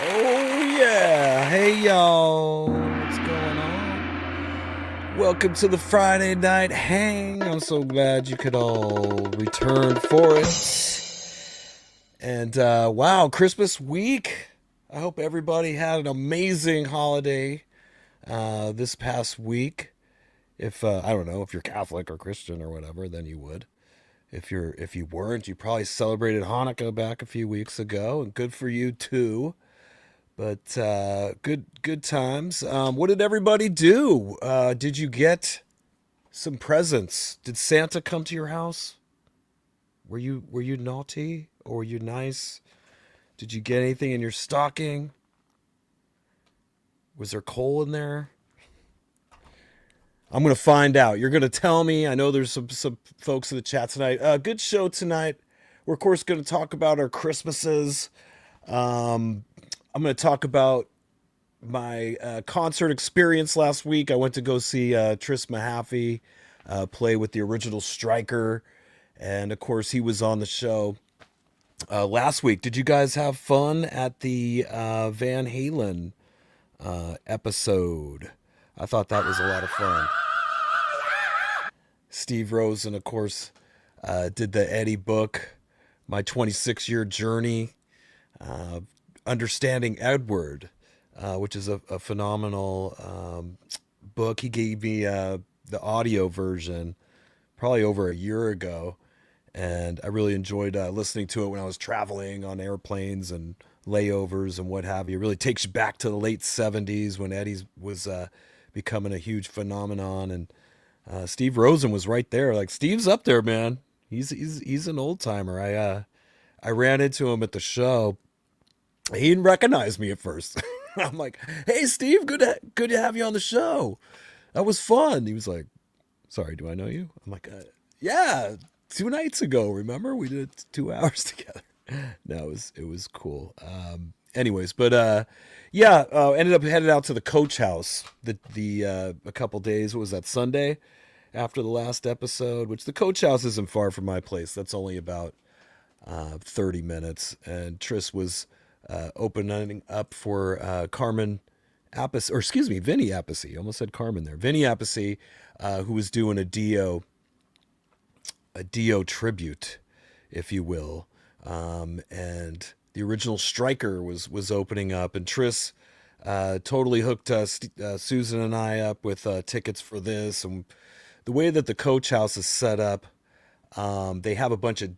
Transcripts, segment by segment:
Oh yeah. Hey y'all. What's going on? Welcome to the Friday night hang. I'm so glad you could all return for it. And wow, Christmas week. I hope everybody had an amazing holiday this past week. If I don't know if you're Catholic or Christian or whatever, then you would. If you weren't, you probably celebrated Hanukkah back a few weeks ago, and good for you too. But good times. What did everybody do? Did you get some presents? Did Santa come to your house? Were you naughty or were you nice? Did you get anything in your stocking? Was there coal in there? I'm gonna find out. You're gonna tell me. I know there's some folks in the chat tonight. Good show tonight. We're of course gonna talk about our Christmases. Um, I'm gonna talk about my concert experience last week. I went to go see Tris Mahaffey play with the original Striker, and of course he was on the show last week. Did you guys have fun at the Van Halen episode? I thought that was a lot of fun. Steve Rosen, of course, did the Eddie book, my 26-year journey, uh, understanding Edward, which is a phenomenal book. He gave me the audio version probably over a year ago, and I really enjoyed listening to it when I was traveling on airplanes and layovers and what have you. It really takes you back to the late 70s when Eddie was becoming a huge phenomenon, and Steve Rosen was right there. Like Steve's up there, man. He's an old timer. I ran into him at the show. He didn't recognize me at first. I'm like, "Hey, Steve, good to have you on the show. That was fun." He was like, "Sorry, do I know you?" I'm like, "Yeah, 2 nights ago. Remember we did 2 hours together." No, it was cool. Anyways, but yeah, ended up headed out to the Coach House. The a couple days. What was that, Sunday? After the last episode, which the Coach House isn't far from my place. That's only about 30 minutes. And Tris was opening up for Carmen Appice, or excuse me, Vinny Appice. Almost said Carmen there. Vinny Appice, who was doing a Dio tribute, if you will. And the original Striker was opening up, and Tris totally hooked us, Susan and I, up with tickets for this. And the way that the Coach House is set up, they have a bunch of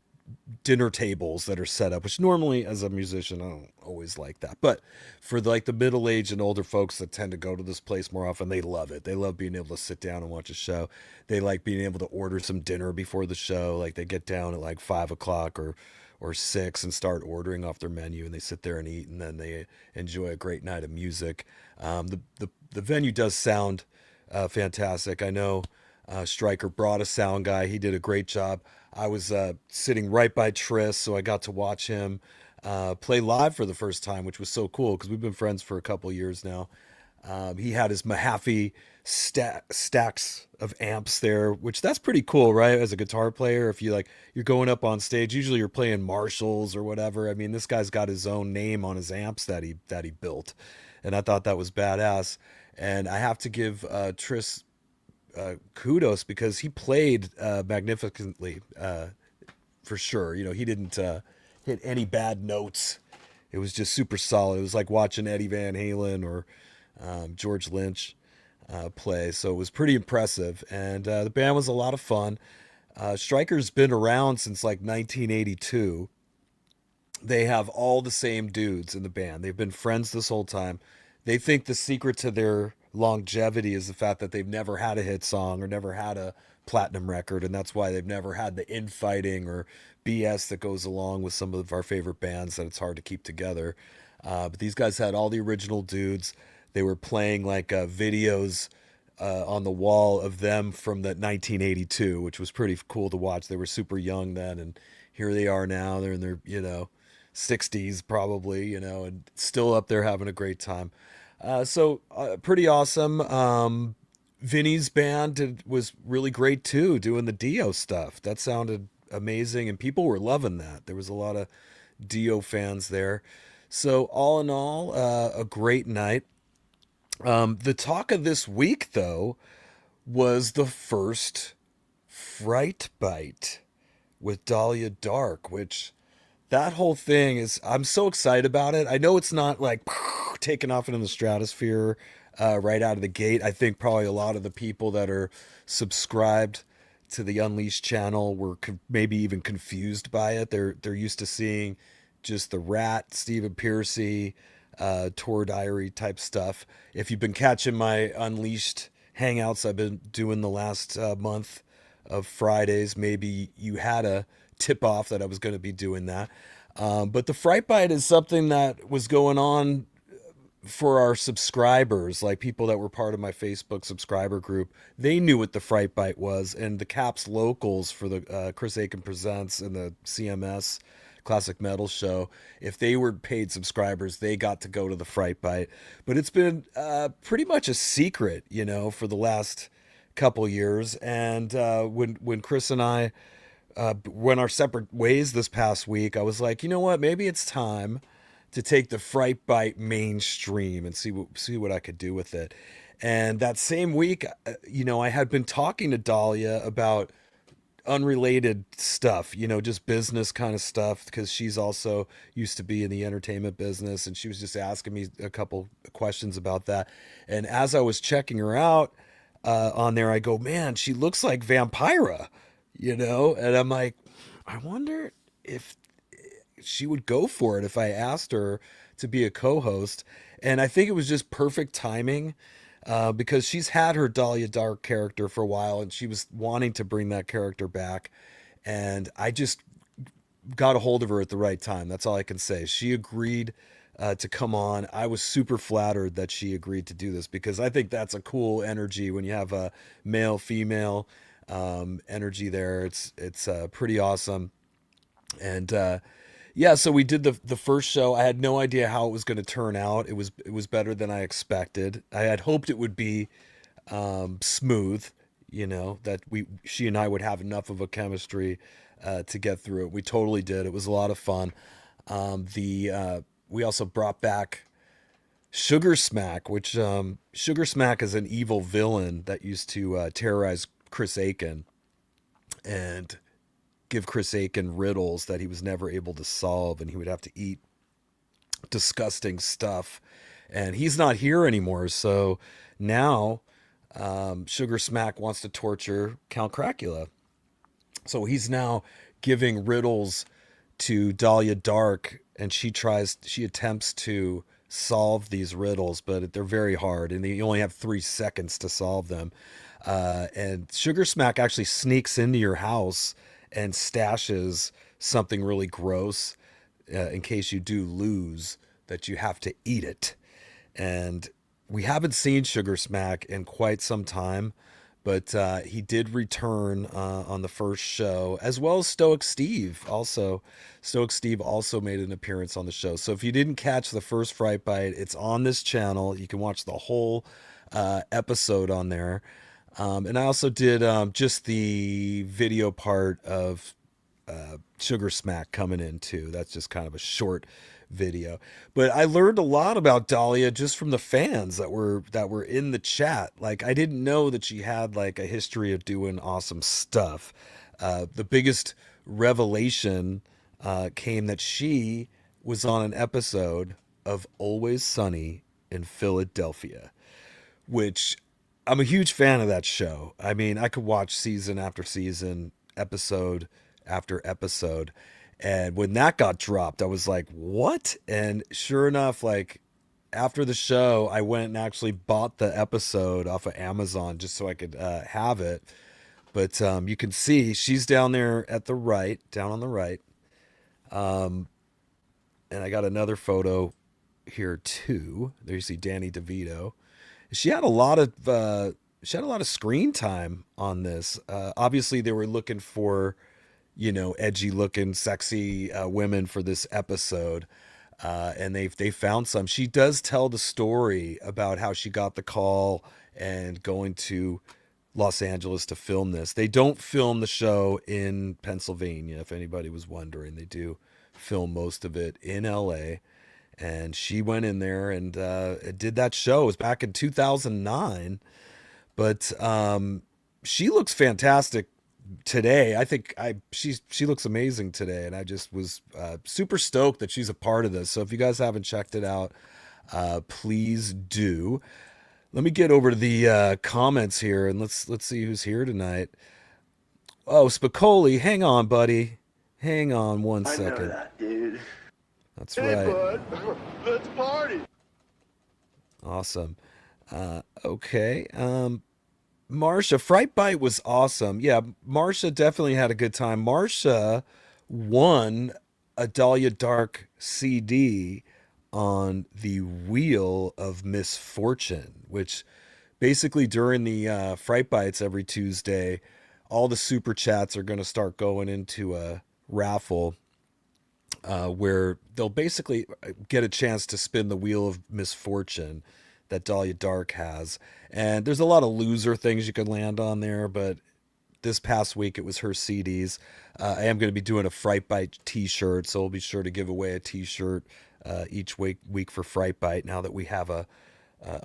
dinner tables that are set up, which normally as a musician I don't always like that. But for like the middle aged and older folks that tend to go to this place more often, they love it. They love being able to sit down and watch a show. They like being able to order some dinner before the show. Like they get down at like 5 o'clock or 6 and start ordering off their menu, and they sit there and eat, and then they enjoy a great night of music. The venue does sound fantastic. I know Stryker brought a sound guy. He did a great job. I was sitting right by Tris, so I got to watch him play live for the first time, which was so cool because we've been friends for a couple years now. He had his Mahaffey stacks of amps there, which that's pretty cool, right? As a guitar player, if you like, you're going up on stage. Usually, you're playing Marshalls or whatever. I mean, this guy's got his own name on his amps that he built, and I thought that was badass. And I have to give Tris kudos because he played magnificently, for sure. You know, he didn't hit any bad notes. It was just super solid. It was like watching Eddie Van Halen or George Lynch play. So it was pretty impressive. And the band was a lot of fun. Stryker's been around since like 1982. They have all the same dudes in the band. They've been friends this whole time. They think the secret to their longevity is the fact that they've never had a hit song or never had a platinum record, and that's why they've never had the infighting or BS that goes along with some of our favorite bands that it's hard to keep together. But these guys had all the original dudes. They were playing like videos on the wall of them from the 1982, which was pretty cool to watch. They were super young then, and here they are now. They're in their 60s probably, and still up there having a great time. So pretty awesome. Vinny's band was really great too, doing the Dio stuff. That sounded amazing, and people were loving that. There was a lot of Dio fans there. So all in all, a great night. The talk of this week, though, was the first Fright Bite with Dahlia Dark, which that whole thing is, I'm so excited about it. I know it's not like taking off into the stratosphere right out of the gate. I think probably a lot of the people that are subscribed to the Unleashed channel were maybe even confused by it. They're used to seeing just the RATT, Stephen Pearcy, tour diary type stuff. If you've been catching my Unleashed hangouts I've been doing the last month of Fridays, maybe you had a tip off that I was going to be doing that. But the Fright Bite is something that was going on for our subscribers, like people that were part of my Facebook subscriber group. They knew what the Fright Bite was, and the Caps locals for the Chris Aiken Presents and the CMS Classic Metal Show, if they were paid subscribers, they got to go to the Fright Bite. But it's been pretty much a secret, for the last couple years. And when Chris and I went our separate ways this past week, I was like, you know what? Maybe it's time to take the Fright Bite mainstream and see what I could do with it. And that same week, I had been talking to Dahlia about unrelated stuff, just business kind of stuff, because she's also used to be in the entertainment business, and she was just asking me a couple questions about that. And as I was checking her out on there, I go, man, she looks like Vampira, and I'm like, I wonder if she would go for it if I asked her to be a co-host. And I think it was just perfect timing because she's had her Dahlia Dark character for a while, and she was wanting to bring that character back. And I just got a hold of her at the right time. That's all I can say. She agreed to come on. I was super flattered that she agreed to do this because I think that's a cool energy when you have a male female energy there. It's pretty awesome. And yeah, so we did the first show. I had no idea how it was going to turn out. It was better than I expected. I had hoped it would be smooth, that she and I would have enough of a chemistry to get through it. We totally did. It was a lot of fun. The We also brought back Sugar Smack, which Sugar Smack is an evil villain that used to terrorize Chris Aiken and give Chris Aiken riddles that he was never able to solve, and he would have to eat disgusting stuff. And he's not here anymore, so now Sugar Smack wants to torture Count Cracula. So he's now giving riddles to Dahlia Dark, and she attempts to solve these riddles, but they're very hard, and you only have 3 seconds to solve them. And Sugar Smack actually sneaks into your house and stashes something really gross in case you do lose, that you have to eat it. And we haven't seen Sugar Smack in quite some time, but he did return on the first show, as well as Stoic Steve. Also, Stoic Steve also made an appearance on the show. So if you didn't catch the first Fright Bite, it's on this channel. You can watch the whole episode on there. And I also did just the video part of Sugar Smack coming in too. That's just kind of a short video. But I learned a lot about Dahlia just from the fans that were in the chat. Like, I didn't know that she had like a history of doing awesome stuff. The biggest revelation came that she was on an episode of Always Sunny in Philadelphia, which I'm a huge fan of that show. I mean, I could watch season after season, episode after episode. And when that got dropped, I was like, what? And sure enough, like after the show, I went and actually bought the episode off of Amazon just so I could have it. But you can see she's down there at the right, down on the right. And I got another photo here too. There you see Danny DeVito. She had a lot of screen time on this. Obviously, they were looking for, edgy looking, sexy women for this episode, and they found some. She does tell the story about how she got the call and going to Los Angeles to film this. They don't film the show in Pennsylvania, if anybody was wondering. They do film most of it in LA. and she went in there and did that show. It was back in 2009, but she looks fantastic today. I think she looks amazing today, and I just was super stoked that she's a part of this. So if you guys haven't checked it out, please do. Let me get over to the comments here, and let's see who's here tonight. Oh, Spicoli, hang on, buddy. Hang on one I know second. that, dude. That's Hey, right. bud. Let's party. Awesome. Okay. Marsha, Fright Bite was awesome. Yeah, Marsha definitely had a good time. Marsha won a Dahlia Dark CD on the Wheel of Misfortune, which basically during the Fright Bites every Tuesday, all the super chats are going to start going into a raffle where they'll basically get a chance to spin the wheel of misfortune that Dahlia Dark has. And there's a lot of loser things you can land on there, but this past week it was her CDs. I am going to be doing a Fright Bite T-shirt, so I'll be sure to give away a T-shirt each week for Fright Bite. Now that we have a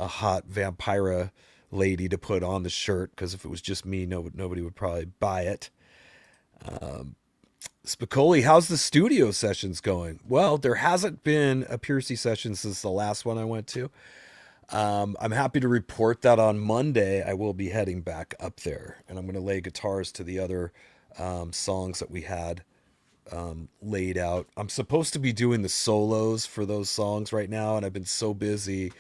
hot vampira lady to put on the shirt, because if it was just me, nobody would probably buy it. Spicoli, how's the studio sessions going? Well, there hasn't been a Pearcy session since the last one I went to. I'm happy to report that on Monday I will be heading back up there, and I'm going to lay guitars to the other songs that we had laid out. I'm supposed to be doing the solos for those songs right now, and I've been so busy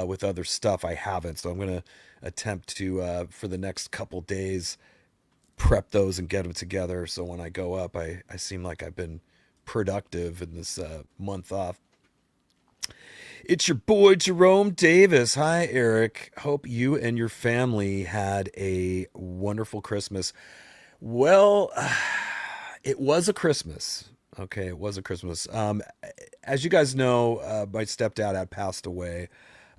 with other stuff I haven't. So I'm going to attempt to for the next couple days prep those and get them together. So when I go up, I seem like I've been productive in this month off. It's your boy Jerome Davis. Hi, Eric. Hope you and your family had a wonderful Christmas. Well, it was a Christmas. Okay, it was a Christmas. As you guys know, my stepdad had passed away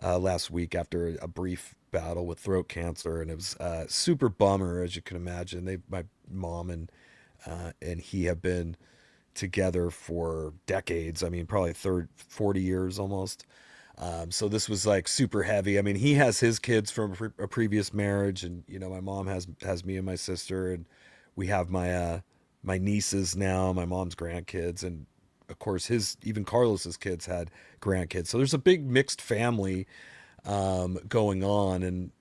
last week after a brief battle with throat cancer, and it was super bummer, as you can imagine. My mom and he have been together for decades. I mean, probably 40 years almost. So this was like super heavy. I mean, he has his kids from a previous marriage, and my mom has me and my sister, and we have my nieces now, my mom's grandkids, and of course even Carlos's kids had grandkids. So there's a big mixed family going on, and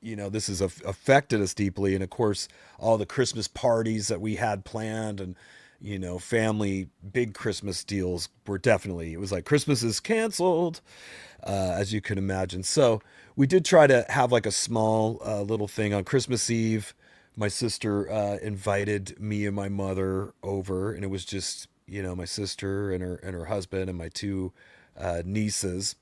this has affected us deeply. And of course, all the Christmas parties that we had planned, and family big Christmas deals were definitely, it was like Christmas is canceled, as you can imagine. So we did try to have like a small little thing on Christmas Eve. My sister invited me and my mother over, and it was just my sister and her husband and my two nieces.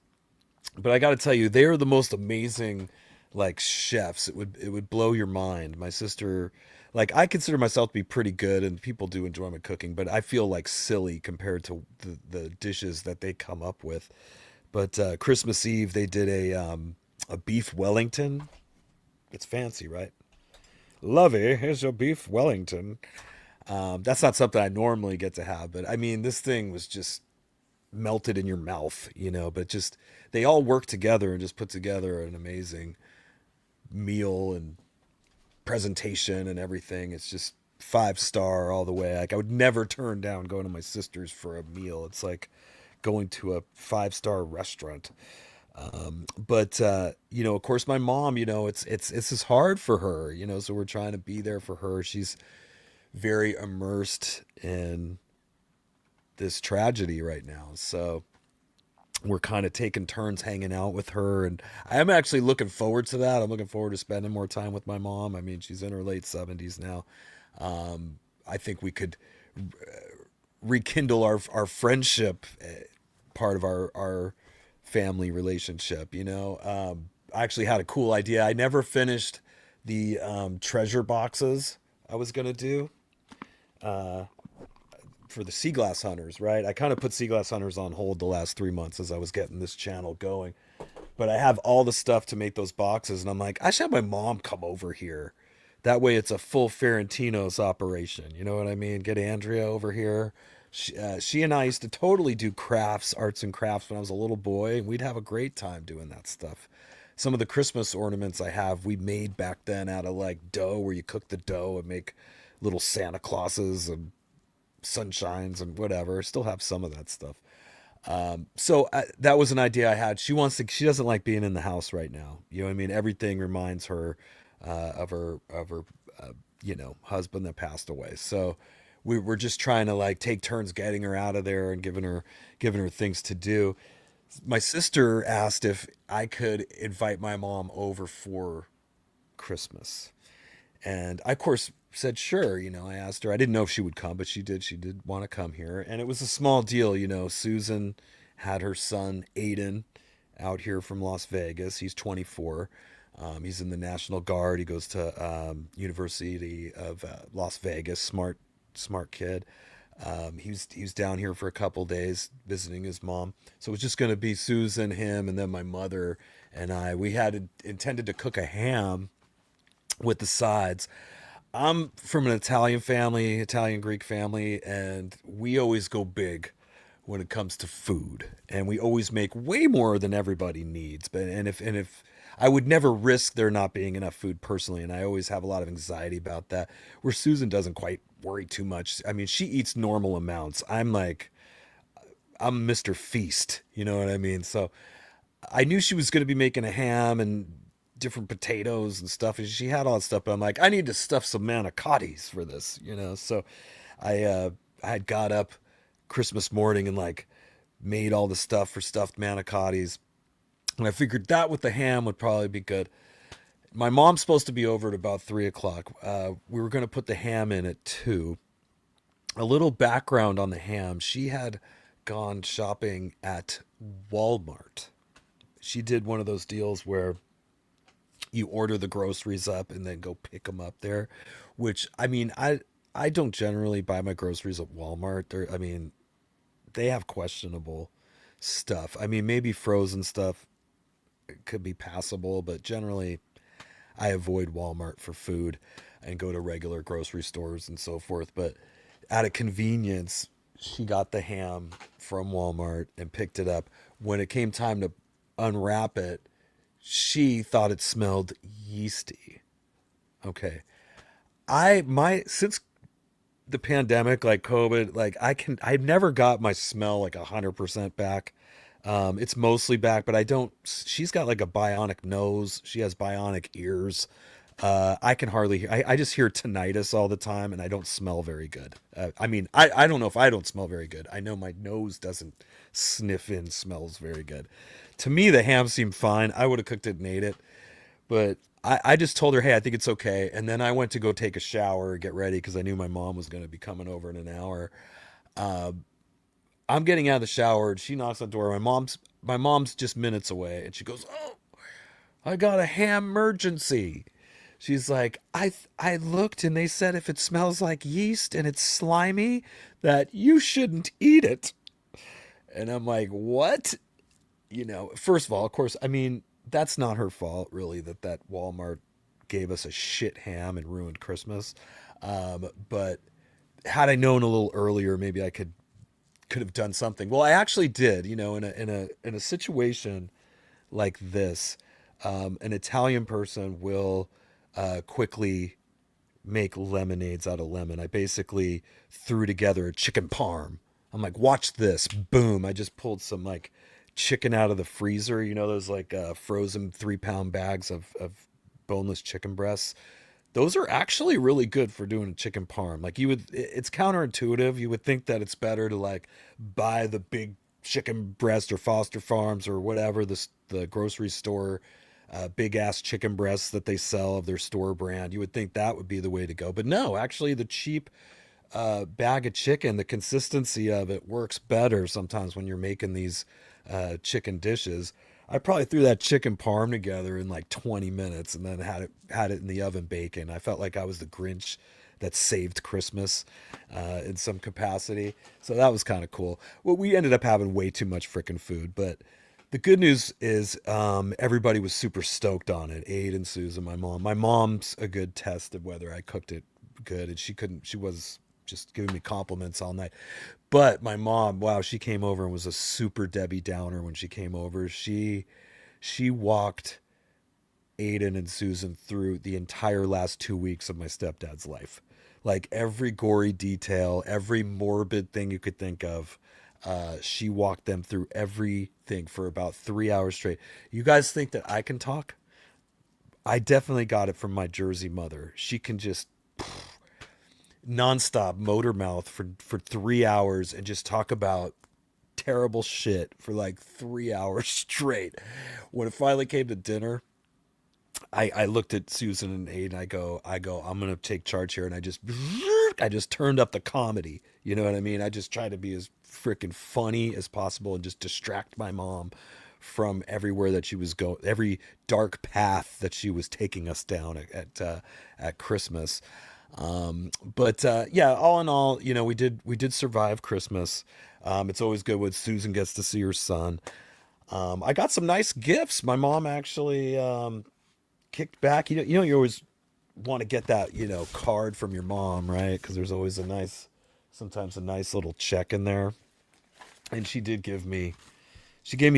But I got to tell you, they are the most amazing like chefs. It would blow your mind. My sister, like, I consider myself to be pretty good, and people do enjoy my cooking, but I feel like silly compared to the dishes that they come up with. But Christmas Eve they did a beef Wellington. It's fancy, right? Lovey, here's your beef Wellington. That's not something I normally get to have, but I mean, this thing was just melted in your mouth, but just they all work together and just put together an amazing meal and presentation and everything. It's just 5 star all the way. Like, I would never turn down going to my sister's for a meal. It's like going to a 5 star restaurant. But of course, my mom, it's just hard for her, so we're trying to be there for her. She's very immersed in this tragedy right now. So we're kind of taking turns hanging out with her, and I am actually looking forward to that. I'm looking forward to spending more time with my mom. I mean, she's in her late 70s now. I think we could rekindle our friendship, part of our family relationship. I actually had a cool idea. I never finished the treasure boxes I was gonna do for the Sea Glass Hunters, right? I kind of put Sea Glass Hunters on hold the last 3 months as I was getting this channel going. But I have all the stuff to make those boxes, and I'm like, I should have my mom come over here. That way it's a full Ferentinos operation. You know what I mean? Get Andrea over here. She and I used to totally do crafts, arts and crafts when I was a little boy, and we'd have a great time doing that stuff. Some of the Christmas ornaments I have, we made back then out of like dough, where you cook the dough and make little Santa Clauses and sunshines and whatever. I still have some of that stuff. That was an idea I had. She doesn't like being in the house right now. You know what I mean? Everything reminds her of her husband that passed away. So we were just trying to like take turns getting her out of there and giving her things to do. My sister asked if I could invite my mom over for Christmas. And I, of course, said sure. I asked her. I didn't know if she would come, but she did. She did want to come here, and it was a small deal. Susan had her son Aiden out here from Las Vegas. He's 24. He's in the National Guard. He goes to University of Las Vegas. Smart kid. He was down here for a couple days visiting his mom. So it was just going to be Susan, him, and then my mother and I. We had intended to cook a ham with the sides. I'm from an Italian family, Italian Greek family, and we always go big when it comes to food, and we always make way more than everybody needs. But and if I would never risk there not being enough food personally, and I always have a lot of anxiety about that. Where Susan doesn't quite worry too much. I mean, she eats normal amounts. I'm Mr. Feast, you know what I mean? So I knew she was going to be making a ham and different potatoes and stuff, and she had all that stuff. But I'm like, I need to stuff some manicottis for this. So I had got up Christmas morning and like made all the stuff for stuffed manicottis, and I figured that with the ham would probably be good. My mom's supposed to be over at about 3 o'clock. We were going to put the ham in at 2. A little background on the ham: she had gone shopping at Walmart. She did one of those deals where you order the groceries up and then go pick them up there, which I mean, I don't generally buy my groceries at Walmart. I mean, they have questionable stuff. I mean, maybe frozen stuff could be passable, but generally I avoid Walmart for food and go to regular grocery stores and so forth. But out of convenience, she got the ham from Walmart and picked it up. When it came time to unwrap it, she thought it smelled yeasty. Okay. Since the pandemic, like COVID, like I've never got my smell like 100% back. It's mostly back, but she's got like a bionic nose. She has bionic ears. I can hardly hear. I just hear tinnitus all the time, and I don't smell very good. I mean, I don't know if I don't smell very good. I know my nose doesn't sniff in smells very good. To me, the ham seemed fine. I would have cooked it and ate it, but I just told her, hey, I think it's okay. And then I went to go take a shower, get ready, because I knew my mom was going to be coming over in an hour. I'm getting out of the shower, and she knocks on the door. My mom's just minutes away, and she goes, "Oh, I got a ham emergency." She's like, I looked and they said if it smells like yeast and it's slimy, that you shouldn't eat it. And I'm like, what? First of all, of course, I mean, that's not her fault, really, that Walmart gave us a shit ham and ruined Christmas. But had I known a little earlier, maybe I could have done something. Well, I actually did. In a situation like this, an Italian person will quickly make lemonades out of lemon. I basically threw together a chicken parm. I'm like, watch this. Boom. I just pulled some like chicken out of the freezer. Those like frozen 3-pound bags of boneless chicken breasts. Those are actually really good for doing a chicken parm. Like it's counterintuitive. You would think that it's better to like buy the big chicken breast or Foster Farms or whatever the grocery store big ass chicken breasts that they sell of their store brand. You would think that would be the way to go, but no. Actually, the cheap bag of chicken, the consistency of it works better sometimes when you're making these chicken dishes. I probably threw that chicken parm together in like 20 minutes and then had it in the oven baking. I felt like I was the Grinch that saved Christmas in some capacity. So that was kind of cool. Well, we ended up having way too much freaking food, but the good news is everybody was super stoked on it. Aid and Susan, my mom. My mom's a good test of whether I cooked it good, and she couldn't. She was just giving me compliments all night. But my mom, wow, she came over and was a super Debbie Downer when she came over. She walked Aiden and Susan through the entire last 2 weeks of my stepdad's life. Like every gory detail, every morbid thing you could think of. She walked them through everything for about 3 hours straight. You guys think that I can talk? I definitely got it from my Jersey mother. She can just nonstop motor mouth for 3 hours and just talk about terrible shit for like 3 hours straight. When it finally came to dinner, I looked at Susan and Aiden. I'm gonna take charge here, and I just turned up the comedy. You know what I mean? I just tried to be as freaking funny as possible and just distract my mom from everywhere that she was going, every dark path that she was taking us down at Christmas. But yeah, all in all, we did survive Christmas. It's always good when Susan gets to see her son. I got some nice gifts. My mom actually kicked back. You always want to get that card from your mom, right? Because there's always sometimes a nice little check in there. And she gave me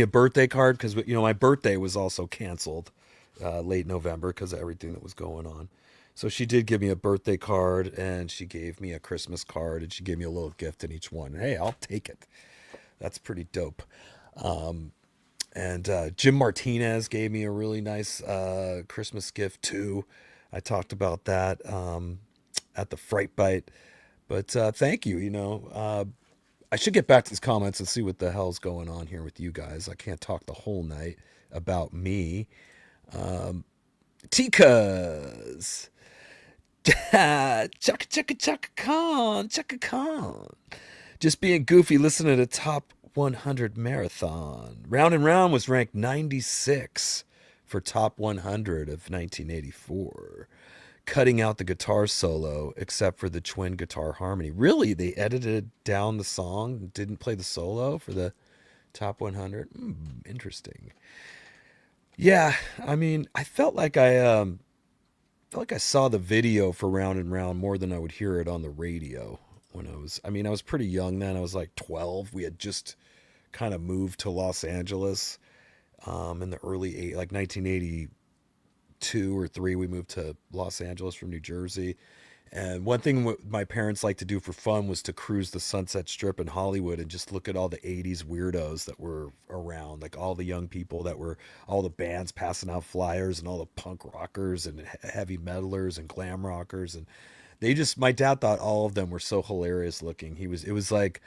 a birthday card because my birthday was also canceled late November because of everything that was going on. So she did give me a birthday card, and she gave me a Christmas card, and she gave me a little gift in each one. Hey, I'll take it. That's pretty dope. And Jim Martinez gave me a really nice Christmas gift too. I talked about that at the Fright Bite. But thank you. I should get back to these comments and see what the hell's going on here with you guys. I can't talk the whole night about me. Tikas. Chaka chaka chaka con, chaka con. Just being goofy, listening to Top 100 Marathon. Round and Round was ranked 96 for Top 100 of 1984. Cutting out the guitar solo except for the twin guitar harmony. Really? They edited down the song, didn't play the solo for the Top 100? Interesting. Yeah, I mean, I felt like I saw the video for Round and Round more than I would hear it on the radio when I was pretty young then. I was like 12. We had just kind of moved to Los Angeles in the like 1982 or 3. We moved to Los Angeles from New Jersey. And one thing my parents liked to do for fun was to cruise the Sunset Strip in Hollywood and just look at all the 80s weirdos that were around, like all the young people all the bands passing out flyers and all the punk rockers and heavy metalers and glam rockers. And my dad thought all of them were so hilarious looking. It was like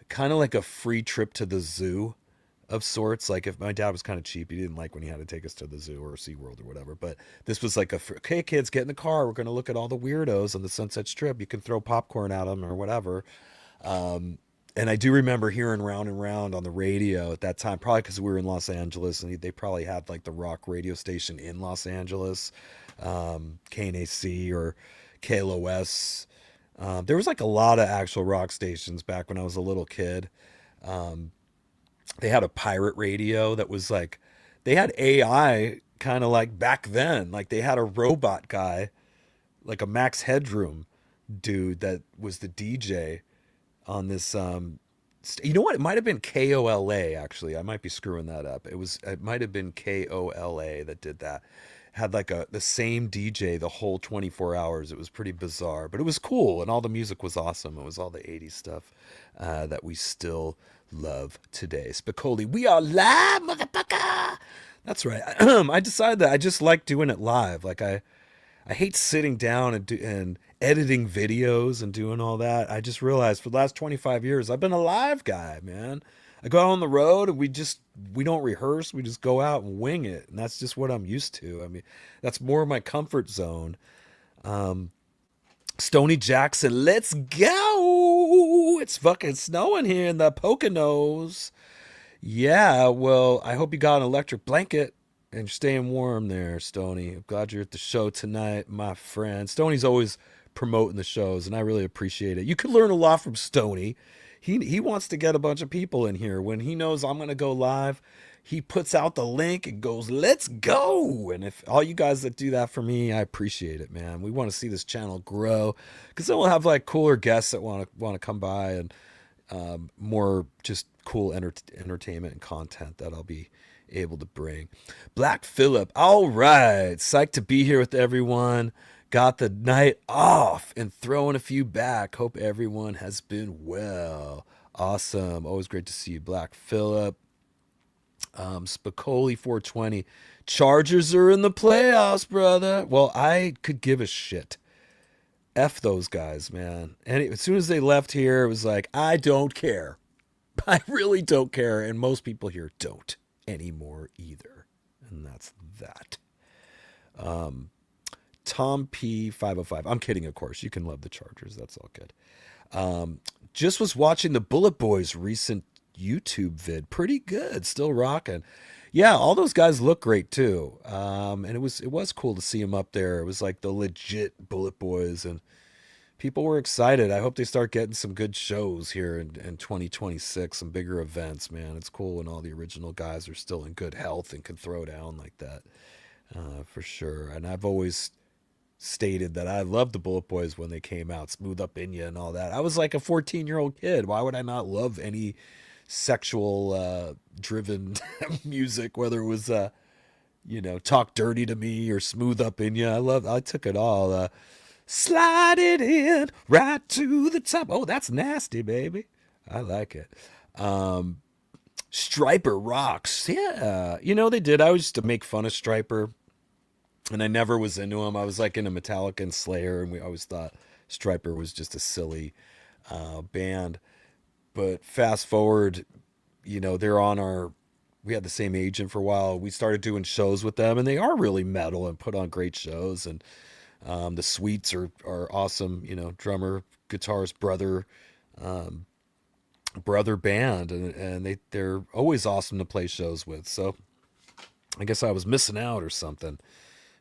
kind of like a free trip to the zoo of sorts. Like if my dad was kind of cheap, he didn't like when he had to take us to the zoo or SeaWorld or whatever. But this was like okay, kids, get in the car. We're going to look at all the weirdos on the Sunset Strip. You can throw popcorn at them or whatever. And I do remember hearing Round and Round on the radio at that time, probably because we were in Los Angeles and they probably had like the rock radio station in Los Angeles, KNAC or KLOS. There was like a lot of actual rock stations back when I was a little kid. They had a pirate radio that was like, they had AI kind of like back then. Like they had a robot guy, like a Max Headroom dude that was the DJ on this. You know what? It might have been KOLA actually. I might be screwing that up. It might have been KOLA that did that. Had like the same DJ the whole 24 hours. It was pretty bizarre, but it was cool, and all the music was awesome. It was all the 80s stuff that we still love today. Spicoli, we are live, motherfucker. That's right. I decided that I just like doing it live. Like I hate sitting down and editing videos and doing all that. I just realized for the last 25 years I've been a live guy, man. I go out on the road and we don't rehearse. We just go out and wing it, and that's just what I'm used to. I mean, that's more of my comfort zone. Stony Jackson, let's go. It's fucking snowing here in the Poconos. Yeah, well, I hope you got an electric blanket and you're staying warm there, Stony. I'm glad you're at the show tonight, my friend. Stony's always promoting the shows, and I really appreciate it. You can learn a lot from Stony. he wants to get a bunch of people in here. When he knows I'm gonna go live, he puts out the link and goes, "Let's go!" And if all you guys that do that for me, I appreciate it, man. We want to see this channel grow because then we'll have like cooler guests that want to come by and more just cool entertainment and content that I'll be able to bring. Black Phillip, all right, psyched to be here with everyone. Got the night off and throwing a few back. Hope everyone has been well. Awesome. Always great to see you, Black Phillip. Spicoli 420. Chargers are in the playoffs, brother. Well, I could give a shit. F those guys, man. And as soon as they left here, it was like, I don't care. I really don't care. And most people here don't anymore either. And that's that. Tom P 505. I'm kidding, of course. You can love the Chargers. That's all good. Just was watching the Bullet Boys recent YouTube vid. Pretty good. Still rocking. Yeah, all those guys look great too. And it was cool to see them up there. It was like the legit Bullet Boys, and people were excited. I hope they start getting some good shows here in 2026, some bigger events, man. It's cool when all the original guys are still in good health and can throw down like that, for sure. And I've always stated that I loved the Bullet Boys when they came out, Smooth Up In Ya and all that. I was like a 14-year-old kid. Why would I not love any sexual driven music, whether it was Talk Dirty to Me or Smooth Up In Ya? I took it all. Slide it in right to the top. Oh, that's nasty, baby. I like it. Striper rocks. Yeah, they did. I used to make fun of Striper, and I never was into him. I was like into Metallica and Slayer, and we always thought Striper was just a silly band. But fast forward, they're on we had the same agent for a while. We started doing shows with them, and they are really metal and put on great shows. And the Sweets are awesome, drummer, guitarist, brother band, and they're always awesome to play shows with. So I guess I was missing out or something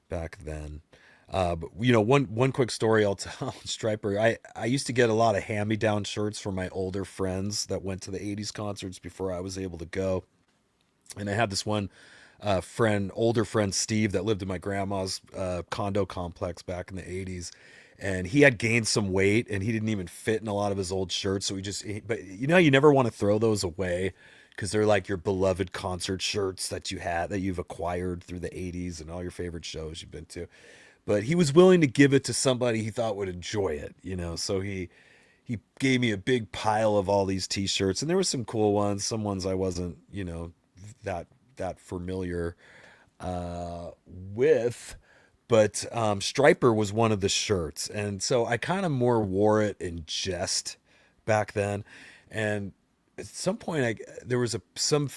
back then. But one quick story I'll tell on Striper. I used to get a lot of hand-me-down shirts from my older friends that went to the 80s concerts before I was able to go. And I had this one older friend Steve, that lived in my grandma's condo complex back in the 80s. And he had gained some weight, and he didn't even fit in a lot of his old shirts. So but you never want to throw those away, because they're like your beloved concert shirts that you've acquired through the 80s and all your favorite shows you've been to. But he was willing to give it to somebody he thought would enjoy it, so he gave me a big pile of all these t-shirts, and there were some cool ones, some ones I wasn't, that familiar with. But Striper was one of the shirts, and so I kind of more wore it in jest back then. And at some point, there was old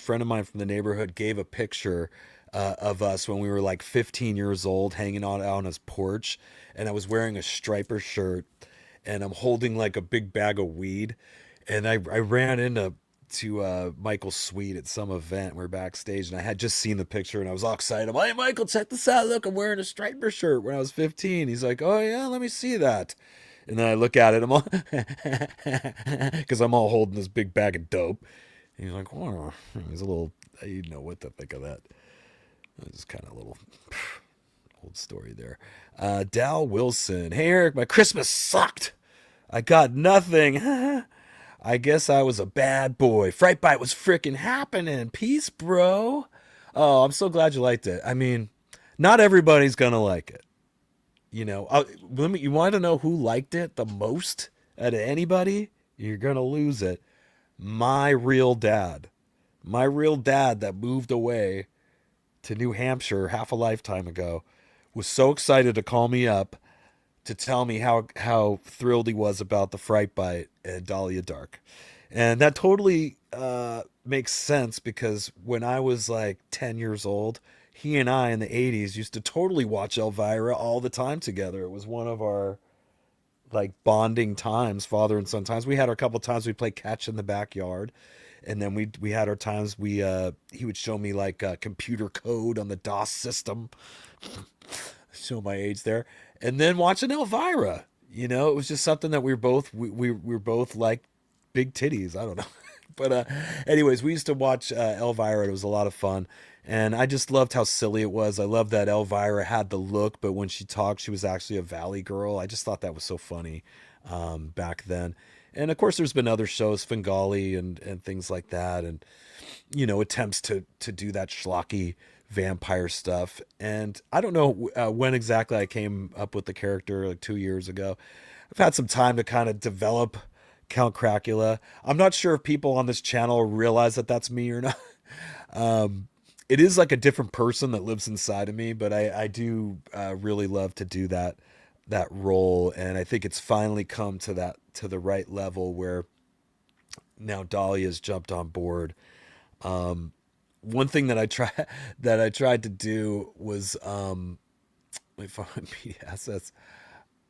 friend of mine from the neighborhood gave a picture of us when we were like 15 years old, hanging out on his porch, and I was wearing a Striper shirt, and I'm holding like a big bag of weed, and I ran into Michael's suite at some event. We're backstage, and I had just seen the picture, and I was all excited. I'm like, "Hey, Michael, check this out! Look, I'm wearing a Striper shirt when I was 15." He's like, "Oh yeah, let me see that." And then I look at it, I'm all because I'm all holding this big bag of dope. And he's like, "Oh," he's a little. I didn't know what to think of that. It's kind of a little old story there. Dal Wilson. Hey, Eric, my Christmas sucked. I got nothing. I guess I was a bad boy. Fright Bite was freaking happening. Peace, bro. Oh, I'm so glad you liked it. I mean, not everybody's going to like it. You want to know who liked it the most out of anybody? You're going to lose it. My real dad. My real dad that moved away to New Hampshire half a lifetime ago was so excited to call me up to tell me how thrilled he was about the Fright Bite and Dahlia Dark. And that totally makes sense, because when I was like 10 years old, he and I in the 80s used to totally watch Elvira all the time together. It was one of our like bonding times, father and son times. We had our couple times we played catch in the backyard. And then we had our times he would show me like computer code on the DOS system. Show my age there. And then watching Elvira, it was just something that we were both like big titties. I don't know. But anyways, we used to watch Elvira. It was a lot of fun. And I just loved how silly it was. I loved that Elvira had the look, but when she talked, she was actually a valley girl. I just thought that was so funny back then. And of course, there's been other shows, Fingali and things like that, and attempts to do that schlocky vampire stuff. And I don't know when exactly I came up with the character, like 2 years ago. I've had some time to kind of develop Count Cracula. I'm not sure if people on this channel realize that that's me or not. Um, it is like a different person that lives inside of me, but I do really love to do that role, and I think it's finally come to the right level where now Dahlia's jumped on board. One thing that I try that I tried to do was let me find my PSS.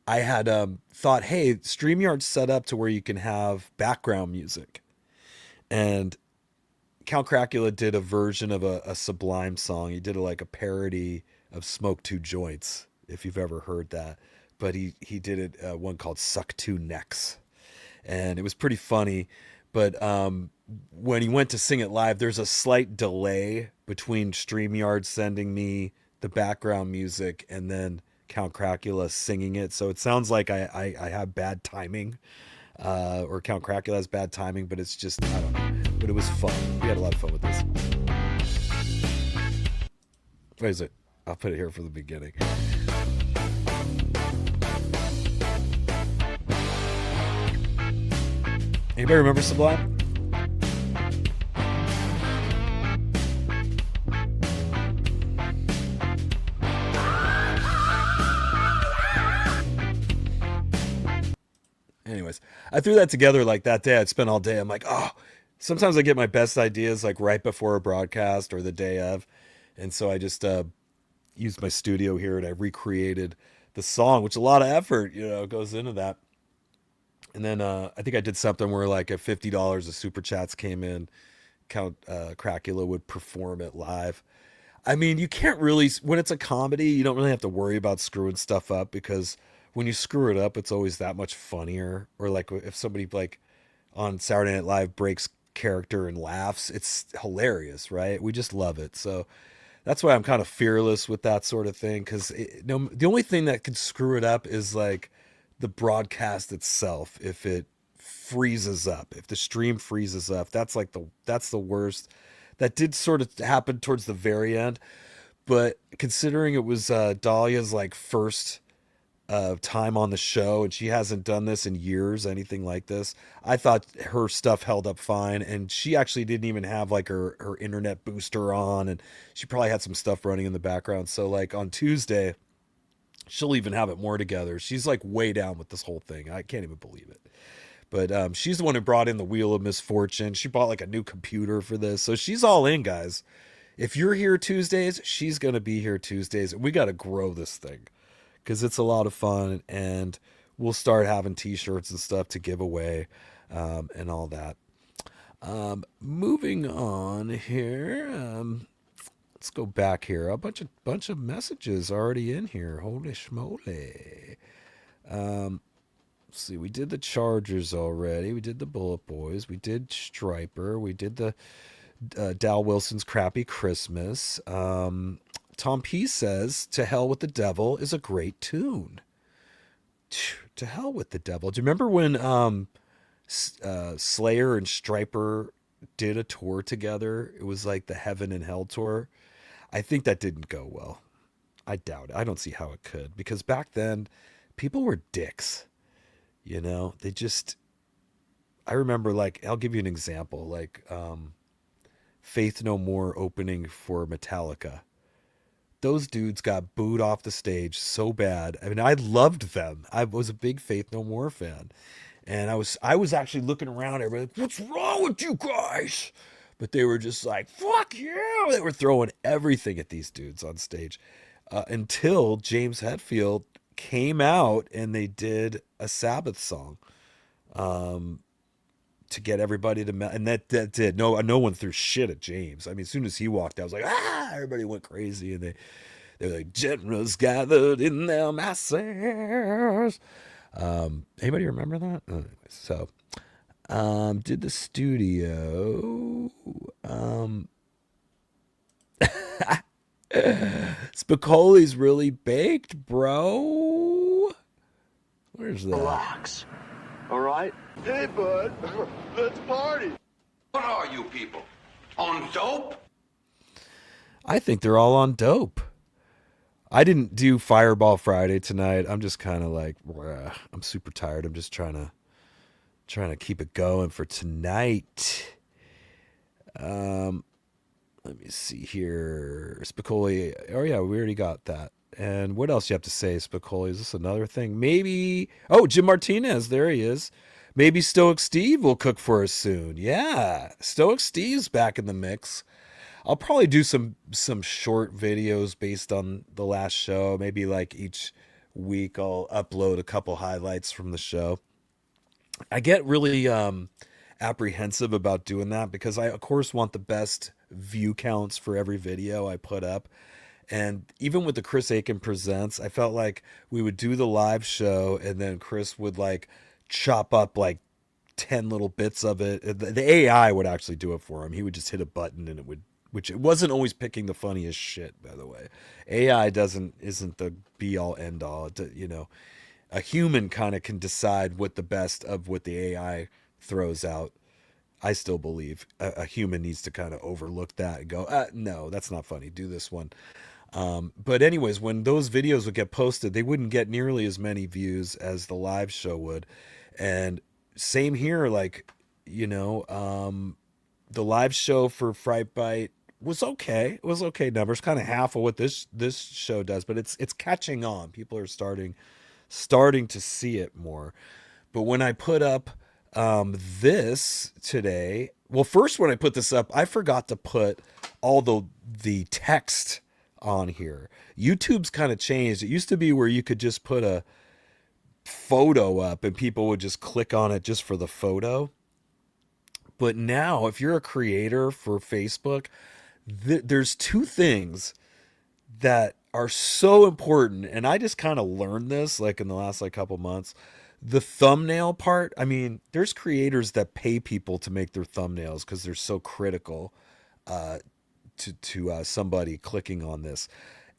I had thought, hey, StreamYard's set up to where you can have background music, and Count Cracula did a version of a Sublime song. He did like a parody of Smoke Two Joints, if you've ever heard that. But he did it one called Suck Two Necks, and it was pretty funny. But when he went to sing it live, there's a slight delay between StreamYard sending me the background music and then Count Cracula singing it. So it sounds like I have bad timing, or Count Cracula has bad timing, but it's just, I don't know. But it was fun. We had a lot of fun with this. Where is it? I'll put it here for the beginning. Anybody remember Sublime? Anyways, I threw that together like that day. I'd spent all day. I'm like, oh, sometimes I get my best ideas like right before a broadcast or the day of. And so I just used my studio here and I recreated the song, which a lot of effort, goes into that. And then I think I did something where like at $50 of super chats came in, Count Cracula would perform it live. I mean, you can't really, when it's a comedy, you don't really have to worry about screwing stuff up, because when you screw it up, it's always that much funnier. Or like if somebody like on Saturday Night Live breaks character and laughs, it's hilarious, right? We just love it. So that's why I'm kind of fearless with that sort of thing, because no, the only thing that could screw it up is like the broadcast itself. If it freezes up, if the stream freezes up, that's the worst. That did sort of happen towards the very end, but considering it was Dahlia's like first time on the show, and she hasn't done this in years, anything like this, I thought her stuff held up fine. And she actually didn't even have like her internet booster on, and she probably had some stuff running in the background. So like on Tuesday, she'll even have it more together. She's like way down with this whole thing. I can't even believe it. But she's the one who brought in the Wheel of Misfortune. She bought like a new computer for this. So she's all in, guys. If you're here Tuesdays, she's going to be here Tuesdays. And we got to grow this thing, because it's a lot of fun. And we'll start having t-shirts and stuff to give away, and all that. Moving on here. Let's go back here. A bunch of messages already in here. Holy schmoly. Let's see. We did the Chargers already. We did the Bullet Boys. We did Striper. We did the Dal Wilson's Crappy Christmas. Tom P says, "To Hell with the Devil" is a great tune. To Hell with the Devil. Do you remember when Slayer and Striper did a tour together? It was like the Heaven and Hell tour. I think that didn't go well. I doubt it. I don't see how it could, because back then people were dicks. They just, I remember, like, I'll give you an example, like Faith No More opening for Metallica. Those dudes got booed off the stage so bad. I mean, I loved them. I was a big Faith No More fan. And I was actually looking around, everybody like, what's wrong with you guys? But they were just like, fuck you. They were throwing everything at these dudes on stage, until James Hetfield came out and they did a Sabbath song to get everybody to and that did no one threw shit at James. I mean, as soon as he walked out, I was like, everybody went crazy, and they were like, generals gathered in their masses. Anybody remember that? So Did the studio. Spicoli's really baked, bro. Where's that? Relax. All right? Hey, bud. Let's party. What are you people? On dope? I think they're all on dope. I didn't do Fireball Friday tonight. I'm just kind of like, I'm super tired. I'm just trying to keep it going for tonight. Let me see here. Spicoli. Oh yeah, we already got that. And what else you have to say, Spicoli? Is this another thing? Maybe. Oh, Jim Martinez. There he is. Maybe Stoic Steve will cook for us soon. Yeah, Stoic Steve's back in the mix. I'll probably do some short videos based on the last show. Maybe like each week I'll upload a couple highlights from the show. I get really apprehensive about doing that because I of course want the best view counts for every video I put up. And even with the Chris Aiken Presents, I felt like we would do the live show and then Chris would like chop up like 10 little bits of it. The AI would actually do it for him. He would just hit a button and it would, which it wasn't always picking the funniest shit, by the way. AI isn't the be all end all. A human kind of can decide what the best of what the AI throws out. I still believe a human needs to kind of overlook that and go, no, that's not funny. Do this one. But anyways, when those videos would get posted, they wouldn't get nearly as many views as the live show would. And same here, like, the live show for Fright Bite was okay. It was okay numbers, kind of half of what this show does, but it's catching on. People are starting to see it more. But when I put up this today, well, first when I put this up, I forgot to put all the text on here. YouTube's kind of changed. It used to be where you could just put a photo up and people would just click on it just for the photo. But now, if you're a creator for Facebook, there's two things that are so important, and I just kind of learned this like in the last like couple months. The thumbnail part. I mean, there's creators that pay people to make their thumbnails because they're so critical to somebody clicking on this.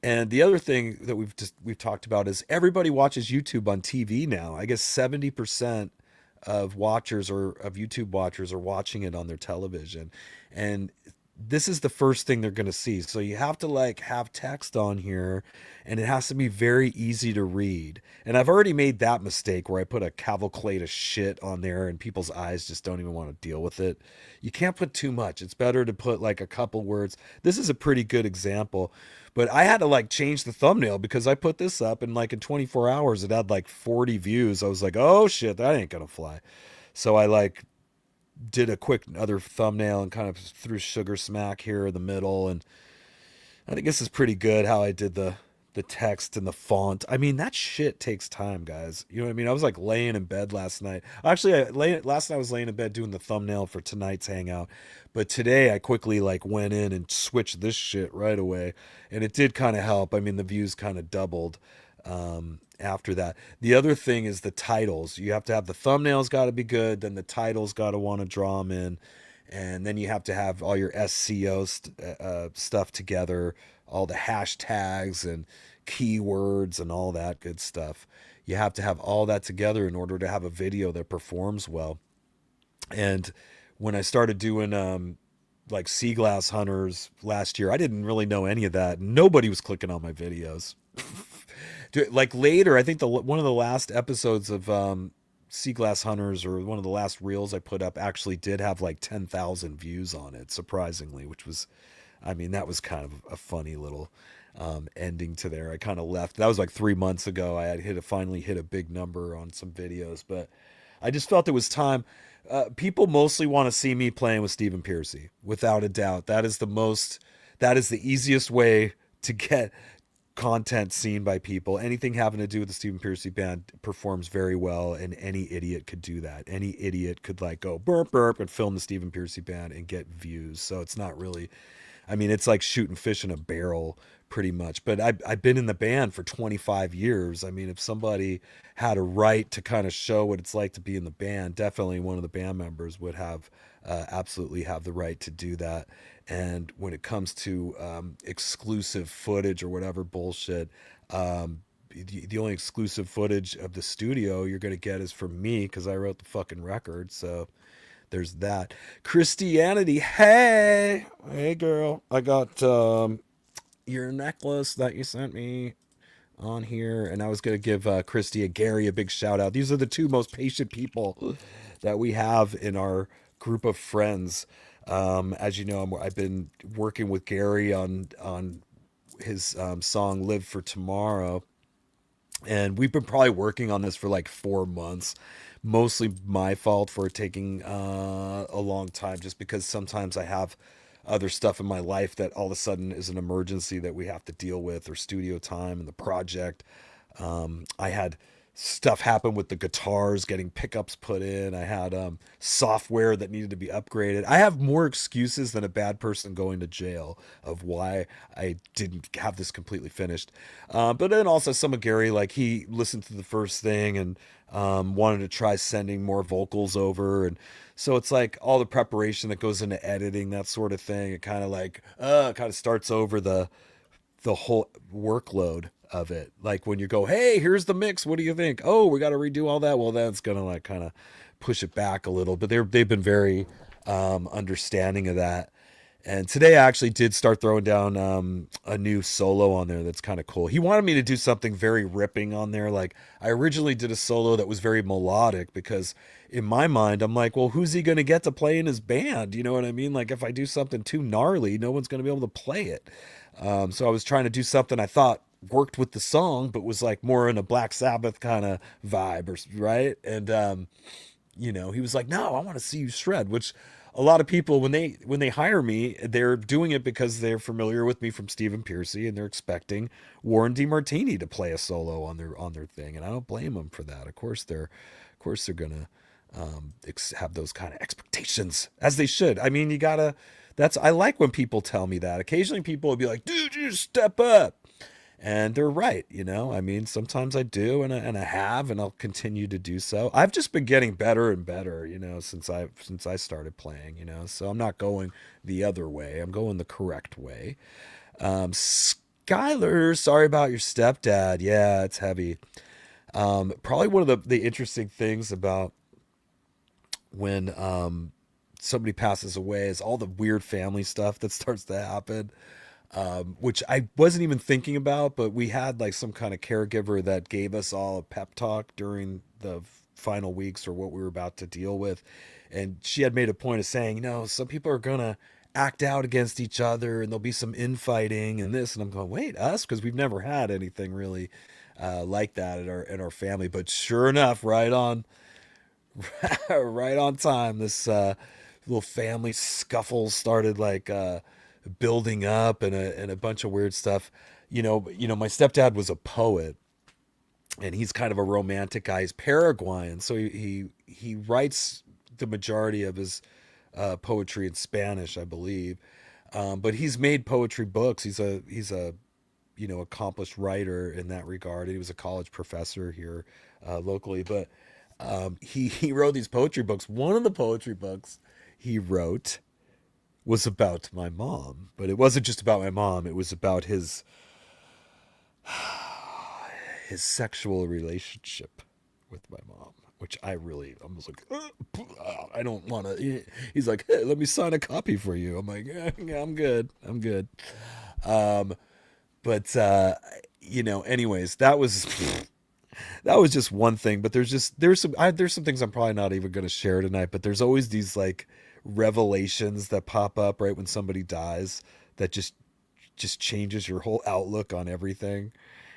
And the other thing that we've talked about is everybody watches YouTube on TV now. I guess 70% of YouTube watchers are watching it on their television, and this is the first thing they're going to see. So you have to like have text on here and it has to be very easy to read. And I've already made that mistake where I put a cavalcade of shit on there and people's eyes just don't even want to deal with it. You can't put too much. It's better to put like a couple words. This is a pretty good example, but I had to like change the thumbnail because I put this up and like in 24 hours it had like 40 views. I was like, oh shit, that ain't gonna fly. So I like did a quick other thumbnail and kind of threw Sugar Smack here in the middle, and I think this is pretty good how I did the text and the font. I mean, that shit takes time, guys. You know what I mean? I was like laying in bed last night. Actually, last night I was laying in bed doing the thumbnail for tonight's Hangout, but today I quickly like went in and switched this shit right away, and it did kind of help. I mean, the views kind of doubled after that. The other thing is the titles. You have to have the thumbnails got to be good, then the titles got to want to draw them in, and then you have to have all your SEO stuff together, all the hashtags and keywords and all that good stuff. You have to have all that together in order to have a video that performs well. And when I started doing like sea glass hunters last year, I didn't really know any of that. Nobody was clicking on my videos. Like later, I think one of the last episodes of Sea Glass Hunters, or one of the last reels I put up, actually did have like 10,000 views on it, surprisingly, which was, I mean, that was kind of a funny little ending to there. I kind of left. That was like 3 months ago. I had finally hit a big number on some videos, but I just felt it was time. People mostly want to see me playing with Stephen Pearcy, without a doubt. That is the easiest way to get content seen by people. Anything having to do with the Stephen Pearcy band performs very well, and any idiot could do that. Any idiot could like go burp burp and film the Stephen Pearcy band and get views. So it's not really, I mean, it's like shooting fish in a barrel pretty much. But I've been in the band for 25 years. I mean, if somebody had a right to kind of show what it's like to be in the band, definitely one of the band members would have absolutely have the right to do that. And when it comes to exclusive footage or whatever bullshit, the only exclusive footage of the studio you're going to get is from me because I wrote the fucking record. So there's that. Christianity. Hey, girl. I got your necklace that you sent me on here, and I was going to give Christy and Gary a big shout out. These are the two most patient people that we have in our group of friends. As you know, I've been working with Gary on his song "Live for Tomorrow," and we've been probably working on this for like 4 months. Mostly my fault for it taking a long time, just because sometimes I have other stuff in my life that all of a sudden is an emergency that we have to deal with, or studio time and the project. I had stuff happen with the guitars, getting pickups put in. I had software that needed to be upgraded. I have more excuses than a bad person going to jail of why I didn't have this completely finished. But then also some of Gary, like he listened to the first thing and wanted to try sending more vocals over. And so it's like all the preparation that goes into editing, that sort of thing. It kind of like, kind of starts over the whole workload of it. Like when you go, hey, here's the mix, what do you think? Oh, we got to redo all that. Well, that's gonna like kind of push it back a little. But they've been very understanding of that. And today I actually did start throwing down a new solo on there that's kind of cool. He wanted me to do something very ripping on there. Like I originally did a solo that was very melodic because in my mind I'm like, well, who's he going to get to play in his band? You know what I mean? Like if I do something too gnarly, no one's going to be able to play it. So I was trying to do something I thought worked with the song, but was like more in a Black Sabbath kind of vibe, or right? And he was like, "No, I want to see you shred." Which a lot of people, when they hire me, they're doing it because they're familiar with me from Stephen Pearcy, and they're expecting Warren DeMartini to play a solo on their thing, and I don't blame them for that. Of course they're gonna have those kind of expectations, as they should. I mean, you gotta. I like when people tell me that. Occasionally, people will be like, "Dude, you step up." And they're right, I mean, sometimes I do, and I have, and I'll continue to do so. I've just been getting better and better, since I started playing, So I'm not going the other way. I'm going the correct way. Skylar, sorry about your stepdad. Yeah, it's heavy. Probably one of the interesting things about when somebody passes away is all the weird family stuff that starts to happen. Which I wasn't even thinking about, but we had like some kind of caregiver that gave us all a pep talk during the final weeks or what we were about to deal with. And she had made a point of saying, some people are going to act out against each other and there'll be some infighting and this. And I'm going, wait, us? Because we've never had anything really like that in our family. But sure enough, right on right on time, this little family scuffle started like building up, and a bunch of weird stuff. My stepdad was a poet, and he's kind of a romantic guy. He's Paraguayan, so he writes the majority of his poetry in Spanish, I believe. But he's made poetry books. He's a accomplished writer in that regard. He was a college professor here locally, but he wrote these poetry books. One of the poetry books he wrote was about my mom, but it wasn't just about my mom. It was about his sexual relationship with my mom, which I was like, I don't want to. He's like, hey, let me sign a copy for you. I'm like, yeah, I'm good. But anyways, that was just one thing. But there's some things I'm probably not even going to share tonight. But there's always these like revelations that pop up right when somebody dies that just changes your whole outlook on everything.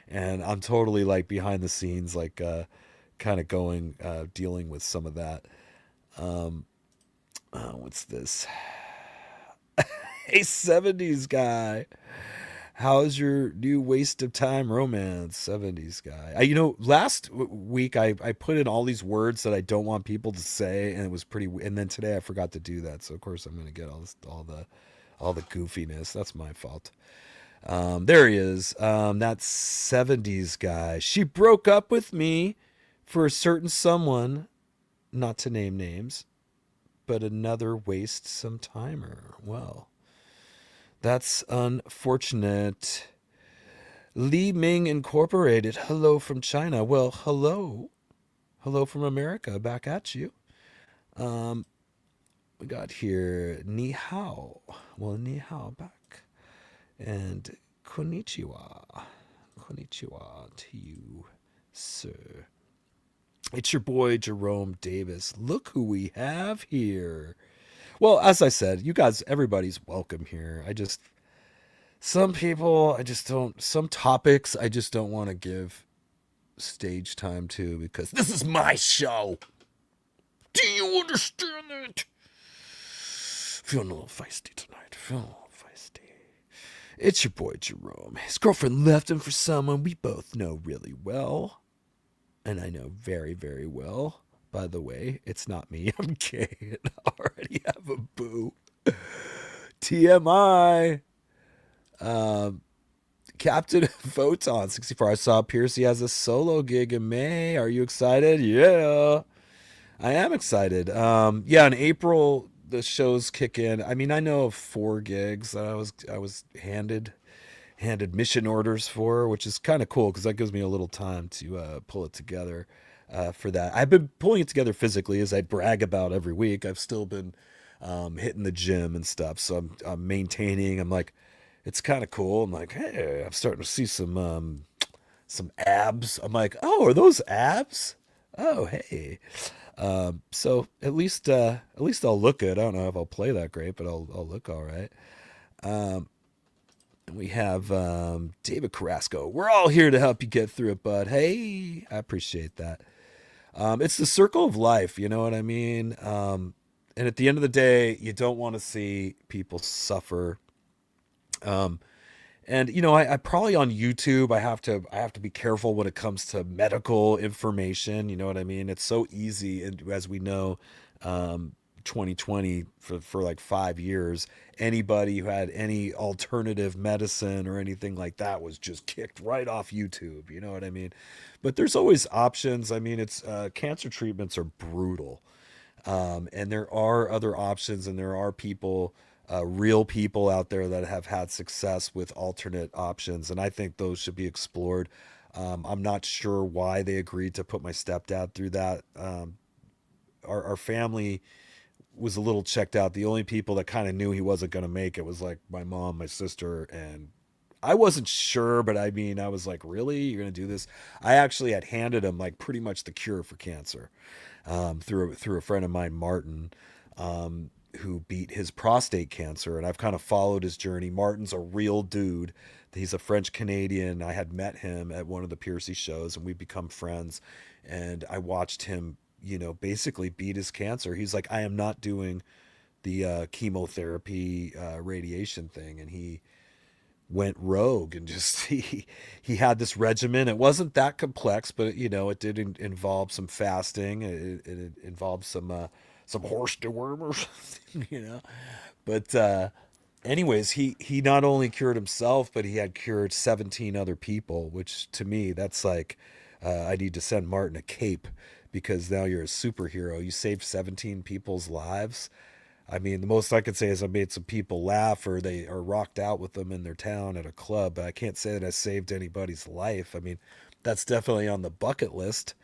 And I'm totally like behind the scenes, like kind of going dealing with some of that. What's this? Hey, 70s guy, how's your new waste of time romance? 70s guy. Last week I put in all these words that I don't want people to say, and it was pretty. And then today I forgot to do that, so of course I'm gonna get all all the goofiness. That's my fault. There he is. That 70s guy. She broke up with me for a certain someone, not to name names, but another waste some timer. Well, that's unfortunate. Li Ming Incorporated. Hello from China. Well, hello. Hello from America. Back at you. We got here Ni Hao. Well, Ni Hao back. And konnichiwa. Konnichiwa to you, sir. It's your boy, Jerome Davis. Look who we have here. Well, as I said, you guys, everybody's welcome here. Some people, some topics I just don't want to give stage time to because this is my show. Do you understand that? Feeling a little feisty tonight. Feeling a little feisty. It's your boy, Jerome. His girlfriend left him for someone we both know really well. And I know very, very well. By the way, it's not me. I'm gay and I already have a boo. TMI. Captain Photon 64. I saw Pearcy has a solo gig in May. Are you excited? Yeah. I am excited. Yeah, in April the shows kick in. I mean, I know of 4 gigs that I was handed mission orders for, which is kind of cool because that gives me a little time to pull it together for that. I've been pulling it together physically, as I brag about every week. I've still been hitting the gym and stuff, so I'm maintaining. I'm like, it's kind of cool. I'm like, hey, I'm starting to see some abs. I'm like, oh, are those abs? Oh, hey. So at least I'll look good. I don't know if I'll play that great, but I'll look all right. We have David Carrasco. We're all here to help you get through it, bud. Hey, I appreciate that. It's the circle of life, you know what I mean? And at the end of the day, you don't want to see people suffer. And you know, I probably on YouTube, I have to be careful when it comes to medical information. You know what I mean? It's so easy, and as we know, 2020 for like 5 years, anybody who had any alternative medicine or anything like that was just kicked right off YouTube. You know what I mean? But there's always options. I mean, it's cancer treatments are brutal, and there are other options, and there are people. Real people out there that have had success with alternate options, and I think those should be explored. I'm not sure why they agreed to put my stepdad through that. Our family was a little checked out. The only people that kind of knew he wasn't going to make it was like my mom, my sister, and I wasn't sure, but I mean, I was like, really? You're going to do this? I actually had handed him like pretty much the cure for cancer through a friend of mine, Martin. Who beat his prostate cancer, and I've kind of followed his journey. Martin's a real dude. He's a French Canadian. I had met him at one of the Pearcy shows, and we've become friends. And I watched him, you know, basically beat his cancer. He's like, I am not doing the chemotherapy radiation thing, and he went rogue and just he had this regimen. It wasn't that complex, but you know, it did involve some fasting. It involved some horse deworm or something, you know. But anyways, he not only cured himself, but he had cured 17 other people, which to me, that's like, I need to send Martin a cape because now you're a superhero. You saved 17 people's lives. I mean, the most I could say is I made some people laugh or they are rocked out with them in their town at a club, but I can't say that I saved anybody's life. I mean, that's definitely on the bucket list.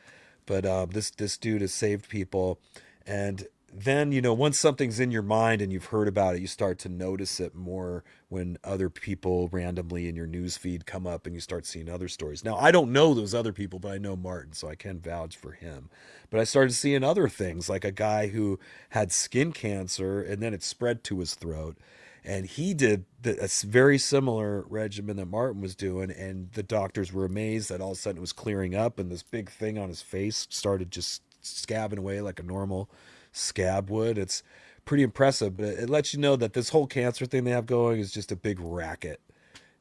But this dude has saved people. And then, you know, once something's in your mind and you've heard about it, you start to notice it more when other people randomly in your news feed come up and you start seeing other stories. Now, I don't know those other people, but I know Martin, so I can vouch for him. But I started seeing other things, like a guy who had skin cancer and then it spread to his throat. And he did a very similar regimen that Martin was doing, and the doctors were amazed that all of a sudden it was clearing up and this big thing on his face started just scabbing away like a normal scab would. It's pretty impressive, but it lets you know that this whole cancer thing they have going is just a big racket.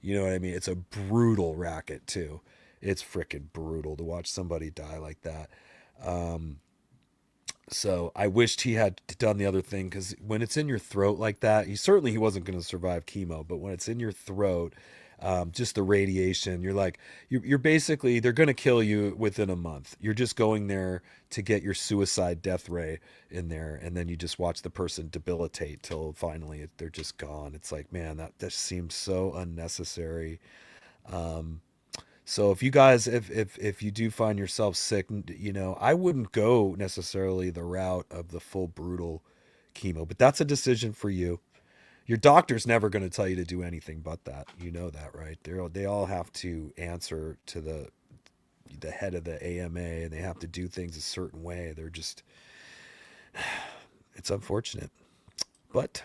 You know what I mean? It's a brutal racket too. It's freaking brutal to watch somebody die like that. So I wished he had done the other thing, because when it's in your throat like that, he wasn't going to survive chemo, but when it's in your throat, just the radiation, you're like, you're basically, they're going to kill you within a month. You're just going there to get your suicide death ray in there, and then you just watch the person debilitate till finally they're just gone. It's like, man, that seems so unnecessary. So if you guys, if you do find yourself sick, I wouldn't go necessarily the route of the full brutal chemo, but that's a decision for you. Your doctor's never going to tell you to do anything but that. You know that, right? They all have to answer to the head of the AMA, and they have to do things a certain way. It's unfortunate, but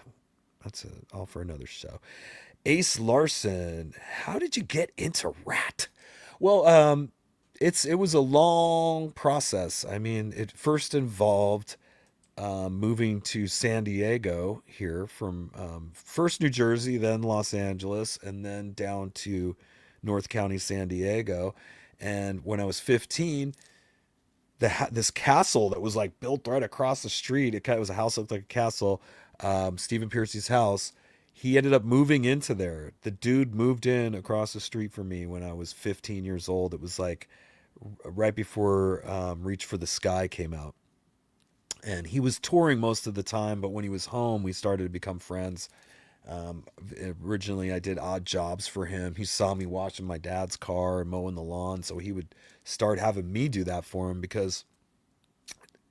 that's all for another show. Ace Larson, how did you get into RATT? Well, it was a long process. I mean, it first involved moving to San Diego here from first New Jersey, then Los Angeles, and then down to North County, San Diego. And when I was 15, this castle that was like built right across the street. It was a house that looked like a castle. Stephen Pearcy's house. He ended up moving into there. The dude moved in across the street from me when I was 15 years old. It was like right before Reach for the Sky came out. And he was touring most of the time, but when he was home, we started to become friends. Um, Originally, I did odd jobs for him. He saw me washing my dad's car and mowing the lawn, so he would start having me do that for him, because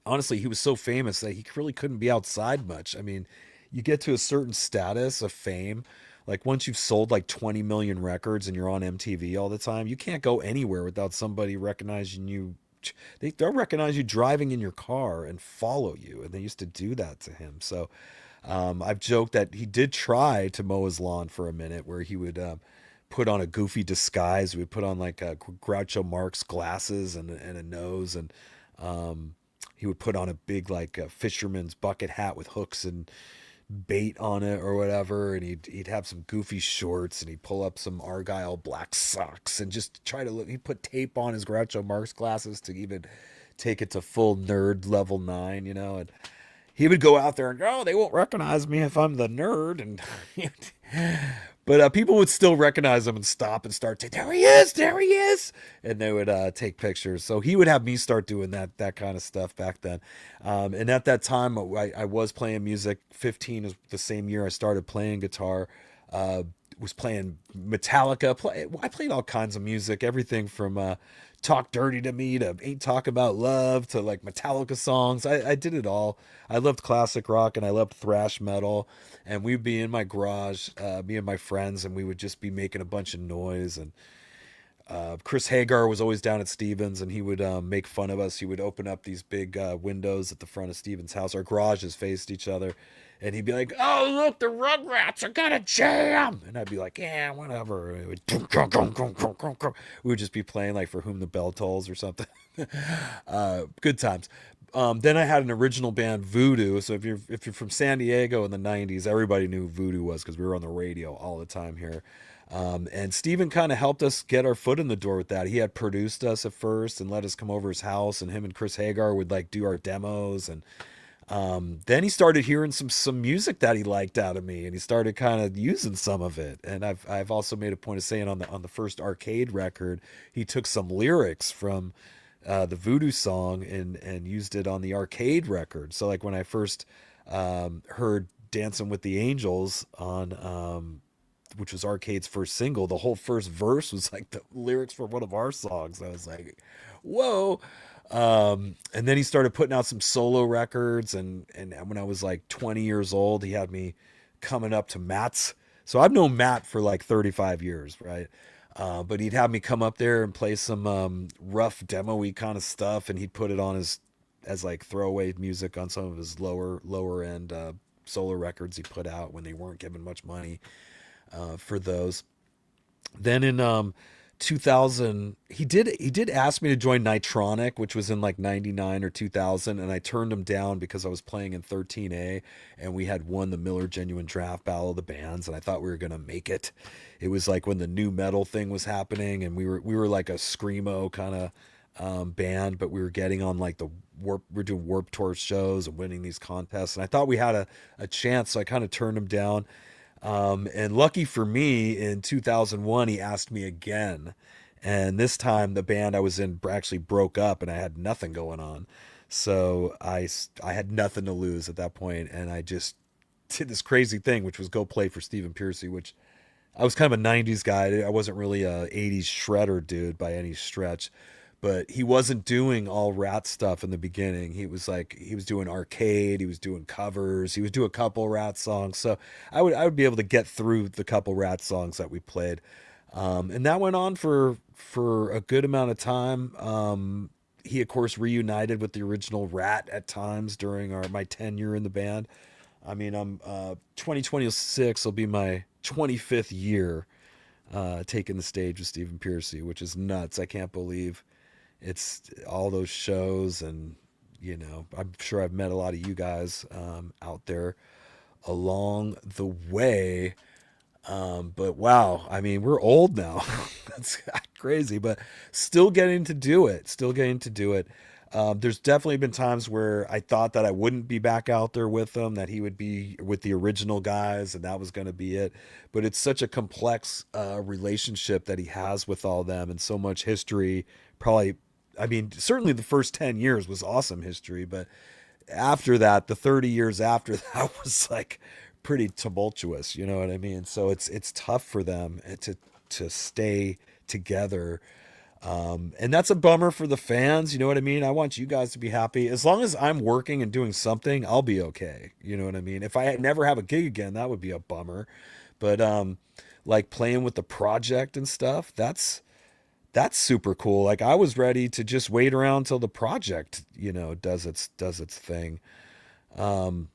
honestly, he was so famous that he really couldn't be outside much. I mean, you get to a certain status of fame, like once you've sold like 20 million records and you're on MTV all the time, you can't go anywhere without somebody recognizing you. They'll recognize you driving in your car and follow you, and they used to do that to him. So I've joked that he did try to mow his lawn for a minute, where he would put on a goofy disguise. We would put on like Groucho Marx glasses and a nose, and um, he would put on a big like fisherman's bucket hat with hooks and bait on it or whatever, and he'd have some goofy shorts, and he'd pull up some Argyle black socks and just try to look. He put tape on his Groucho Marx glasses to even take it to full nerd level 9, and he would go out there and go, oh, they won't recognize me if I'm the nerd. And but people would still recognize him and stop and start saying, there he is. And they would take pictures. So he would have me start doing that kind of stuff back then. And at that time, I was playing music. 15 is the same year I started playing guitar. Was playing Metallica. I played all kinds of music, everything from Talk Dirty to Me to Ain't Talk About Love to like Metallica songs. I did it all. I loved classic rock and I loved thrash metal. And we'd be in my garage, me and my friends, and we would just be making a bunch of noise. And Chris Hagar was always down at Stevens, and he would make fun of us. He would open up these big windows at the front of Stevens' house. Our garages faced each other. And he'd be like, oh, look, the Rugrats are going to jam. And I'd be like, yeah, whatever. And we would just be playing like For Whom the Bell Tolls or something. Good times. Then I had an original band, Voodoo. So if you're from San Diego in the 90s, everybody knew who Voodoo was, because we were on the radio all the time here. And Steven kind of helped us get our foot in the door with that. He had produced us at first and let us come over his house, and him and Chris Hagar would like do our demos. And then he started hearing some music that he liked out of me, and he started kind of using some of it. And I've also made a point of saying on the first Arcade record, he took some lyrics from the Voodoo song and used it on the Arcade record. So like when I first heard Dancing with the Angels on which was Arcade's first single, the whole first verse was like the lyrics for one of our songs. I was like, whoa. And then he started putting out some solo records, and when I was like 20 years old, he had me coming up to Matt's. So I've known Matt for like 35 years, right? But he'd have me come up there and play some rough demo-y kind of stuff, and he'd put it on as like throwaway music on some of his lower end solo records he put out when they weren't given much money for those. Then in 2000, he did ask me to join Nitronic, which was in like 99 or 2000, and I turned him down because I was playing in 13A, and we had won the Miller Genuine Draft Battle of the Bands, and I thought we were gonna make it. It was like when the new metal thing was happening, and we were like a screamo kind of band, but we were getting on like we're doing Warp Tour shows and winning these contests, and I thought we had a chance, so I kind of turned him down. And lucky for me, in 2001, he asked me again. And this time, the band I was in actually broke up and I had nothing going on. So I had nothing to lose at that point, and I just did this crazy thing, which was go play for Stephen Pearcy, which I was kind of a 90s guy. I wasn't really a 80s shredder dude by any stretch, but he wasn't doing all Rat stuff in the beginning. He was doing arcade, he was doing covers, he would do a couple Rat songs. So I would be able to get through the couple Rat songs that we played. And that went on for a good amount of time. He of course reunited with the original Rat at times during my tenure in the band. I mean, I'm 2026 will be my 25th year taking the stage with Stephen Pearcy, which is nuts. I can't believe it's all those shows, and I'm sure I've met a lot of you guys out there along the way. But wow, I mean, we're old now. That's crazy, but still getting to do it. Still getting to do it. There's definitely been times where I thought that I wouldn't be back out there with them, that he would be with the original guys, and that was going to be it. But it's such a complex relationship that he has with all them, and so much history. Probably, I mean, certainly the first 10 years was awesome history, but after that, the 30 years after that was like pretty tumultuous. You know what I mean? So it's tough for them to stay together. And that's a bummer for the fans. You know what I mean? I want you guys to be happy. As long as I'm working and doing something, I'll be okay. You know what I mean? If I never have a gig again, that would be a bummer. But like playing with the project and stuff, that's super cool. Like I was ready to just wait around till the project, does its thing. Um,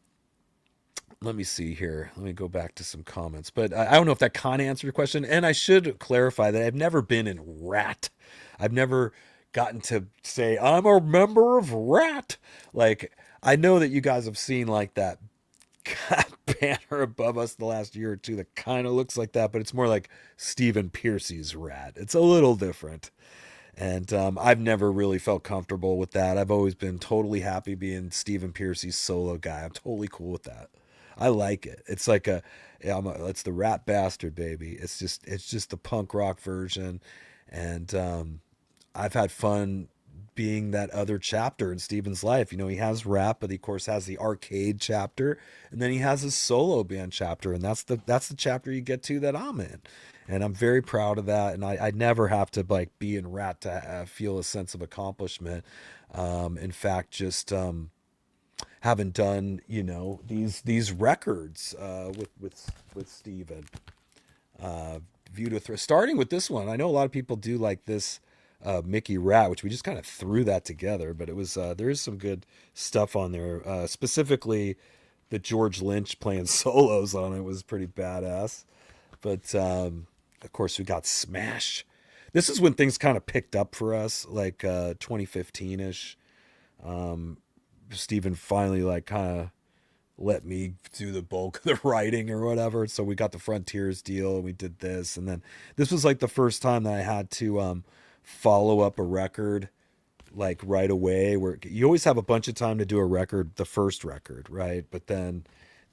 Let me see here. Let me go back to some comments. But I don't know if that kind of answered your question. And I should clarify that I've never been in RATT. I've never gotten to say I'm a member of RATT. Like I know that you guys have seen like that banner above us the last year or two that kind of looks like that, but it's more like Stephen Pearcy's RATT. It's a little different. And I've never really felt comfortable with that. I've always been totally happy being Stephen Pearcy's solo guy. I'm totally cool with that. I like it. It's like it's the Rat Bastard, baby. It's just the punk rock version, and I've had fun being that other chapter in Steven's life. He has rap, but he of course has the arcade chapter, and then he has his solo band chapter, and that's the chapter you get to that I'm in, and I'm very proud of that. And I never have to like be in Rat to feel a sense of accomplishment. In fact, just having done these records with Steven, viewed with starting with this one. I know a lot of people do like this Mickey Rat, which we just kind of threw that together, but it was there is some good stuff on there. Specifically, the George Lynch playing solos on it was pretty badass. But of course, we got Smash. This is when things kind of picked up for us, like 2015 ish. Steven finally like kind of let me do the bulk of the writing or whatever. So we got the Frontiers deal and we did this. And then this was like the first time that I had to follow up a record like right away, where you always have a bunch of time to do a record, the first record, right? But then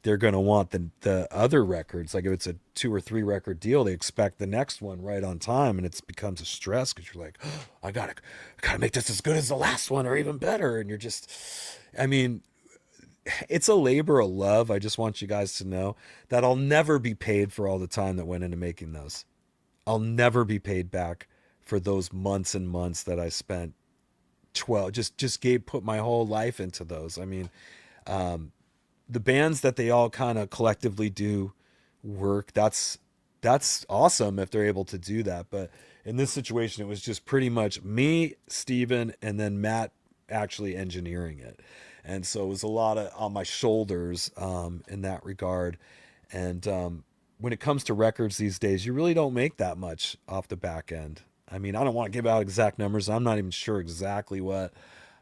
they're going to want the other records. Like if it's a 2 or 3 record deal, they expect the next one right on time. And it becomes a stress because you're like, oh, I gotta make this as good as the last one or even better. And you're just, I mean, it's a labor of love. I just want you guys to know that I'll never be paid for all the time that went into making those. I'll never be paid back for those months and months that I spent 12, just put my whole life into those. I mean, the bands that they all kind of collectively do work, that's awesome if they're able to do that. But in this situation, it was just pretty much me, Steven, and then Matt actually engineering it. And so it was a lot of on my shoulders in that regard. And when it comes to records these days, you really don't make that much off the back end. I mean, I don't want to give out exact numbers. I'm not even sure exactly what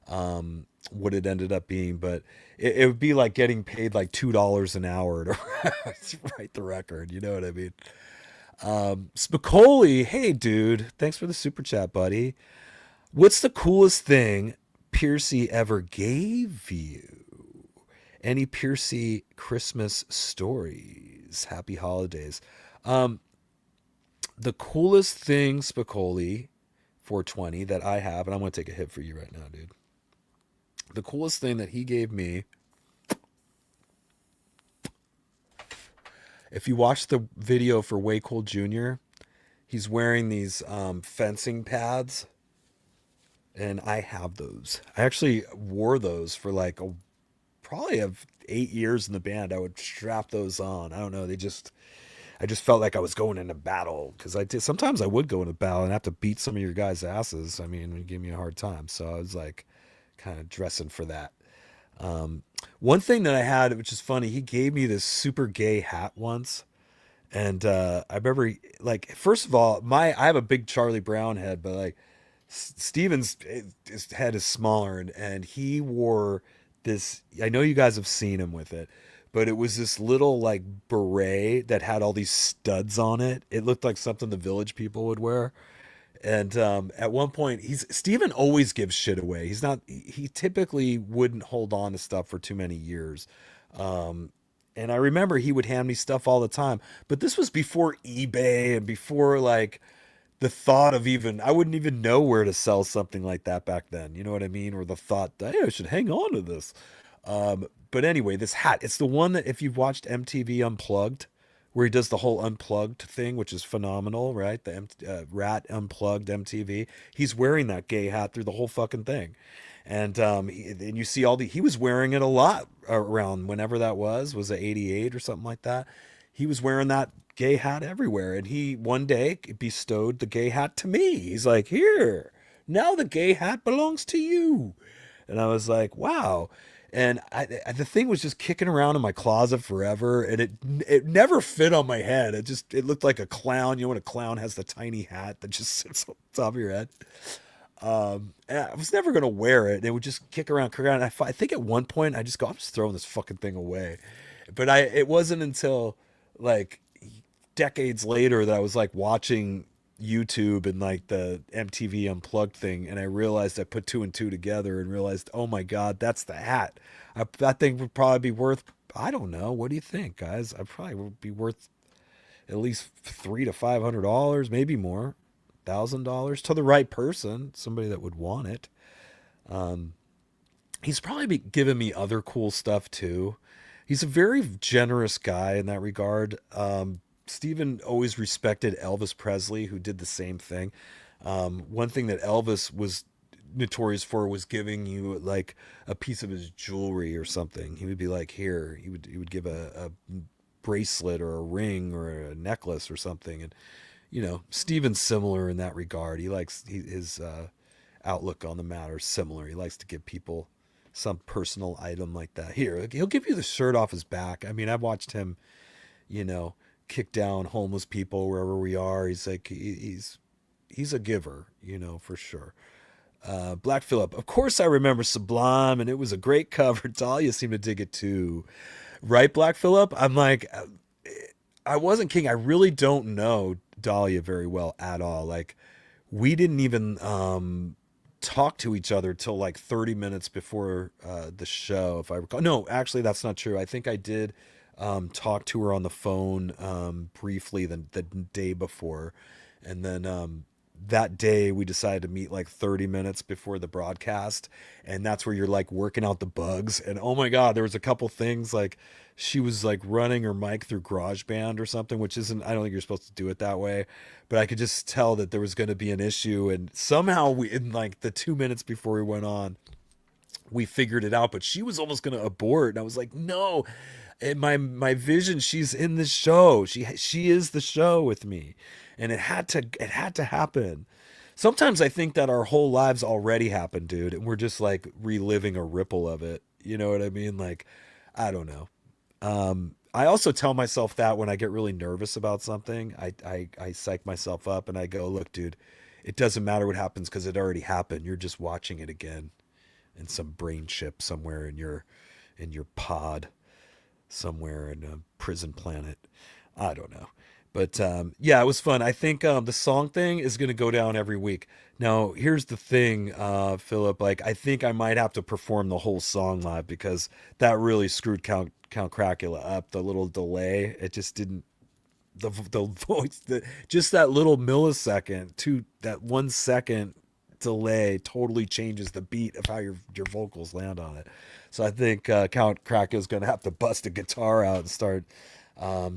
it ended up being, but it would be like getting paid like $2 an hour to write the record. You know what I mean? Spicoli, hey dude, thanks for the super chat, buddy. What's the coolest thing Pearcy ever gave you? Any Pearcy Christmas stories? Happy holidays. Um, the coolest thing, Spicoli, 420, that I have, and I'm going to take a hit for you right now, dude. The coolest thing that he gave me, if you watch the video for Way Cool Jr., he's wearing these fencing pads, and I have those. I actually wore those for like probably have 8 years in the band. I would strap those on. I don't know. I just felt like I was going into battle because I did. Sometimes I would go into battle and have to beat some of your guys' asses. I mean, you give me a hard time. So I was like kind of dressing for that. One thing that I had, which is funny, he gave me this super gay hat once. And I remember, like, first of all, I have a big Charlie Brown head, but like Steven's his head is smaller, and he wore this. I know you guys have seen him with it, but it was this little like beret that had all these studs on it. It looked like something the Village People would wear. And at one point, Steven always gives shit away. He typically wouldn't hold on to stuff for too many years. And I remember he would hand me stuff all the time, but this was before eBay and before like the thought of even, I wouldn't even know where to sell something like that back then. You know what I mean? Or the thought that, hey, I should hang on to this. But anyway, this hat, it's the one that if you've watched MTV Unplugged, where he does the whole unplugged thing, which is phenomenal, right? The RATT Unplugged MTV. He's wearing that gay hat through the whole fucking thing. And you see he was wearing it a lot around whenever that was it 88 or something like that? He was wearing that gay hat everywhere. And he one day bestowed the gay hat to me. He's like, here, now the gay hat belongs to you. And I was like, wow. And the thing was just kicking around in my closet forever, and it never fit on my head. It looked like a clown. You know when a clown has the tiny hat that just sits on top of your head. And I was never gonna wear it. It would just kick around, kick around. And I think at one point I just go, I'm just throwing this fucking thing away. But it wasn't until like decades later that I was like watching YouTube and like the MTV Unplugged thing, and I realized I put two and two together and realized, oh my god, that's the hat. That thing would probably be worth, I don't know. What do you think, guys? I probably would be worth at least $300 to $500, maybe more, $1,000 to the right person, somebody that would want it. He's probably given me other cool stuff too. He's a very generous guy in that regard. Steven always respected Elvis Presley, who did the same thing. One thing that Elvis was notorious for was giving you like a piece of his jewelry or something. He would be like, here, he would give a bracelet or a ring or a necklace or something. And, Steven's similar in that regard. His outlook on the matter is similar. He likes to give people some personal item like that. Here, he'll give you the shirt off his back. I mean, I've watched him, kick down homeless people wherever we are. He's like, he's a giver, for sure. Black Phillip, of course I remember Sublime, and it was a great cover. Dahlia seemed to dig it too. Right, Black Phillip? I'm like, I wasn't king. I really don't know Dahlia very well at all. Like, we didn't even talk to each other till like 30 minutes before the show, if I recall. No, actually, that's not true. I think I did talk to her on the phone briefly the day before. And then that day we decided to meet like 30 minutes before the broadcast. And that's where you're like working out the bugs. And oh my God, there was a couple things like she was like running her mic through GarageBand or something, which isn't, I don't think you're supposed to do it that way. But I could just tell that there was going to be an issue. And somehow in like the 2 minutes before we went on, we figured it out. But she was almost going to abort. And I was like, no. In my vision, she's in the show. She is the show with me, and it had to happen. Sometimes I think that our whole lives already happened, dude, and we're just like reliving a ripple of it. You know what I mean? Like, I don't know. I also tell myself that when I get really nervous about something, I psych myself up and I go, look, dude, it doesn't matter what happens because it already happened. You're just watching it again in some brain chip somewhere in your pod, somewhere in a prison planet. I don't know. But yeah, it was fun. I think the song thing is going to go down every week. Now, here's the thing, Philip. Like, I think I might have to perform the whole song live because that really screwed Count Cracula up. The little delay, it just didn't. The voice, just that little millisecond, that 1 second delay totally changes the beat of how your vocals land on it. So I think Count Cracula is going to have to bust a guitar out and start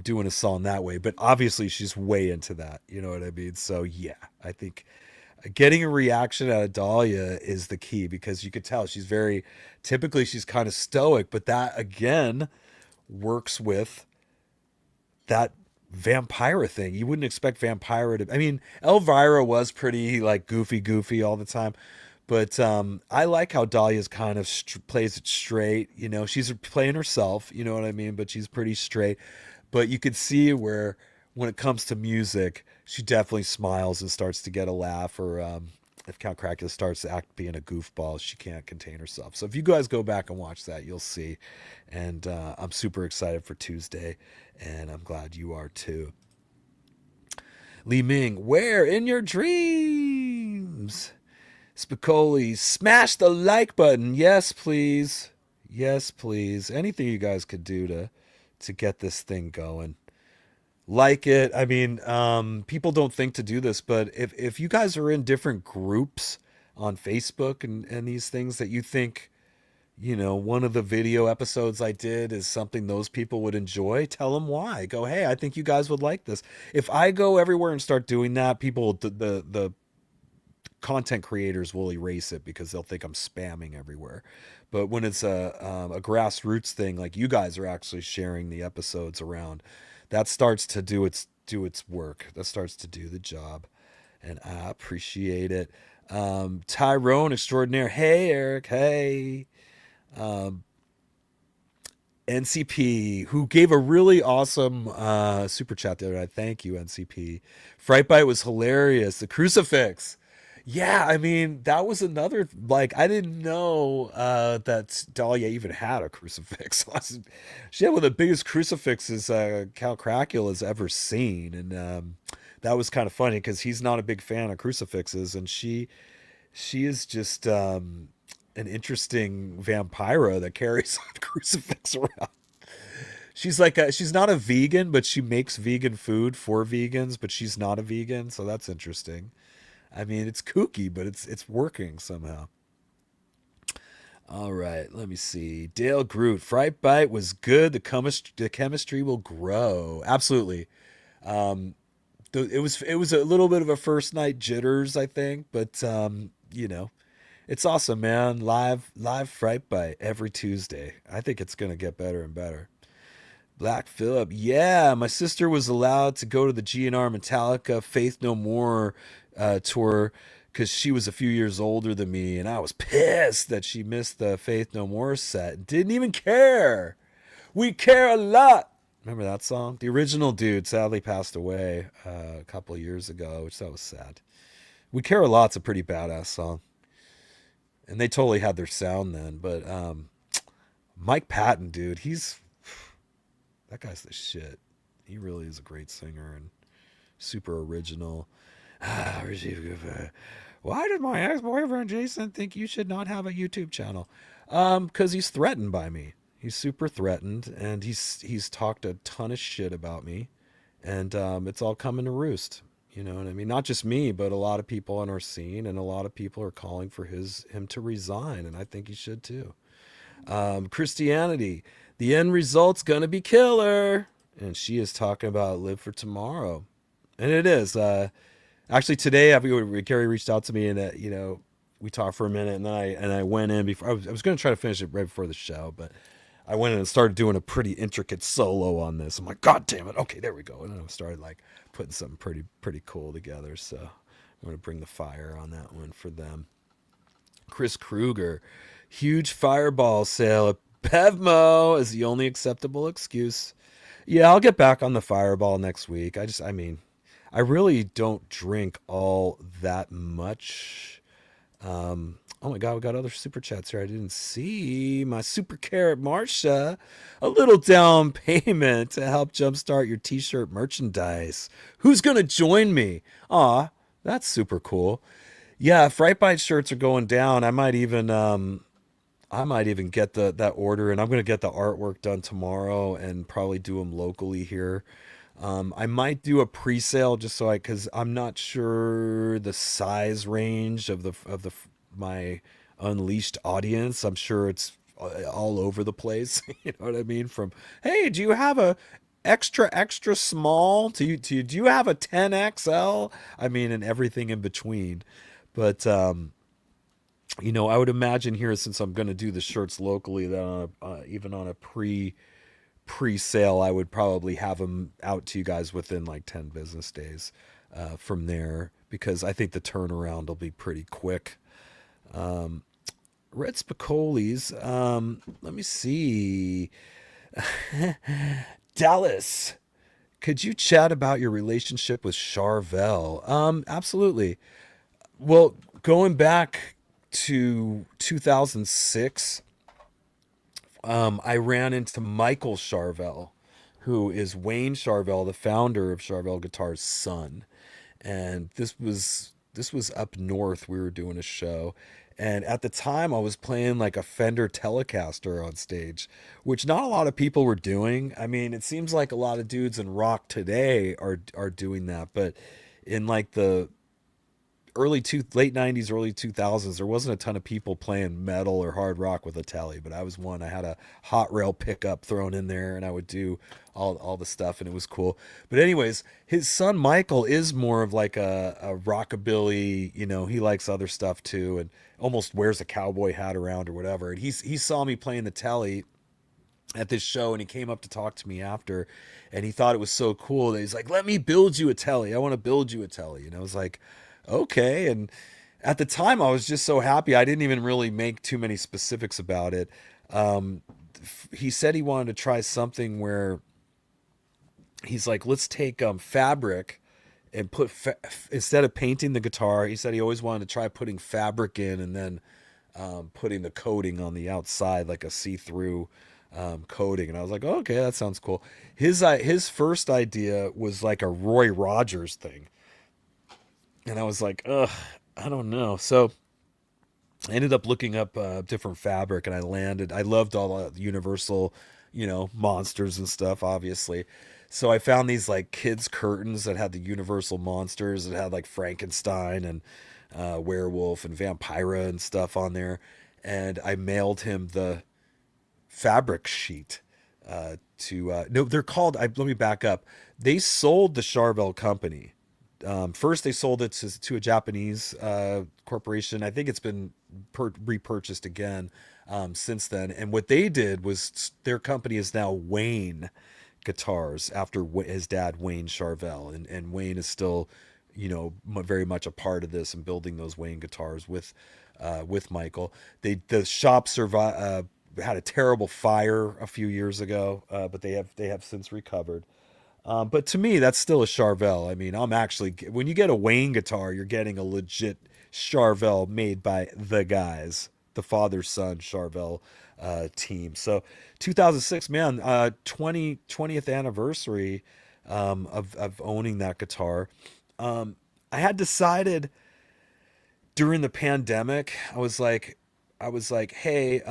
doing a song that way. But obviously, she's way into that. You know what I mean? So yeah, I think getting a reaction out of Dahlia is the key because you could tell typically she's kind of stoic, but that again works with that Vampira thing. You wouldn't expect Vampira to. I mean, Elvira was pretty like goofy all the time. But I like how Dahlia's kind of plays it straight. You know, she's playing herself. You know what I mean? But she's pretty straight. But you could see where, when it comes to music, she definitely smiles and starts to get a laugh. Or if Count Cracula starts to act being a goofball, she can't contain herself. So if you guys go back and watch that, you'll see. And I'm super excited for Tuesday, and I'm glad you are too. Li Ming, where in your dreams? Spicoli, smash the like button. Yes, please. Yes, please. Anything you guys could do to get this thing going. Like it. I mean, people don't think to do this, but if you guys are in different groups on Facebook and these things that you think, you know, one of the video episodes I did is something those people would enjoy, tell them why. Go, hey, I think you guys would like this. If I go everywhere and start doing that, the content creators will erase it because they'll think I'm spamming everywhere. But when it's a grassroots thing, like you guys are actually sharing the episodes around, that starts to do its work. That starts to do the job, and I appreciate it. Tyrone extraordinaire. Hey Eric. Hey. NCP, who gave a really awesome super chat the other night. Thank you, NCP. Fright Bite was hilarious. The crucifix. Yeah, I mean, that was another, like, I didn't know that Dahlia even had a crucifix. She had one of the biggest crucifixes Count Cracula's ever seen. And that was kind of funny because he's not a big fan of crucifixes. And she is just an interesting vampira that carries a crucifix around. She's like, she's not a vegan, but she makes vegan food for vegans, but she's not a vegan. So that's interesting. I mean, it's kooky, but it's working somehow. All right, let me see. Dale Groot, Fright Bite was good. The chemistry will grow. Absolutely. It was a little bit of a first night jitters, I think, but you know, it's awesome, man. Live Fright Bite every Tuesday. I think it's gonna get better and better. Black Phillip, yeah, my sister was allowed to go to the GNR Metallica Faith No More tour because she was a few years older than me, and I was pissed that she missed the Faith No More set. Didn't even care. We care a lot. Remember that song? The original dude sadly passed away a couple of years ago, which that was sad. We Care a Lot's a pretty badass song, and they totally had their sound then. But Mike Patton, dude, that guy's the shit. He really is a great singer and super original. Why did my ex-boyfriend Jason think you should not have a YouTube channel? Because he's threatened by me. He's super threatened, and he's talked a ton of shit about me, and it's all coming to roost. You know what I mean? Not just me, but a lot of people on our scene, and a lot of people are calling for him to resign, and I think he should too. Christianity, the end result's gonna be killer, and she is talking about live for tomorrow, and it is. Actually, today, Carrie reached out to me, and you know, we talked for a minute, and then I went in before. I was going to try to finish it right before the show, but I went in and started doing a pretty intricate solo on this. I'm like, God damn it! Okay, there we go. And then I started like putting something pretty cool together. So I'm going to bring the fire on that one for them. Chris Kruger, huge fireball sale at Bevmo is the only acceptable excuse. Yeah, I'll get back on the fireball next week. I really don't drink all that much on Oh my God, we got other super chats here. I didn't see my super carrot Marsha. A little down payment to help jumpstart your t-shirt merchandise. Who's gonna join me? Aw, that's super cool. Yeah, Fright Bite shirts are going down. I might even get that order, and I'm gonna get the artwork done tomorrow and probably do them locally here. I might do a pre-sale just so because I'm not sure the size range of the my unleashed audience. I'm sure it's all over the place. You know what I mean? From hey, do you have a extra small? Do you have a 10XL? I mean, and everything in between. But I would imagine here since I'm going to do the shirts locally, that even on a pre-sale, I would probably have them out to you guys within like 10 business days from there, because I think the turnaround will be pretty quick. Red Spicoli's, let me see. Dallas, could you chat about your relationship with Charvel? Absolutely. Well, going back to 2006, I ran into Michael Charvel, who is Wayne Charvel, the founder of Charvel Guitar's son. And this was up north. We were doing a show, and at the time I was playing like a Fender Telecaster on stage, which not a lot of people were doing. I mean, it seems like a lot of dudes in rock today are doing that, but in like the late 90s, early 2000s, there wasn't a ton of people playing metal or hard rock with a telly, but I was one. I had a hot rail pickup thrown in there, and I would do all the stuff, and it was cool. But anyways, his son Michael is more of like a rockabilly, he likes other stuff too, and almost wears a cowboy hat around or whatever. And he saw me playing the telly at this show, and he came up to talk to me after, and he thought it was so cool that he's like, let me build you a telly. I want to build you a telly. And I was like, okay. And at the time I was just so happy. I didn't even really make too many specifics about it. He said he wanted to try something where he's like, let's take fabric and instead of painting the guitar, he said he always wanted to try putting fabric in, and then putting the coating on the outside, like a see-through coating. And I was like, oh, okay, that sounds cool. His first idea was like a Roy Rogers thing, and I was like, ugh, I don't know. So I ended up looking up different fabric, and I loved all the Universal, monsters and stuff, obviously. So I found these like kids curtains that had the Universal monsters. It had like Frankenstein and werewolf and vampira and stuff on there. And I mailed him the fabric sheet no, they're called, let me back up. They sold the Charvel company. First, they sold it to a Japanese corporation. I think it's been repurchased again since then. And what they did was their company is now Wayne Guitars, after his dad, Wayne Charvel. And Wayne is still, very much a part of this and building those Wayne guitars with Michael. The shop had a terrible fire a few years ago, but they have since recovered. But to me, that's still a Charvel. I mean, when you get a Wayne guitar, you're getting a legit Charvel made by the guys, the father-son Charvel team. So 2006, man, 20th anniversary of owning that guitar. I had decided during the pandemic, I was like, hey,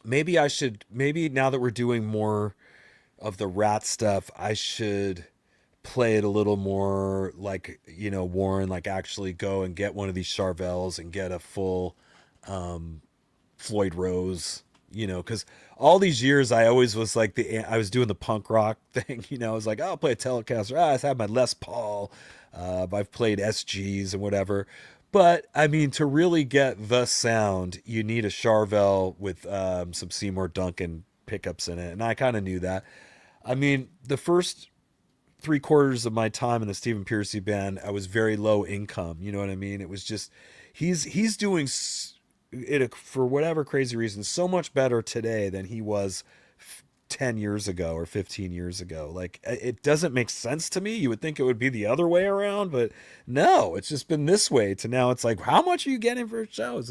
maybe now that we're doing more of the RATT stuff, I should play it a little more like, Warren, like actually go and get one of these Charvels and get a full Floyd Rose, because all these years I always was like I was doing the punk rock thing, I was like, oh, I'll play a Telecaster. I had my Les Paul. I've played SGs and whatever. But I mean, to really get the sound, you need a Charvel with some Seymour Duncan pickups in it. And I kind of knew that. I mean, the first 3/4 of my time in the Stephen Pearcy band, I was very low income. You know what I mean? It was just, he's doing it for whatever crazy reason so much better today than he was 10 years ago or 15 years ago. Like, it doesn't make sense to me. You would think it would be the other way around, but no, it's just been this way to now. It's like, how much are you getting for a show?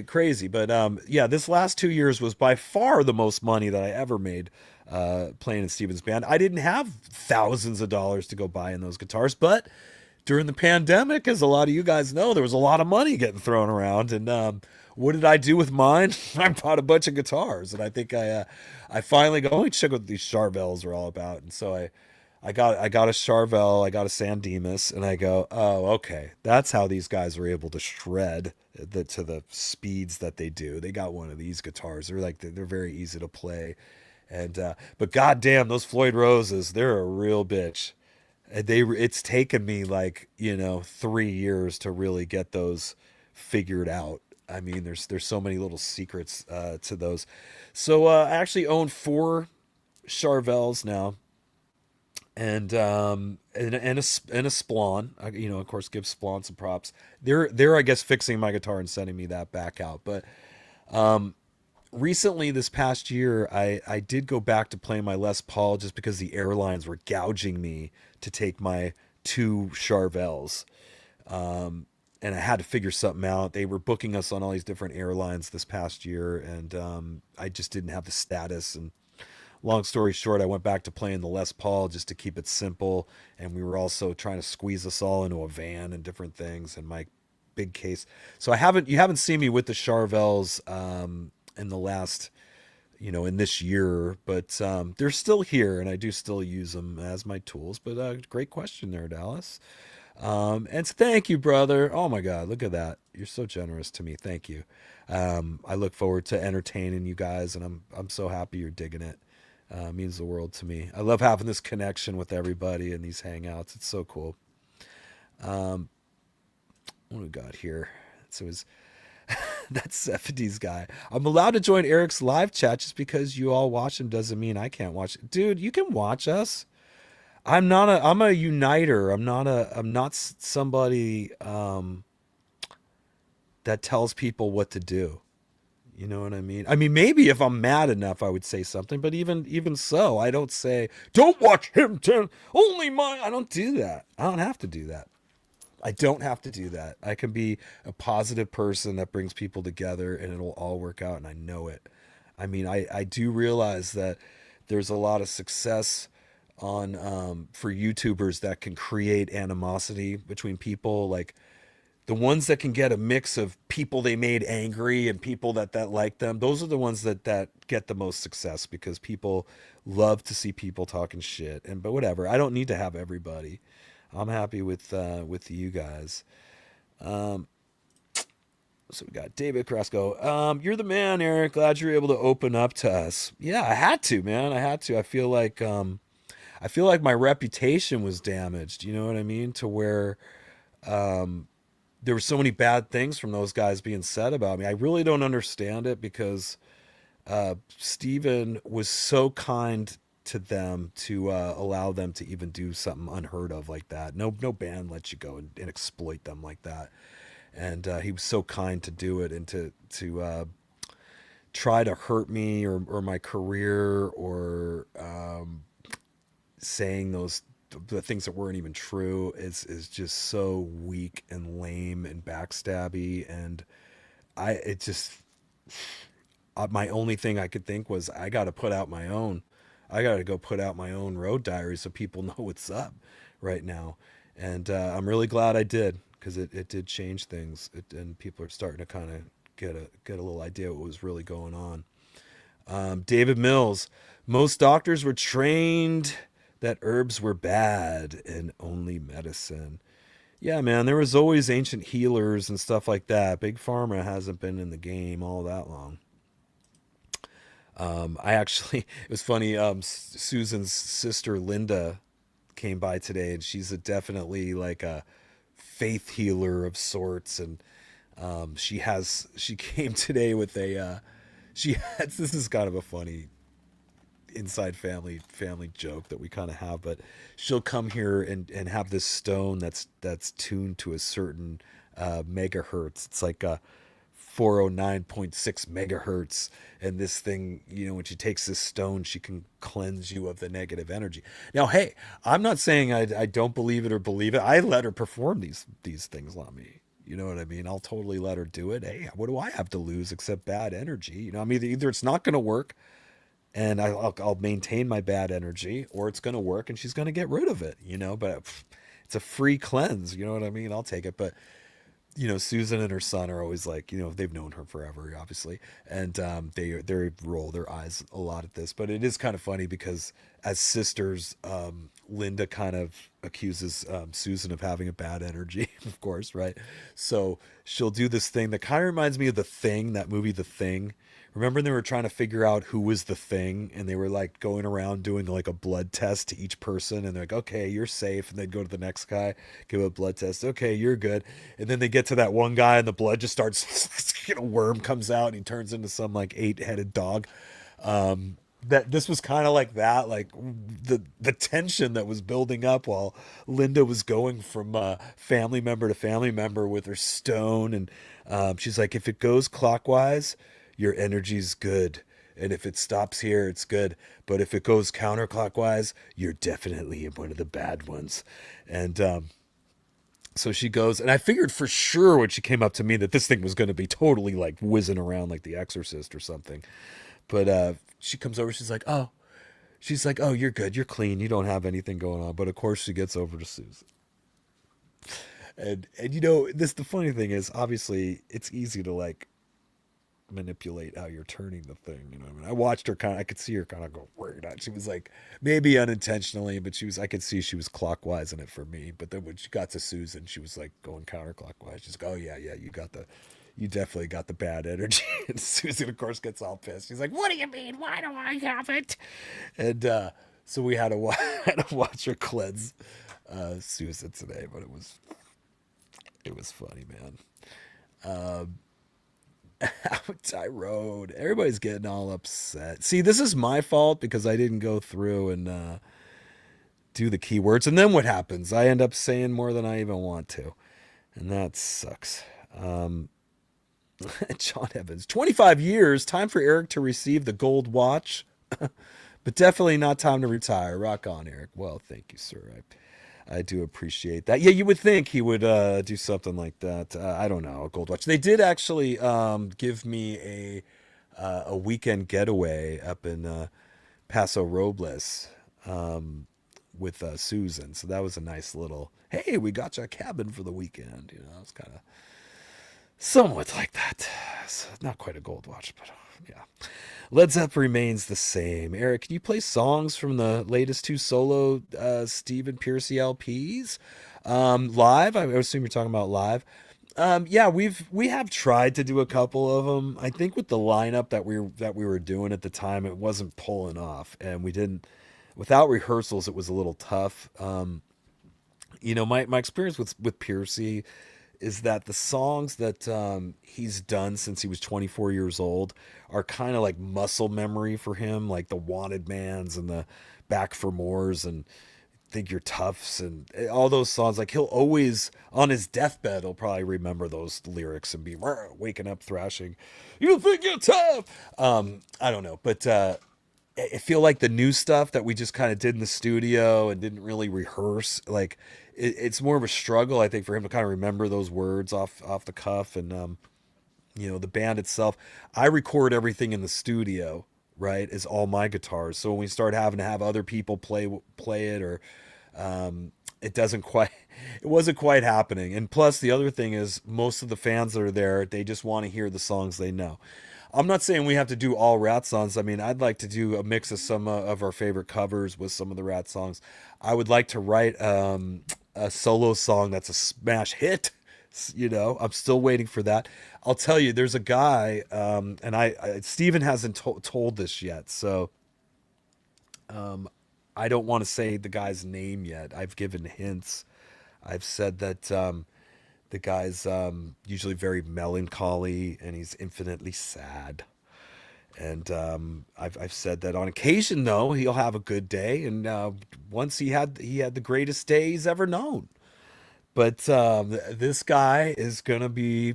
Crazy. But yeah, this last 2 years was by far the most money that I ever made playing in Steven's band. I didn't have thousands of dollars to go buy in those guitars, but during the pandemic, as a lot of you guys know, there was a lot of money getting thrown around. And what did I do with mine? I bought a bunch of guitars, and I think I finally go, let me check what these Charvels are all about. And so I got a Charvel, I got a San Dimas, and I go, oh, okay, that's how these guys are able to shred to the speeds that they do. They got one of these guitars. They're very easy to play, and but goddamn, those Floyd Roses, they're a real bitch. It's taken me 3 years to really get those figured out. I mean, there's so many little secrets to those. So I actually own 4 Charvels now, and a Splon. Of course, give Splon some props. They're I guess fixing my guitar and sending me that back out. But recently, this past year, I did go back to playing my Les Paul just because the airlines were gouging me to take my 2 Charvels. And I had to figure something out. They were booking us on all these different airlines this past year, and I just didn't have the status. And long story short, I went back to playing the Les Paul just to keep it simple. And we were also trying to squeeze us all into a van and different things, and my big case. So you haven't seen me with the Charvels in the last, in this year, but they're still here, and I do still use them as my tools. But great question there, Dallas. And thank you, brother. Oh my God, look at that. You're so generous to me. Thank you. I look forward to entertaining you guys, and I'm so happy you're digging it. It means the world to me. I love having this connection with everybody in these hangouts. It's so cool. What do we got here? So is that's 70s guy. I'm allowed to join Erik's live chat just because you all watch him doesn't mean I can't watch it. Dude, you can watch us. I'm a uniter. I'm not somebody that tells people what to do. You know what I mean? I mean, maybe if I'm mad enough, I would say something, but even so, I don't say, don't watch him, only mine. I don't do that. I don't have to do that. I don't have to do that. I can be a positive person that brings people together, and it'll all work out, and I know it. I mean, I do realize that there's a lot of success on for YouTubers that can create animosity between people, like the ones that can get a mix of people they made angry and people that like them. Those are the ones that get the most success, because people love to see people talking shit. But whatever, I don't need to have everybody. I'm happy with you guys. So we got David Carrasco. You're the man, Erik. Glad you're able to open up to us. Yeah, I had to, man. I had to. I feel like my reputation was damaged. You know what I mean? To where there were so many bad things from those guys being said about me. I really don't understand it, because Steven was so kind to them to allow them to even do something unheard of like that. No band lets you go and exploit them like that. And he was so kind to do it, and to try to hurt me or my career, or saying the things that weren't even true is just so weak and lame and backstabby. And my only thing I could think was, I got to put out my own. I got to go put out my own road diary so people know what's up right now. And I'm really glad I did, because it did change things, and people are starting to kind of get a little idea what was really going on. David Mills, most doctors were trained that herbs were bad and only medicine. Yeah, man, there was always ancient healers and stuff like that. Big Pharma hasn't been in the game all that long. It was funny. Susan's sister Linda came by today, and she's definitely like a faith healer of sorts. And she came today with this is kind of a funny inside family joke that we kind of have, but she'll come here and have this stone that's tuned to a certain megahertz. It's like a 409.6 megahertz. And this thing, when she takes this stone, she can cleanse you of the negative energy. Now, hey, I'm not saying I don't believe it or believe it. I let her perform these things on me. You know what I mean? I'll totally let her do it. Hey, what do I have to lose except bad energy? I mean, either it's not going to work and I'll maintain my bad energy, or it's going to work and she's going to get rid of it, but it's a free cleanse. You know what I mean? I'll take it. But Susan and her son are always like, they've known her forever, obviously, and they roll their eyes a lot at this. But it is kind of funny because as sisters, Linda kind of accuses Susan of having a bad energy, of course, right? So she'll do this thing that kind of reminds me of The Thing, that movie, The Thing. Remember they were trying to figure out who was the thing, and they were like going around doing like a blood test to each person, and they're like, okay, you're safe. And they'd go to the next guy, give a blood test. Okay, you're good. And then they get to that one guy and the blood just starts, a worm comes out and he turns into some like 8-headed dog. That this was kind of like that, like the tension that was building up while Linda was going from family member to family member with her stone. And she's like, if it goes clockwise, your energy's good. And if it stops here, it's good. But if it goes counterclockwise, you're definitely in one of the bad ones. And so she goes, and I figured for sure when she came up to me that this thing was going to be totally like whizzing around like The Exorcist or something. But she comes over, she's like, oh, you're good. You're clean. You don't have anything going on. But of course she gets over to Susan. And the funny thing is, obviously it's easy to like manipulate how you're turning the thing. I mean, I watched her I could see her kind of go weird. She was like, maybe unintentionally, but I could see she was clockwise in it for me. But then when she got to Susan, she was like going counterclockwise. She's like, oh yeah, you definitely got the bad energy. And Susan, of course, gets all pissed. She's like, what do you mean? Why do I have it? And so we had to, had to watch her cleanse Susan today, but it was funny, man. Tyrone. Everybody's getting all upset. See, this is my fault because I didn't go through and do the keywords. And then what happens? I end up saying more than I even want to. And that sucks. John Evans. 25 years. Time for Erik to receive the gold watch. But definitely not time to retire. Rock on, Erik. Well, thank you, sir. I do appreciate that. Yeah, you would think he would do something like that. I don't know, a gold watch. They did actually give me a weekend getaway up in Paso Robles with Susan. So that was a nice little, hey, we got you a cabin for the weekend. It's kind of somewhat like that. So not quite a gold watch, but yeah. Led Zeppelin remains the same. Erik, can you play songs from the latest 2 solo stephenpearcy LPs? Live? I assume you're talking about live. Yeah, we have tried to do a couple of them. I think with the lineup that we were doing at the time, it wasn't pulling off, and we didn't. Without rehearsals, it was a little tough. My experience with Pearcy is that the songs that he's done since he was 24 years old are kind of like muscle memory for him, like the Wanted Mans and the Back for Mores and Think You're Toughs and all those songs. Like he'll always, on his deathbed, he'll probably remember those lyrics and be waking up thrashing, "You think you're tough." I don't know, but I feel like the new stuff that we just kind of did in the studio and didn't really rehearse, like it's more of a struggle, I think, for him to kind of remember those words off the cuff. And the band itself, I record everything in the studio, right? Is all my guitars. So when we start having to have other people play it, or it wasn't quite happening. And plus the other thing is most of the fans that are there, they just want to hear the songs they know. I'm not saying we have to do all RATT songs. I mean, I'd like to do a mix of some of our favorite covers with some of the RATT songs. I would like to write a solo song that's a smash hit. I'm still waiting for that. I'll tell you, there's a guy, and Steven hasn't told this yet, so I don't want to say the guy's name yet. I've given hints. I've said that the guy's usually very melancholy and he's infinitely sad. And I've said that on occasion, though, he'll have a good day. And once he had the greatest day he's ever known. But this guy is gonna be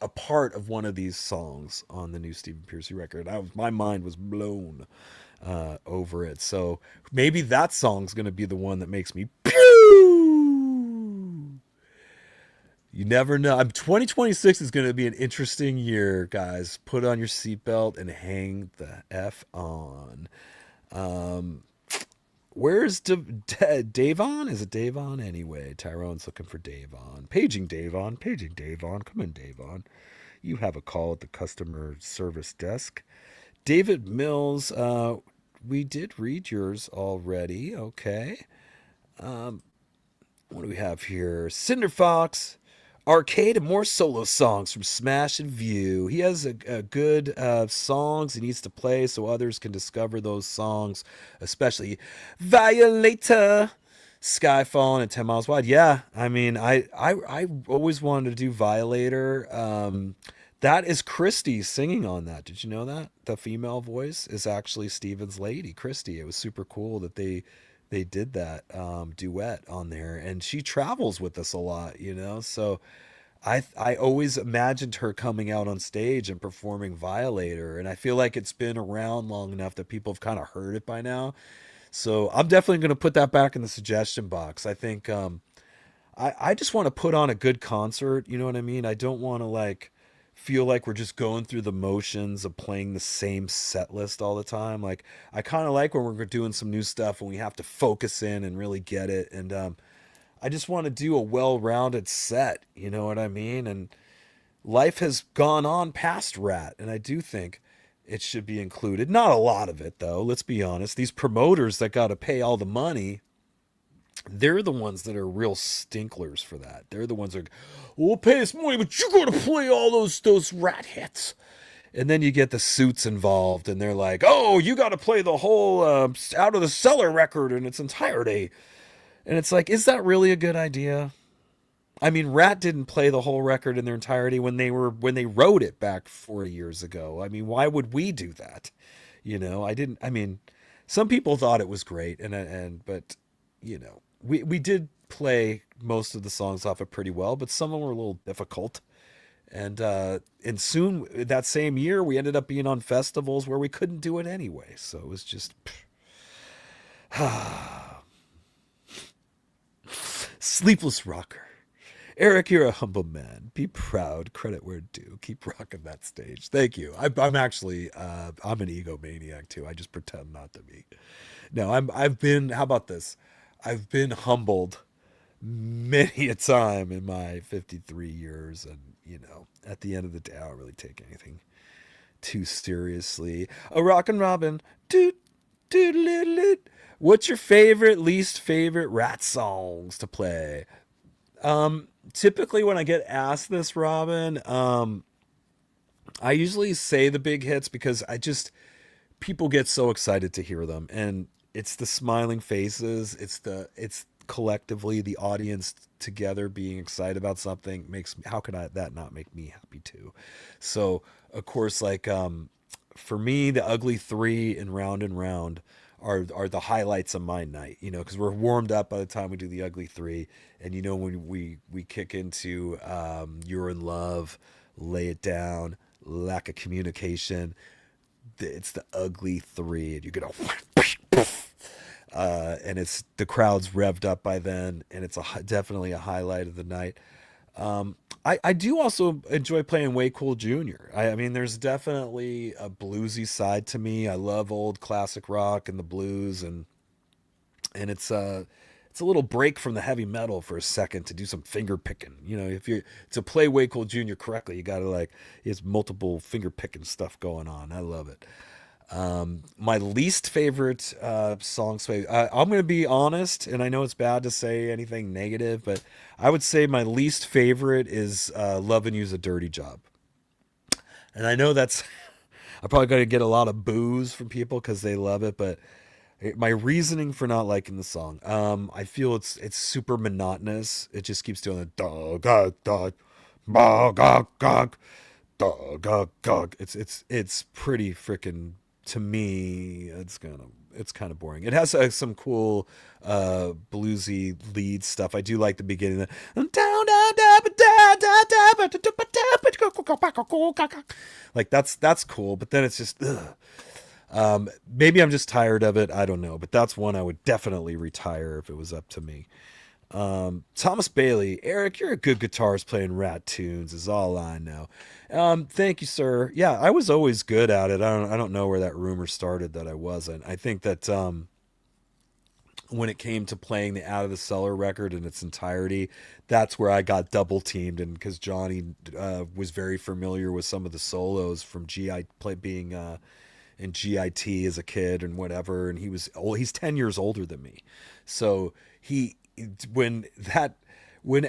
a part of one of these songs on the new Stephen Pearcy record. My mind was blown over it. So maybe that song's going to be the one that makes me pew. You never know. 2026 is going to be an interesting year, guys. Put on your seatbelt and hang the F on. Where's Davon? Is it Davon? Anyway, Tyrone's looking for Davon. Paging Davon. Paging Davon. Come in, Davon. You have a call at the customer service desk. David Mills, we did read yours already. Okay. What do we have here? Cinder Fox, arcade, and more solo songs from Smash and View. He has a good songs he needs to play so others can discover those songs, especially Violator, Skyfall, and 10 Miles Wide. Yeah, I mean, I always wanted to do Violator. That is Christy singing on that. Did you know that? The female voice is actually Steven's lady, Christy. It was super cool that they did that duet on there, and she travels with us a lot, you know. So I always imagined her coming out on stage and performing Violator, and I feel like it's been around long enough that people have kind of heard it by now. So I'm definitely going to put that back in the suggestion box. I think I just want to put on a good concert. You know what I mean? I don't want to like feel like we're just going through the motions of playing the same set list all the time. Like I kind of like when we're doing some new stuff and we have to focus in and really get it. And I just want to do a well-rounded set. You know what I mean? And life has gone on past Rat, and I do think it should be included. Not a lot of it though. Let's be honest. These promoters that got to pay all the money, they're the ones that are real stinklers for that. They're the ones that are, we'll pay us money, but you got to play all those Rat hits. And then you get the suits involved, and they're like, oh, you got to play the whole Out of the Cellar record in its entirety. And it's like, is that really a good idea? I mean, Rat didn't play the whole record in their entirety when they wrote it back 40 years ago. I mean, why would we do that? You know, I mean, some people thought it was great, but you know, we did play most of the songs off it pretty well, but some of them were a little difficult. And soon that same year, we ended up being on festivals where we couldn't do it anyway. So it was just Sleepless Rocker. Erik, you're a humble man. Be proud. Credit where due. Keep rocking that stage. Thank you. I'm actually I'm an egomaniac too. I just pretend not to be. No, I've been. How about this? I've been humbled many a time in my 53 years, and you know, at the end of the day, I don't really take anything too seriously. A Rockin' Robin. Doot doot lit lit. What's your favorite, least favorite Rat songs to play? Typically when I get asked this, Robin, I usually say the big hits because people get so excited to hear them, and it's the smiling faces, it's collectively the audience together being excited about something how can that not make me happy too? So of course, like for me, the Ugly Three and Round are the highlights of my night, you know, because we're warmed up by the time we do the Ugly Three, and you know, when we kick into You're in Love, Lay It Down, Lack of Communication, it's the Ugly Three, and you get and it's the crowd's revved up by then, and it's definitely a highlight of the night. I do also enjoy playing Way Cool Jr. I mean, there's definitely a bluesy side to me. I love old classic rock and the blues, and it's a little break from the heavy metal for a second to do some finger picking. You know, if you to play Way Cool Jr. correctly, you got to like, it's multiple finger picking stuff going on. I love it. My least favorite songs. I'm going to be honest, and I know it's bad to say anything negative, but I would say my least favorite is "Lovin' You's a Dirty Job." And I know that's I'm probably going to get a lot of boos from people because they love it, but my reasoning for not liking the song, I feel it's super monotonous. It just keeps doing the dog dog dog dog dog dog dog dog. It's pretty freaking, to me, It's kind of boring. It has some cool bluesy lead stuff. I do like the beginning. Like that's cool, but then it's just maybe I'm just tired of it. I don't know, but that's one I would definitely retire if it was up to me. Thomas Bailey, Eric, you're a good guitarist playing rat tunes is all I know. Thank you, sir. Yeah, I was always good at it. I don't know where that rumor started that I wasn't. I think that when it came to playing the Out of the Cellar record in its entirety, that's where I got double teamed, and because Johnny was very familiar with some of the solos from being in GIT as a kid and whatever, and he's 10 years older than me, so when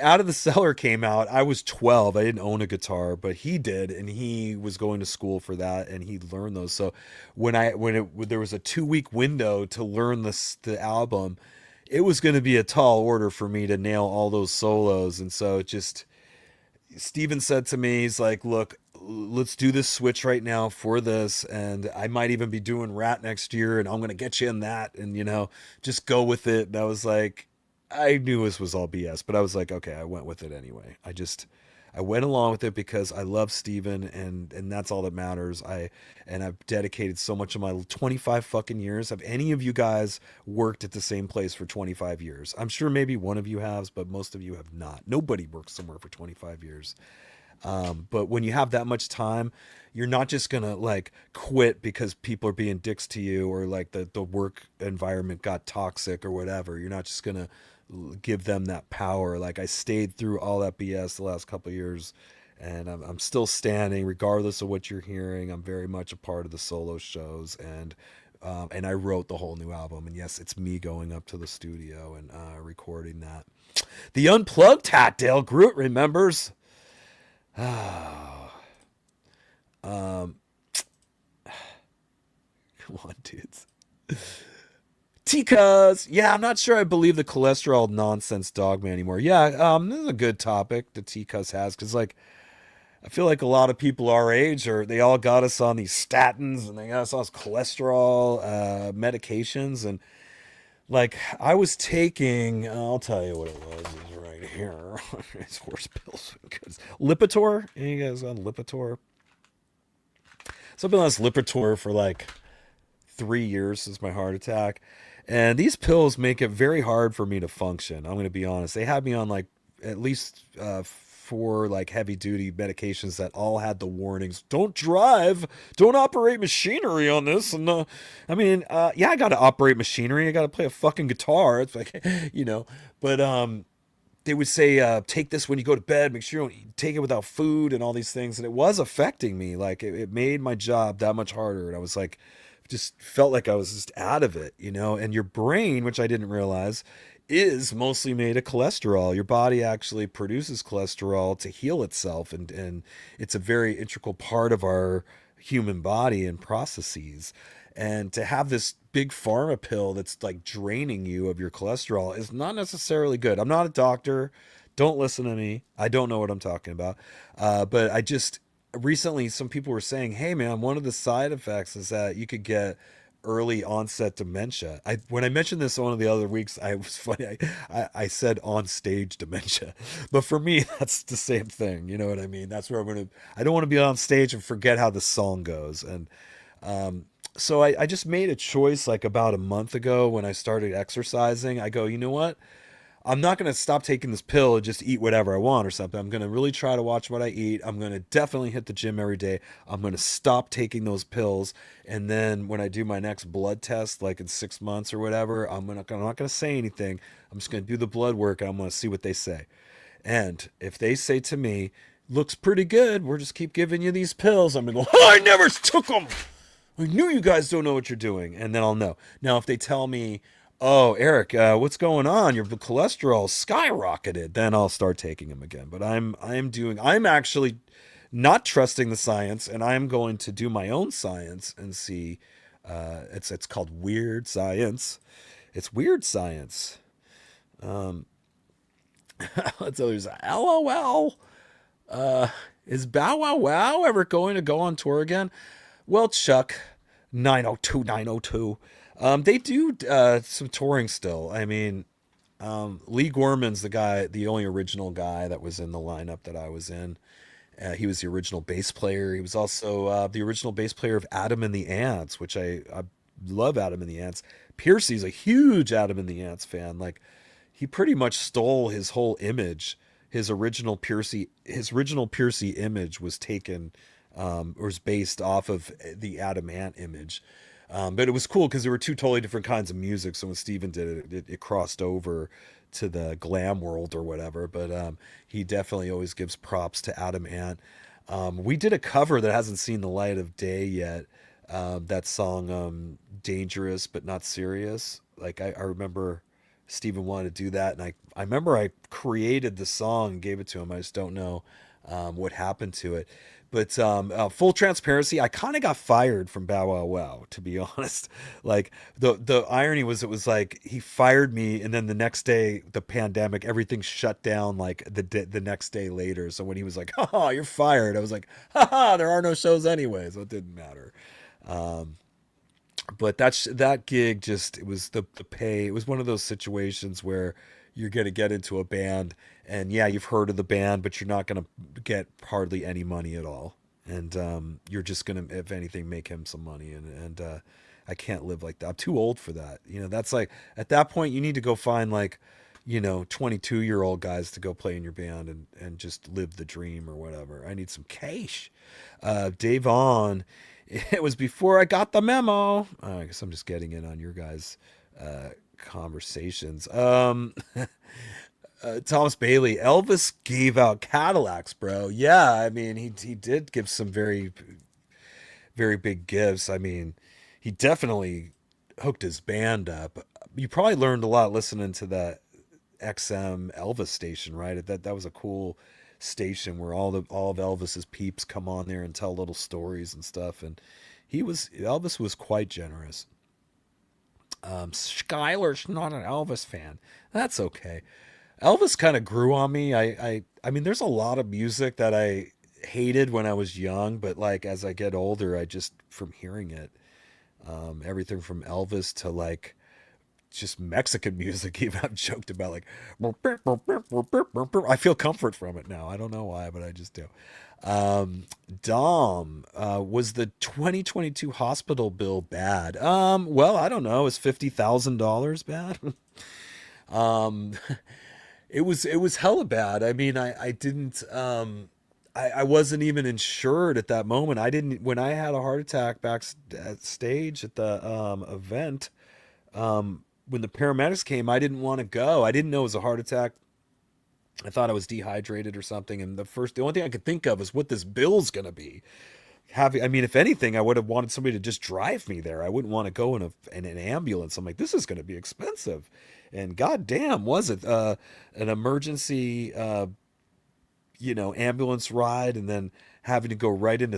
Out of the Cellar came out, I was 12. I didn't own a guitar, but he did, and he was going to school for that, and he learned those. So when there was a 2-week window to learn the album, it was going to be a tall order for me to nail all those solos. And so Steven said to me, he's like, look, let's do this switch right now for this, and I might even be doing Rat next year, and I'm going to get you in that, and just go with it. And I was like, I knew this was all BS, but I was like, okay, I went with it anyway. I went along with it because I love Steven, and that's all that matters. I've dedicated so much of my 25 fucking years. Have any of you guys worked at the same place for 25 years? I'm sure maybe one of you has, but most of you have not. Nobody works somewhere for 25 years. But when you have that much time, you're not just gonna like quit because people are being dicks to you, or like the work environment got toxic or whatever. You're not just gonna give them that power. Like I stayed through all that BS the last couple of years, and I'm still standing regardless of what you're hearing. I'm very much a part of the solo shows, and I wrote the whole new album. And yes, it's me going up to the studio and recording that. The Unplugged Hat, Dale Groot remembers. Come on, dudes. Tikas. Yeah, I'm not sure I believe the cholesterol nonsense dogma anymore. Yeah, this is a good topic that Tikas has, because like I feel like a lot of people our age they all got us on these statins, and they got us on cholesterol medications, and like I was taking, I'll tell you what it was. It's right here. It's horse pills. Lipitor. Any of you guys on Lipitor? So I've been on this Lipitor for like 3 years since my heart attack, and these pills make it very hard for me to function. I'm going to be honest. They had me on like at least 4 like heavy duty medications that all had the warnings: don't drive, don't operate machinery on this. And yeah, I got to operate machinery. I got to play a fucking guitar. It's like, but they would say, take this when you go to bed, make sure you don't take it without food and all these things. And it was affecting me. Like it made my job that much harder. And I was like, just felt like I was just out of it, and your brain, which I didn't realize, is mostly made of cholesterol. Your body actually produces cholesterol to heal itself. And it's a very integral part of our human body and processes. And to have this big pharma pill that's like draining you of your cholesterol is not necessarily good. I'm not a doctor. Don't listen to me. I don't know what I'm talking about. But I just recently, some people were saying, hey man, one of the side effects is that you could get early onset dementia. When I mentioned this one of the other weeks, I was funny. I said on stage dementia, but for me, that's the same thing. You know what I mean? That's where I don't want to be on stage and forget how the song goes. And, so I just made a choice like about a month ago when I started exercising. I go, you know what? I'm not going to stop taking this pill and just eat whatever I want or something. I'm going to really try to watch what I eat. I'm going to definitely hit the gym every day. I'm going to stop taking those pills. And then when I do my next blood test, like in 6 months or whatever, I'm not going to say anything. I'm just going to do the blood work, and I'm going to see what they say. And if they say to me, looks pretty good, we'll just keep giving you these pills, I'm going to go, oh, I never took them. I knew you guys don't know what you're doing. And then I'll know. Now, if they tell me, oh, Eric, what's going on? Your cholesterol skyrocketed. Then I'll start taking them again. But I'm actually not trusting the science, and I'm going to do my own science and see. It's called weird science. It's weird science. Let's others. LOL. Is Bow Wow Wow ever going to go on tour again? Well, Chuck, 902. They do some touring still. I mean, Lee Gorman's the guy, the only original guy that was in the lineup that I was in. He was the original bass player. He was also the original bass player of Adam and the Ants, which I love Adam and the Ants. Pearcy's a huge Adam and the Ants fan. Like he pretty much stole his whole image. His original Pearcy image was taken or was based off of the Adam Ant image. But it was cool because there were two totally different kinds of music. So when Steven did it crossed over to the glam world or whatever. But he definitely always gives props to Adam Ant. We did a cover that hasn't seen the light of day yet. That song, Dangerous But Not Serious. Like, I remember Steven wanted to do that. And I remember I created the song and gave it to him. I just don't know what happened to it. But full transparency, I kind of got fired from Bow Wow Wow, to be honest. Like the irony was, it was like he fired me, and then the next day, the pandemic, everything shut down. Like the next day later. So when he was like, "Ha, you're fired," I was like, "Ha, there are no shows anyway, so it didn't matter." But that gig, just, it was the pay. It was one of those situations where you're gonna get into a band, and yeah, you've heard of the band, but you're not gonna get hardly any money at all, and you're just gonna, if anything, make him some money, and I can't live like that. I'm too old for that. That's like, at that point you need to go find, like, 22-year-old guys to go play in your band and just live the dream or whatever. I need some cash. Dave on. It was before I got the memo. I guess I'm just getting in on your guys' conversations. Thomas Bailey, Elvis gave out Cadillacs, bro. Yeah, I mean, he did give some very, very big gifts. I mean, he definitely hooked his band up. You probably learned a lot listening to that XM Elvis station, right? That was a cool station where all of Elvis's peeps come on there and tell little stories and stuff. And Elvis was quite generous. Skylar's not an Elvis fan. That's okay. Elvis kind of grew on me. I mean, there's a lot of music that I hated when I was young, but like as I get older, I just, from hearing it, everything from Elvis to like just Mexican music, even I've joked about, like, I feel comfort from it now. I don't know why, but I just do. Dom, was the 2022 hospital bill bad? Well, I don't know. Is $50,000 bad? um, it was hella bad. I mean, I didn't, I wasn't even insured at that moment. I didn't, when I had a heart attack backstage at the, event, when the paramedics came, I didn't want to go. I didn't know it was a heart attack. I thought I was dehydrated or something. And the only thing I could think of is what this bill's going to be. I mean, if anything, I would have wanted somebody to just drive me there. I wouldn't want to go in an ambulance. I'm like, this is going to be expensive. And goddamn, was it an emergency, ambulance ride, and then having to go right into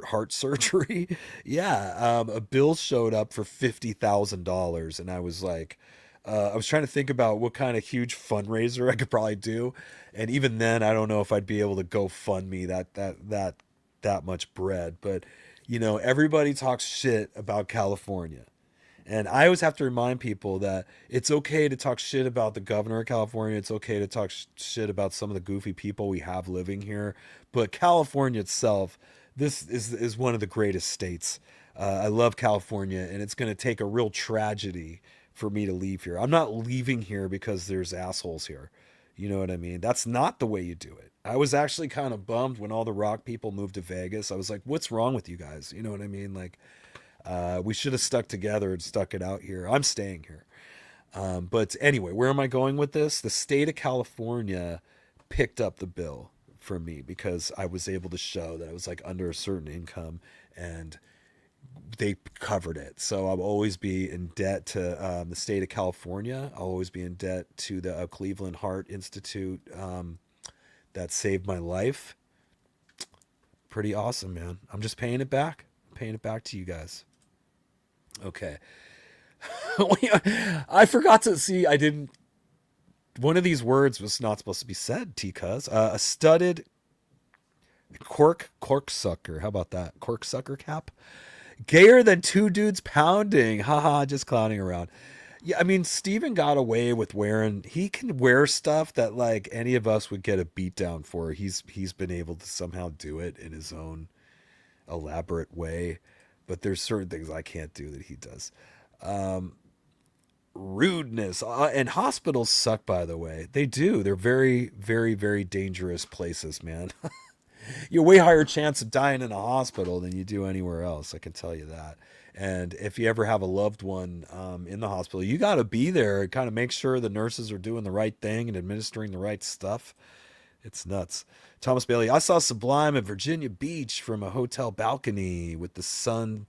heart surgery. Yeah. A bill showed up for $50,000. And I was like, I was trying to think about what kind of huge fundraiser I could probably do. And even then, I don't know if I'd be able to go fund me that much bread. But, everybody talks shit about California. And I always have to remind people that it's okay to talk shit about the governor of California. It's okay to talk shit about some of the goofy people we have living here. But California itself, this is one of the greatest states. I love California, and it's going to take a real tragedy for me to leave here. I'm not leaving here because there's assholes here. You know what I mean? That's not the way you do it. I was actually kind of bummed when all the rock people moved to Vegas. I was like, what's wrong with you guys? You know what I mean? Like, we should have stuck together and stuck it out here. I'm staying here. But anyway, where am I going with this? The state of California picked up the bill for me because I was able to show that I was like under a certain income, and they covered it. So I'll always be in debt to the state of California. I'll always be in debt to the Cleveland Heart Institute that saved my life. Pretty awesome, man. I'm just paying it back. Paying it back to you guys. Okay. I forgot to see. I didn't. One of these words was not supposed to be said, T-cuz. A studded cork sucker. How about that? Cork sucker cap. Gayer than two dudes pounding. Haha, just clowning around. Yeah, I mean, Steven got away with wearing. He can wear stuff that like any of us would get a beat down for. He's been able to somehow do it in his own elaborate way. But there's certain things I can't do that he does. Rudeness and hospitals suck. By the way, they do. They're very, very, very dangerous places, man. You have way higher chance of dying in a hospital than you do anywhere else. I can tell you that. And if you ever have a loved one in the hospital, you got to be there and kind of make sure the nurses are doing the right thing and administering the right stuff. It's nuts. Thomas Bailey, I saw Sublime at Virginia Beach from a hotel balcony with the sun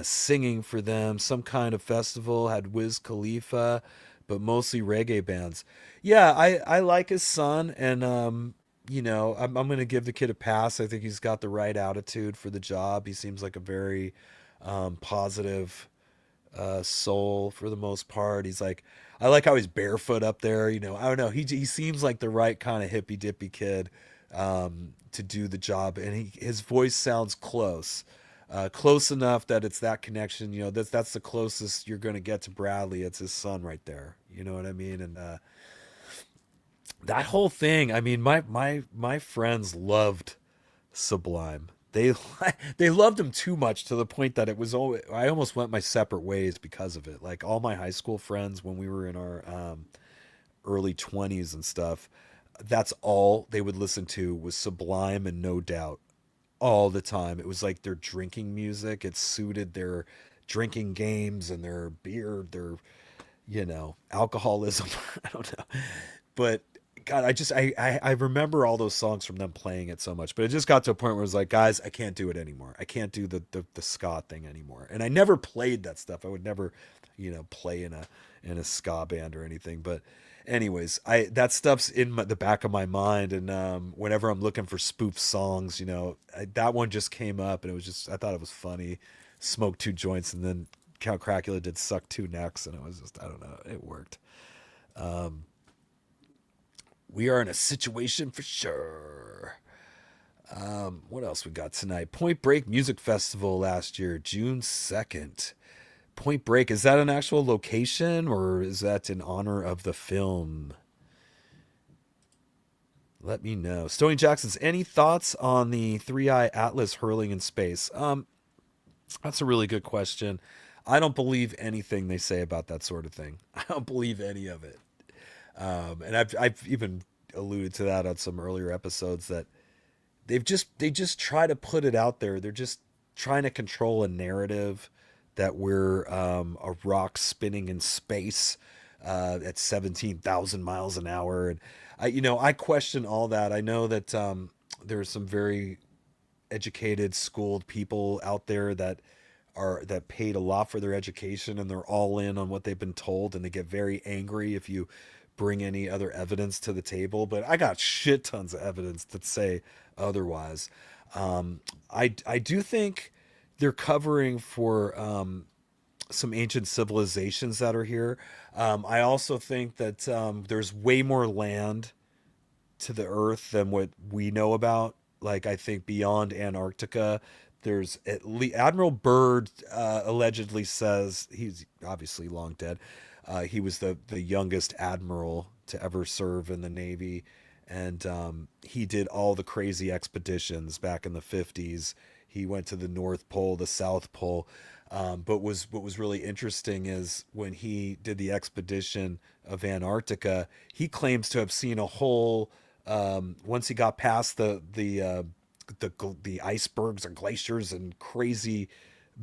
singing for them. Some kind of festival had Wiz Khalifa, but mostly reggae bands. Yeah, I like his son, and I'm going to give the kid a pass. I think he's got the right attitude for the job. He seems like a very positive soul for the most part. He's like, I like how he's barefoot up there. I don't know. He seems like the right kind of hippy dippy kid to do the job, and his voice sounds close. Close enough that it's that connection. That's the closest you're going to get to Bradley. It's his son right there. You know what I mean? And that whole thing. I mean, my friends loved Sublime. They they loved him too much to the point that it was I almost went my separate ways because of it. Like all my high school friends when we were in our early 20s and stuff, that's all they would listen to was Sublime and No Doubt all the time. It was like their drinking music. It suited their drinking games and their beer, their alcoholism. I don't know. But God, I remember all those songs from them playing it so much. But it just got to a point where it was like, guys, I can't do it anymore. I can't do the ska thing anymore. And I never played that stuff. I would never, play in a ska band or anything. But anyways, that stuff's in the back of my mind. And whenever I'm looking for spoof songs, that one just came up, and it was just I thought it was funny. Smoked two joints, and then Count Cracula did suck two necks, and it was just I don't know, it worked. We are in a situation for sure. What else we got tonight? Point Break Music Festival last year, June 2nd. Point Break, is that an actual location or is that in honor of the film? Let me know. Stony Jackson's, any thoughts on the three-eye atlas hurling in space? That's a really good question. I don't believe anything they say about that sort of thing. I don't believe any of it. And I've even alluded to that on some earlier episodes that they just try to put it out there. They're just trying to control a narrative that we're a rock spinning in space at 17,000 miles an hour. And I question all that. I know that there are some very educated, schooled people out there that paid a lot for their education, and they're all in on what they've been told, and they get very angry if you bring any other evidence to the table. But I got shit tons of evidence that say otherwise. I do think they're covering for some ancient civilizations that are here. I also think that there's way more land to the earth than what we know about. Like, I think beyond Antarctica, there's at least Admiral Byrd allegedly says, he's obviously long dead. He was the youngest admiral to ever serve in the Navy. And he did all the crazy expeditions back in the 50s. He went to the North Pole, the South Pole. But what was really interesting is when he did the expedition of Antarctica, he claims to have seen a whole, once he got past the icebergs and glaciers and crazy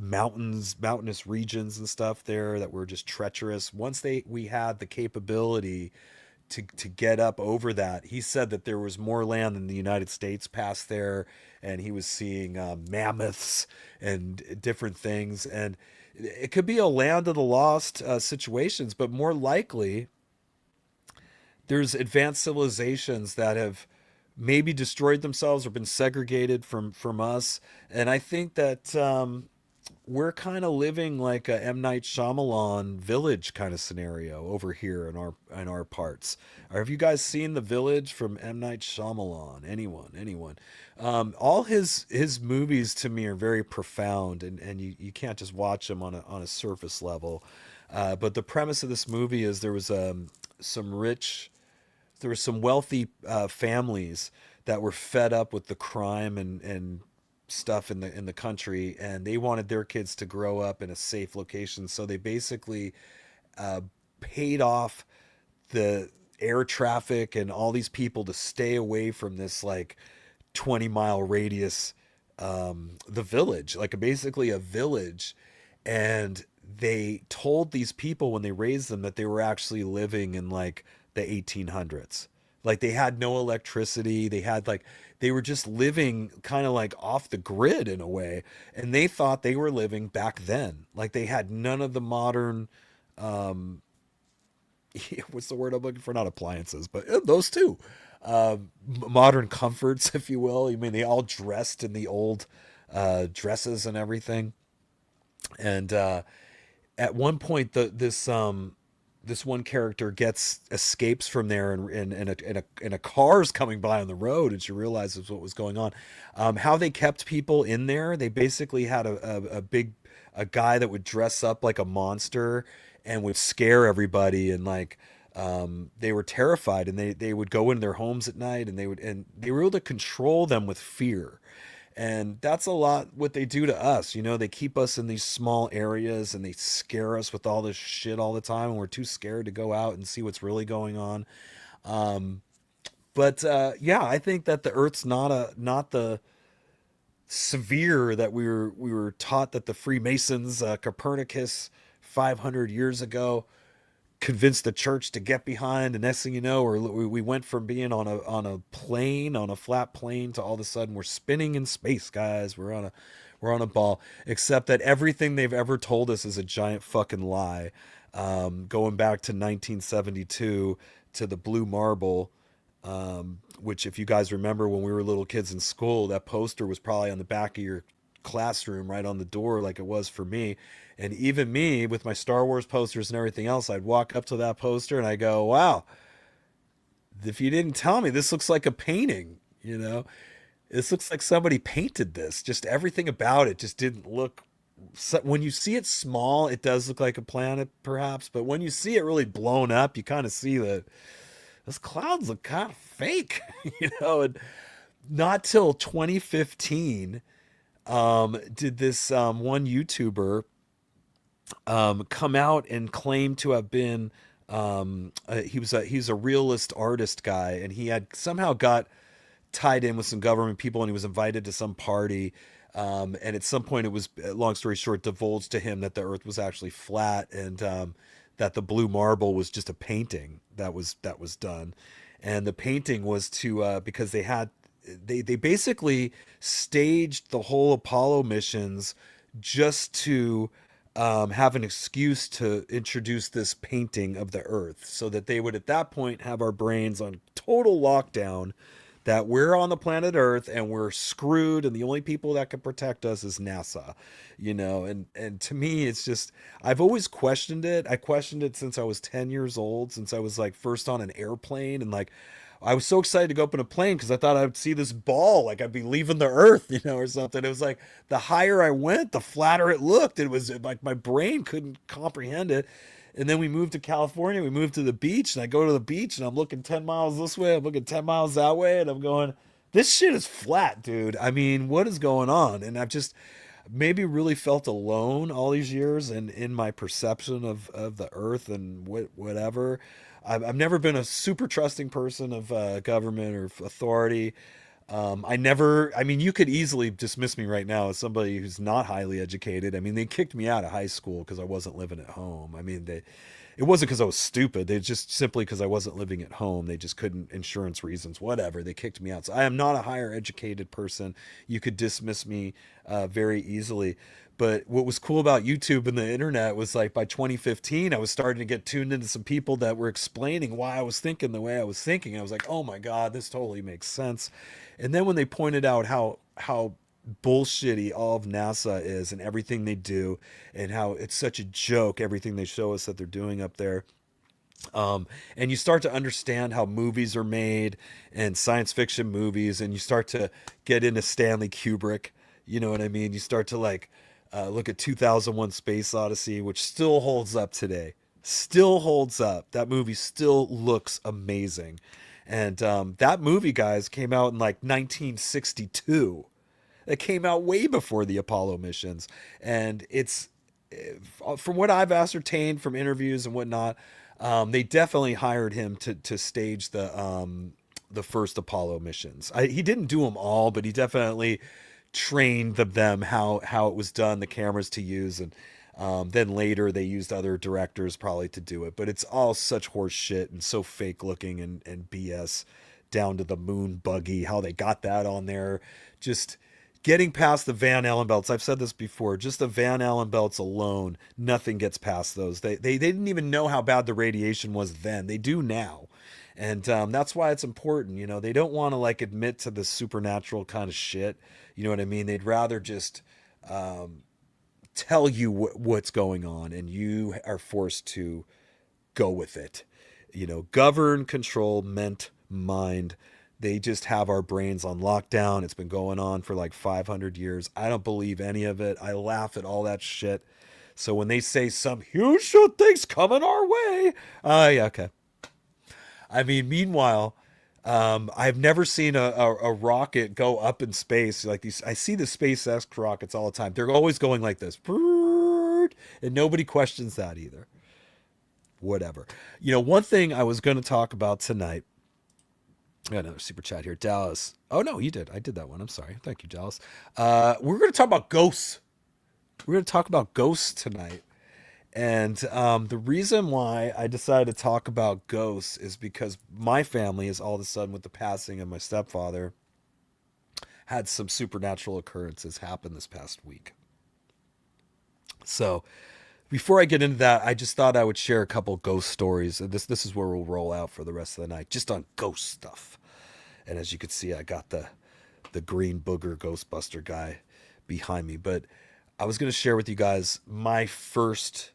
mountainous regions and stuff there that were just treacherous. Once we had the capability to get up over that, he said that there was more land than the United States past there, and he was seeing mammoths and different things. And it could be a land of the lost situations, but more likely there's advanced civilizations that have maybe destroyed themselves or been segregated from us. And I think that we're kind of living like a M Night Shyamalan Village kind of scenario over here in our parts. Have you guys seen The Village from M Night Shyamalan? Anyone? All his movies to me are very profound, and you can't just watch them on a surface level. But the premise of this movie is some rich there were some wealthy families that were fed up with the crime and stuff in the country, and they wanted their kids to grow up in a safe location. So they basically uh, paid off the air traffic and all these people to stay away from this like 20-mile radius, the village, like basically a village. And they told these people when they raised them that they were actually living in like the 1800s. Like they had no electricity. They were just living kind of like off the grid in a way. And they thought they were living back then. Like they had none of the modern, um, what's the word I'm looking for? Not appliances, but those two. Modern comforts, if you will. I mean, they all dressed in the old dresses and everything. And at one point, this one character escapes from there, and a car's coming by on the road, and she realizes what was going on. How they kept people in there? They basically had a guy that would dress up like a monster and would scare everybody, and like they were terrified, and they would go in their homes at night, and they were able to control them with fear. And that's a lot what they do to us. You know, they keep us in these small areas and they scare us with all this shit all the time. And we're too scared to go out and see what's really going on. Um, but yeah, I think that the Earth's not the severe that we were taught that the Freemasons, Copernicus, 500 years ago convinced the church to get behind. The next thing you know, we went from being on a plane, on a flat plane, to all of a sudden we're spinning in space, guys. We're on a ball. Except that everything they've ever told us is a giant fucking lie. Going back to 1972 to the blue marble, which if you guys remember when we were little kids in school, that poster was probably on the back of your classroom right on the door like it was for me. And even me with my Star Wars posters and everything else, I'd walk up to that poster and I go, wow, if you didn't tell me, this looks like a painting, you know? This looks like somebody painted this. Just everything about it just didn't look. When you see it small, it does look like a planet, perhaps. But when you see it really blown up, you kind of see that those clouds look kind of fake, you know? And not till 2015 did this one YouTuber come out and claim to have been he's a realist artist guy, and he had somehow got tied in with some government people, and he was invited to some party. And at some point, it was, long story short, divulged to him that the Earth was actually flat, and that the blue marble was just a painting that was done. And the painting was to because they basically staged the whole Apollo missions just to have an excuse to introduce this painting of the Earth, so that they would at that point have our brains on total lockdown, that we're on the planet Earth and we're screwed, and the only people that can protect us is NASA, you know. And to me, it's just, I've always questioned it. I questioned it since I was 10 years old, since I was like first on an airplane, and like I was so excited to go up in a plane because I thought I'd see this ball, like I'd be leaving the Earth, you know, or something. It was like the higher I went, the flatter it looked. It was like my brain couldn't comprehend it. And then we moved to California. We moved to the beach, and I go to the beach, and I'm looking 10 miles this way. I'm looking 10 miles that way, and I'm going, this shit is flat, dude. I mean, what is going on? And I've just maybe really felt alone all these years, and in my perception of the Earth and whatever. I've never been a super trusting person of government or authority. I mean, you could easily dismiss me right now as somebody who's not highly educated. I mean, they kicked me out of high school because I wasn't living at home. I mean, it wasn't because I was stupid. They just simply because I wasn't living at home. They just couldn't, insurance reasons, whatever. They kicked me out. So I am not a higher educated person. You could dismiss me very easily. But what was cool about YouTube and the internet was like by 2015, I was starting to get tuned into some people that were explaining why I was thinking the way I was thinking. I was like, oh my God, this totally makes sense. And then when they pointed out how bullshitty all of NASA is and everything they do, and how it's such a joke, everything they show us that they're doing up there. And you start to understand how movies are made and science fiction movies, and you start to get into Stanley Kubrick. You know what I mean? You start to like look at 2001 Space Odyssey, which still holds up today. Still holds up. That movie still looks amazing. And that movie, guys, came out in like 1962. It came out way before the Apollo missions. And it's, from what I've ascertained from interviews and whatnot, they definitely hired him to stage the first Apollo missions. He didn't do them all, but he definitely trained them how it was done, the cameras to use, and then later they used other directors probably to do it. But it's all such horse shit and so fake looking and BS, down to the moon buggy, how they got that on there. Just getting past the Van Allen belts. I've said this before, just the Van Allen belts alone, nothing gets past those. They didn't even know how bad the radiation was then. They do now. And that's why it's important. You know, they don't want to like admit to the supernatural kind of shit. You know what I mean? They'd rather just tell you what's going on, and you are forced to go with it. You know, govern, control, mind. They just have our brains on lockdown. It's been going on for like 500 years. I don't believe any of it. I laugh at all that shit. So when they say some huge thing's coming our way, yeah, okay. I mean, meanwhile, I've never seen a rocket go up in space like these. I see the SpaceX rockets all the time. They're always going like this, and nobody questions that either. Whatever. You know, one thing I was going to talk about tonight. I got another super chat here, Dallas. Oh no, you did. I did that one. I'm sorry. Thank you, Dallas. We're going to talk about ghosts. We're going to talk about ghosts tonight. And the reason why I decided to talk about ghosts is because my family is all of a sudden, with the passing of my stepfather, had some supernatural occurrences happen this past week. So before I get into that, I just thought I would share a couple ghost stories. And this is where we'll roll out for the rest of the night, just on ghost stuff. And as you can see, I got the green booger Ghostbuster guy behind me. But I was going to share with you guys my first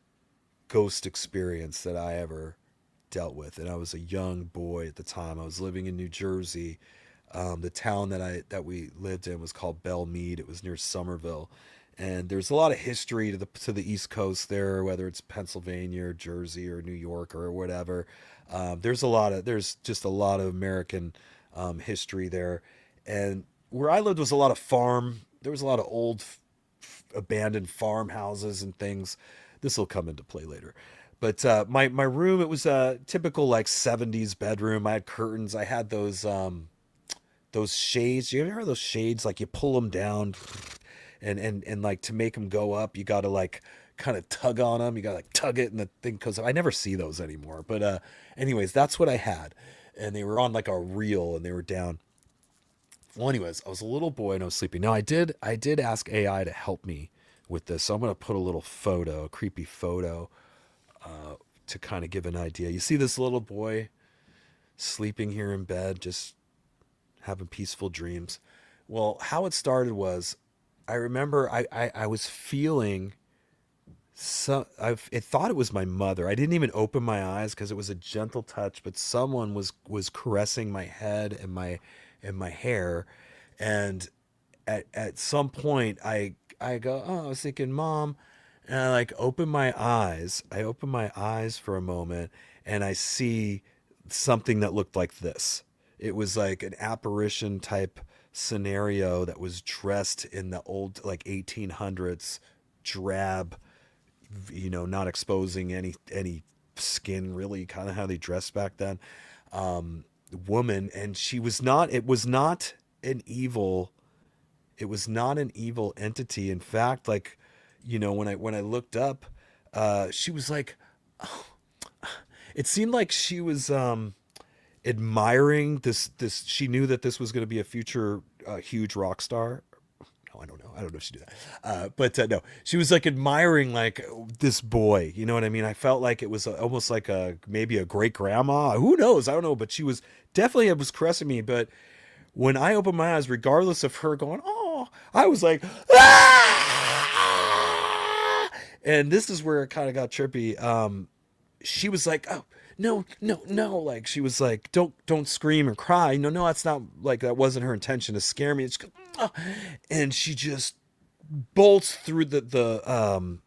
ghost experience that I ever dealt with. And I was a young boy at the time. I was living in New Jersey. The town that we lived in was called Belle Meade. It was near Somerville. And there's a lot of history to the East Coast there, whether it's Pennsylvania or Jersey or New York or whatever. There's just a lot of American history there. And where I lived was a lot of farm. There was a lot of old abandoned farmhouses and things. This will come into play later. But my room, it was a typical like 70s bedroom. I had curtains. I had those shades. You ever heard of those shades? Like you pull them down, and like to make them go up, you got to like kind of tug on them. You got to like tug it, and the thing goes up. I never see those anymore. But anyways, that's what I had, and they were on like a reel, and they were down. Well, anyways, I was a little boy and I was sleeping. Now I did ask AI to help me with this, so I'm gonna put a creepy photo, to kind of give an idea. You see this little boy sleeping here in bed, just having peaceful dreams. Well, how it started was, I remember I was feeling it thought it was my mother. I didn't even open my eyes because it was a gentle touch, but someone was caressing my head and my hair, and at some point I go, oh, I was thinking, Mom, and I like open my eyes. I open my eyes for a moment, and I see something that looked like this. It was like an apparition type scenario that was dressed in the old like 1800s drab, not exposing any skin, really, kind of how they dressed back then. Woman, and it was not an evil entity. In fact, like, when I looked up, she was like, oh, it seemed like she was admiring this. She knew that this was going to be a future huge rock star. No, I don't know if she did that. But no, she was like admiring like this boy. You know what I mean? I felt like it was almost like maybe a great grandma. Who knows? I don't know. But it was caressing me. But when I opened my eyes, regardless of her going, oh, I was like, ah! And this is where it kind of got trippy. She was like, oh, no, no, no. Like, she was like, don't scream or cry. No, no, that's not, like, that wasn't her intention to scare me. It's, oh. And she just bolts through the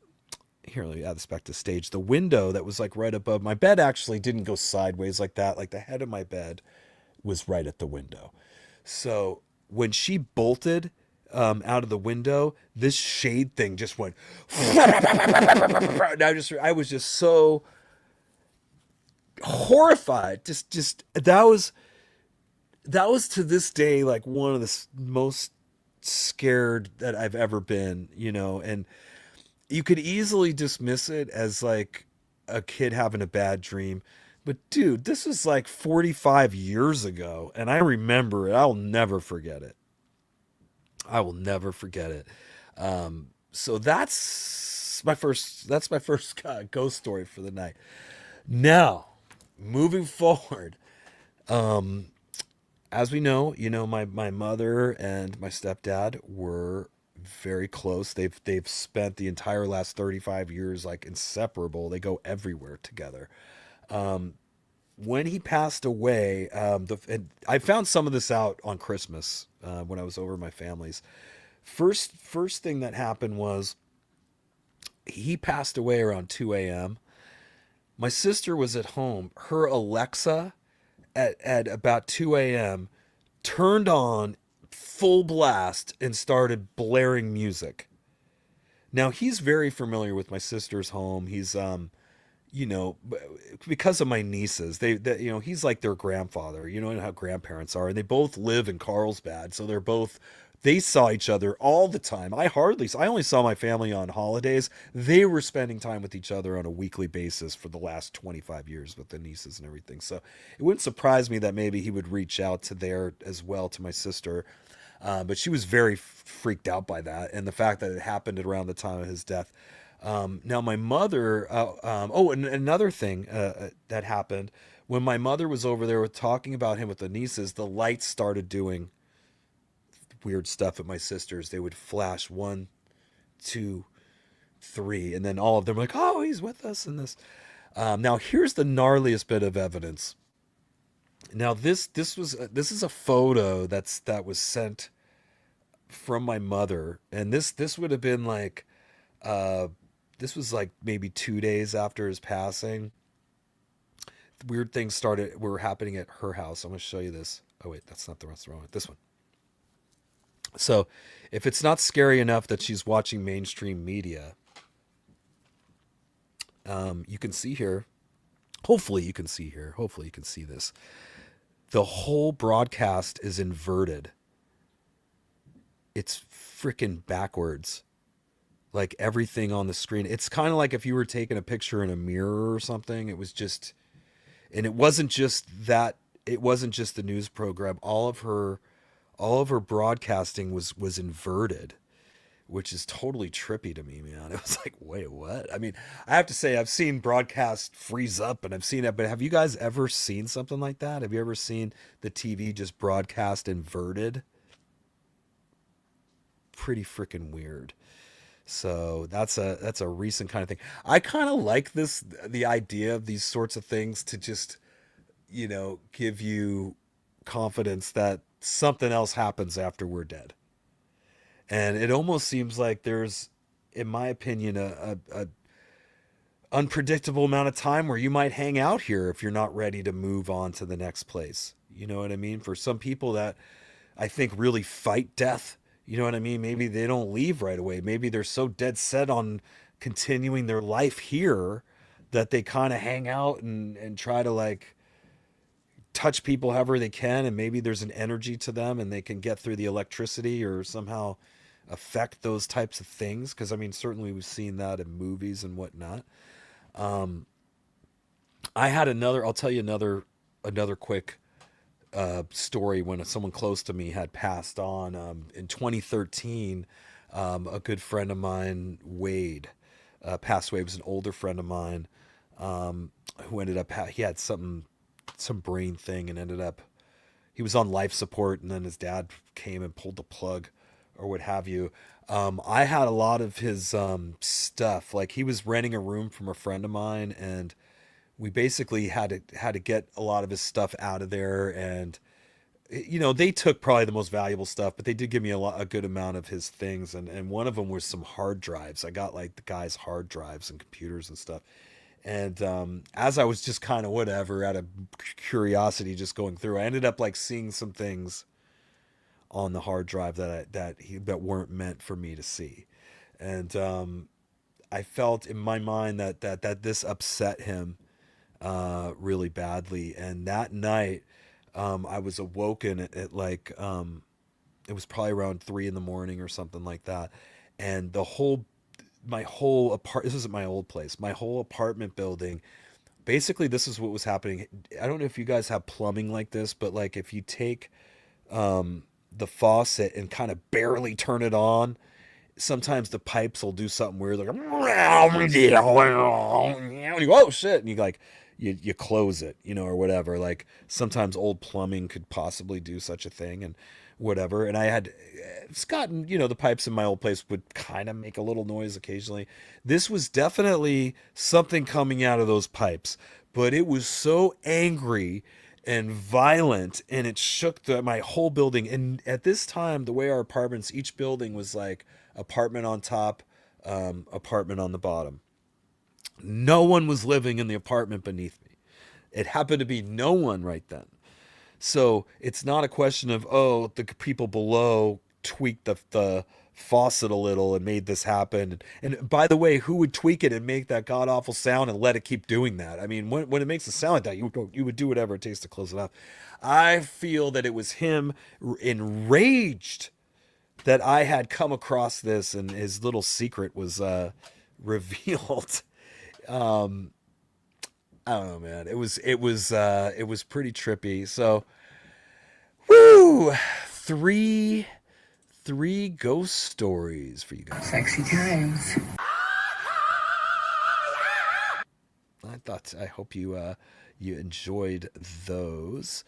here, let me add this back to stage. The window that was like right above my bed actually didn't go sideways like that. Like, the head of my bed was right at the window. So when she bolted out of the window, this shade thing just went. And I was just so horrified. Just that was to this day like one of the most scared that I've ever been, you know. And you could easily dismiss it as like a kid having a bad dream. But dude, this was like 45 years ago, and I remember it. I'll never forget it. I will never forget it. So that's my first ghost story for the night. Now, moving forward, as we know, you know, my mother and my stepdad were very close. They've spent the entire last 35 years like inseparable. They go everywhere together. When he passed away, and I found some of this out on Christmas when I was over at my family's. First thing that happened was he passed away around 2 a.m. My sister was at home. Her Alexa at about 2 a.m. turned on full blast and started blaring music. Now he's very familiar with my sister's home. He's you know, because of my nieces, they you know, he's like their grandfather. You know how grandparents are, and they both live in Carlsbad, so they saw each other all the time. I only saw my family on holidays. They were spending time with each other on a weekly basis for the last 25 years with the nieces and everything. So it wouldn't surprise me that maybe he would reach out to there as well, to my sister. But she was very freaked out by that, and the fact that it happened around the time of his death. Now my mother, and another thing that happened when my mother was over there talking about him with the nieces, the lights started doing weird stuff at my sister's. They would flash 1, 2, 3, and then all of them were like, "Oh, he's with us." And this. Now here's the gnarliest bit of evidence. Now this is a photo that was sent from my mother, and this would have been like, this was like maybe 2 days after his passing. Weird things were happening at her house. I'm gonna show you this. Oh wait, that's not the rest wrong with this one. So, if it's not scary enough that she's watching mainstream media, you can see here. Hopefully, you can see here. Hopefully, you can see this. The whole broadcast is inverted. It's freaking backwards. Like everything on the screen. It's kind of like if you were taking a picture in a mirror or something. It was just, and it wasn't just that. It wasn't just the news program. All of her broadcasting was inverted, which is totally trippy to me, man. It was like, wait, what? I mean, I have to say, I've seen broadcast freeze up and I've seen it, but have you guys ever seen something like that? Have you ever seen the TV just broadcast inverted? Pretty freaking weird. So that's a recent kind of thing. I kind of like the idea of these sorts of things to just, you know, give you confidence that something else happens after we're dead. And it almost seems like there's, in my opinion, a unpredictable amount of time where you might hang out here if you're not ready to move on to the next place. You know what I mean? For some people that I think really fight death, you know what I mean? Maybe they don't leave right away. Maybe they're so dead set on continuing their life here that they kind of hang out and try to like touch people however they can, and maybe there's an energy to them and they can get through the electricity or somehow affect those types of things, because I mean certainly we've seen that in movies and whatnot. I'll tell you another quick story. When someone close to me had passed on in 2013, a good friend of mine, Wade, passed away. He was an older friend of mine who ended up he had some brain thing and ended up, he was on life support, and then his dad came and pulled the plug or what have you. I had a lot of his stuff. Like he was renting a room from a friend of mine, and we basically had to get a lot of his stuff out of there. And they took probably the most valuable stuff, but they did give me a good amount of his things. And one of them was some hard drives. I got like the guy's hard drives and computers and stuff. And as I was just kind of whatever out of curiosity, just going through, I ended up like seeing some things on the hard drive that weren't meant for me to see. And I felt in my mind that this upset him really badly. And that night, I was awoken at like it was probably around 3 in the morning or something like that, and my whole this isn't my old place, my whole apartment building. Basically, this is what was happening. I don't know if you guys have plumbing like this, but like if you take the faucet and kind of barely turn it on, sometimes the pipes will do something weird, like and you go, oh shit, and you like you close it, or whatever. Like sometimes old plumbing could possibly do such a thing and whatever. And it's gotten, the pipes in my old place would kind of make a little noise occasionally. This was definitely something coming out of those pipes, but it was so angry and violent, and it shook my whole building. And at this time, the way our apartments, each building was like apartment on top, apartment on the bottom. No one was living in the apartment beneath me. It happened to be no one right then. So it's not a question of, oh, the people below tweaked the faucet a little and made this happen. And by the way, who would tweak it and make that god awful sound and let it keep doing that? I mean, when it makes a sound like that, you would do whatever it takes to close it up. I feel that it was him enraged that I had come across this, and his little secret was revealed. I don't know, man. It was pretty trippy. So, woo, three ghost stories for you guys. Sexy times. I hope you enjoyed those.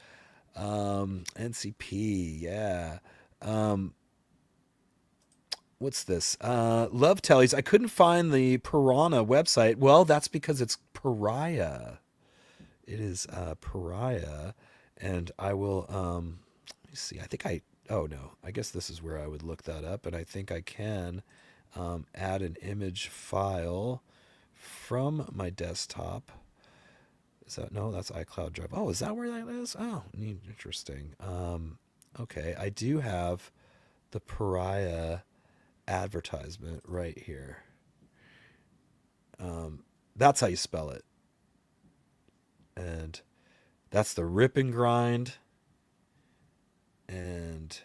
NCP, yeah. What's this? Love Tellies. I couldn't find the Piranha website. Well, that's because it's Pariah. It is Pariah. And I will, let me see. Oh no, I guess this is where I would look that up. And I think I can add an image file from my desktop. No, that's iCloud Drive. Oh, is that where that is? Oh, neat, interesting. Okay, I do have the Pariah advertisement right here. That's how you spell it. And that's the Rip and Grind. And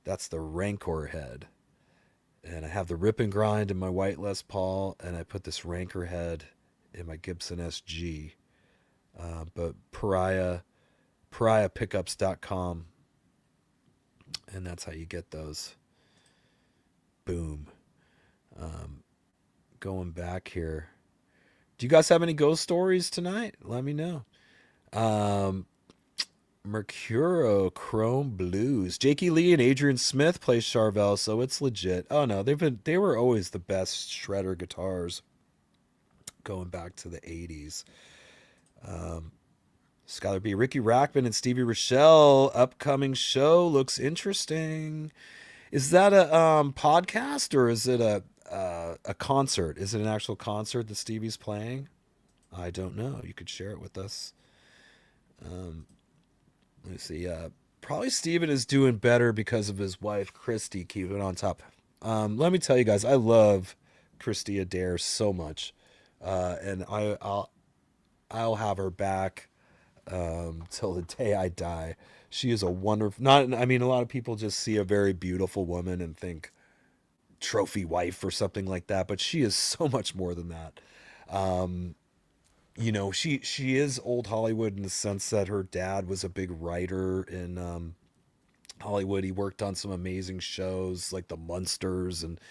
that's the Rancor head. And I have the Rip and Grind in my white Les Paul, and I put this Rancor head in my Gibson SG. But pariahpickups.com, and that's how you get those. Boom. Going back here. Do you guys have any ghost stories tonight? Let me know. Mercuro Chrome Blues. Jakey Lee and Adrian Smith play Charvel, so it's legit. Oh no, they were always the best shredder guitars going back to the 80s. Skylar B. Ricky Rackman and Stevie Rochelle upcoming show looks interesting. Is that a podcast, or is it a concert? Is it an actual concert that Stevie's playing? I don't know. You could share it with us. Let's see. Probably Steven is doing better because of his wife, Christy, keeping on top. Let me tell you guys, I love Christy Adair so much. And I'll have her back till the day I die. She is a wonderful, a lot of people just see a very beautiful woman and think trophy wife or something like that, but she is so much more than that. She is old Hollywood in the sense that her dad was a big writer in Hollywood. He worked on some amazing shows like The Munsters, and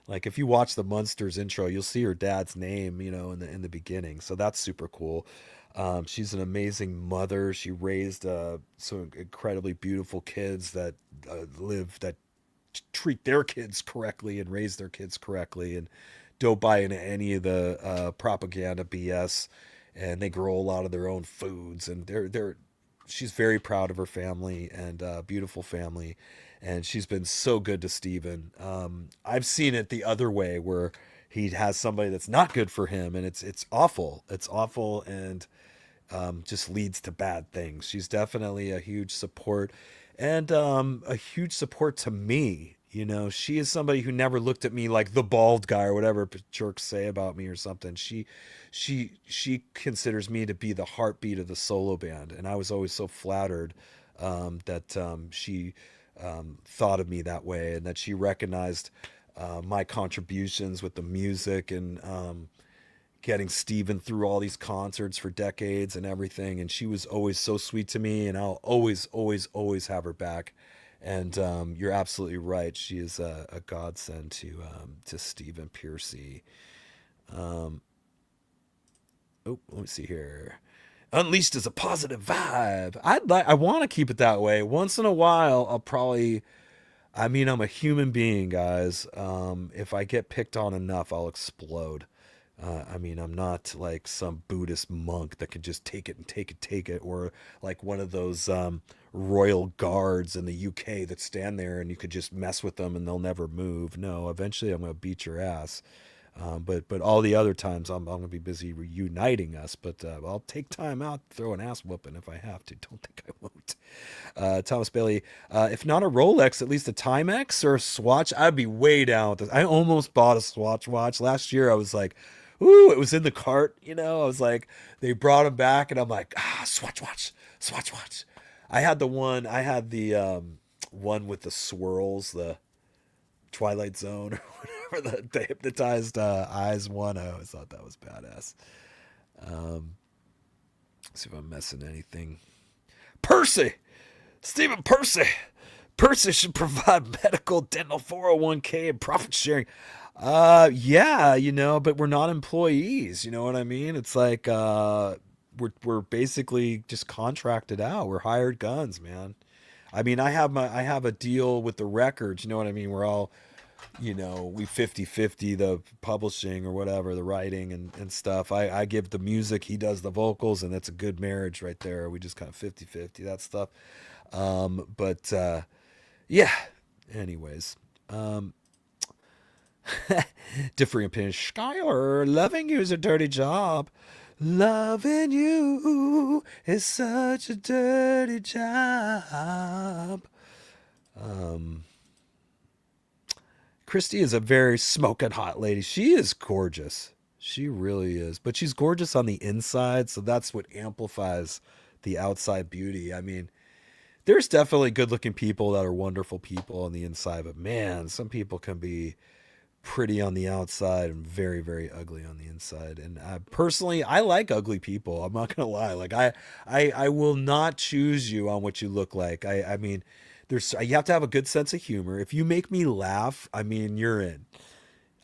like if you watch The Munsters intro, you'll see her dad's name, in the beginning. So that's super cool. She's an amazing mother. She raised some incredibly beautiful kids that treat their kids correctly and raise their kids correctly, and don't buy into any of the propaganda BS. And they grow a lot of their own foods, and they're she's very proud of her family, and beautiful family, and she's been so good to Steven. I've seen it the other way where he has somebody that's not good for him, and it's awful. It's awful, and just leads to bad things. She's definitely a huge support, and a huge support to me. You know, she is somebody who never looked at me like the bald guy or whatever jerks say about me or something. She considers me to be the heartbeat of the solo band, and I was always so flattered that she thought of me that way, and that she recognized my contributions with the music, and getting Steven through all these concerts for decades and everything. And she was always so sweet to me, and I'll always, always, always have her back. And you're absolutely right. She is a godsend to stephenpearcy. Oh, let me see here. Unleashed is a positive vibe. I want to keep it that way. Once in a while, I'll probably. I mean, I'm a human being, guys. If I get picked on enough, I'll explode. I mean, I'm not like some Buddhist monk that can just take it and take it, or like one of those royal guards in the UK that stand there and you could just mess with them and they'll never move. No, eventually I'm gonna beat your ass. But all the other times I'm gonna be busy reuniting us. But I'll take time out, throw an ass whooping if I have to. Don't think I won't. Thomas Bailey, if not a Rolex, at least a Timex or a Swatch. I'd be way down with this. I almost bought a Swatch watch last year. I was like, ooh, it was in the cart, you know. I was like, they brought them back, and I'm like, Swatch watch, Swatch watch. I had the one with the swirls, the Twilight Zone or whatever, the hypnotized eyes one. I always thought that was badass. See if I'm missing anything. Pearcy, Stephen Pearcy. Pearcy should provide medical, dental, 401k, and profit sharing. Yeah, you know, but we're not employees. You know what I mean? It's like we're basically just contracted out. We're hired guns, man. I mean, I have a deal with the records. You know what I mean? We're all, you know, we 50-50 the publishing or whatever, the writing and stuff. I give the music, he does the vocals, and it's a good marriage right there. We just kind of 50-50 that stuff. But yeah. Anyways, differing opinions. Skylar, loving you is a dirty job. Loving you is such a dirty job. Christy is a very smoking hot lady. She is gorgeous. She really is. But she's gorgeous on the inside, so that's what amplifies the outside beauty. I mean, there's definitely good looking people that are wonderful people on the inside, but man, some people can be pretty on the outside and very, very ugly on the inside. And personally, I like ugly people. I'm not gonna lie. Like I will not choose you on what you look like. I mean, you have to have a good sense of humor. If you make me laugh, I mean, you're in.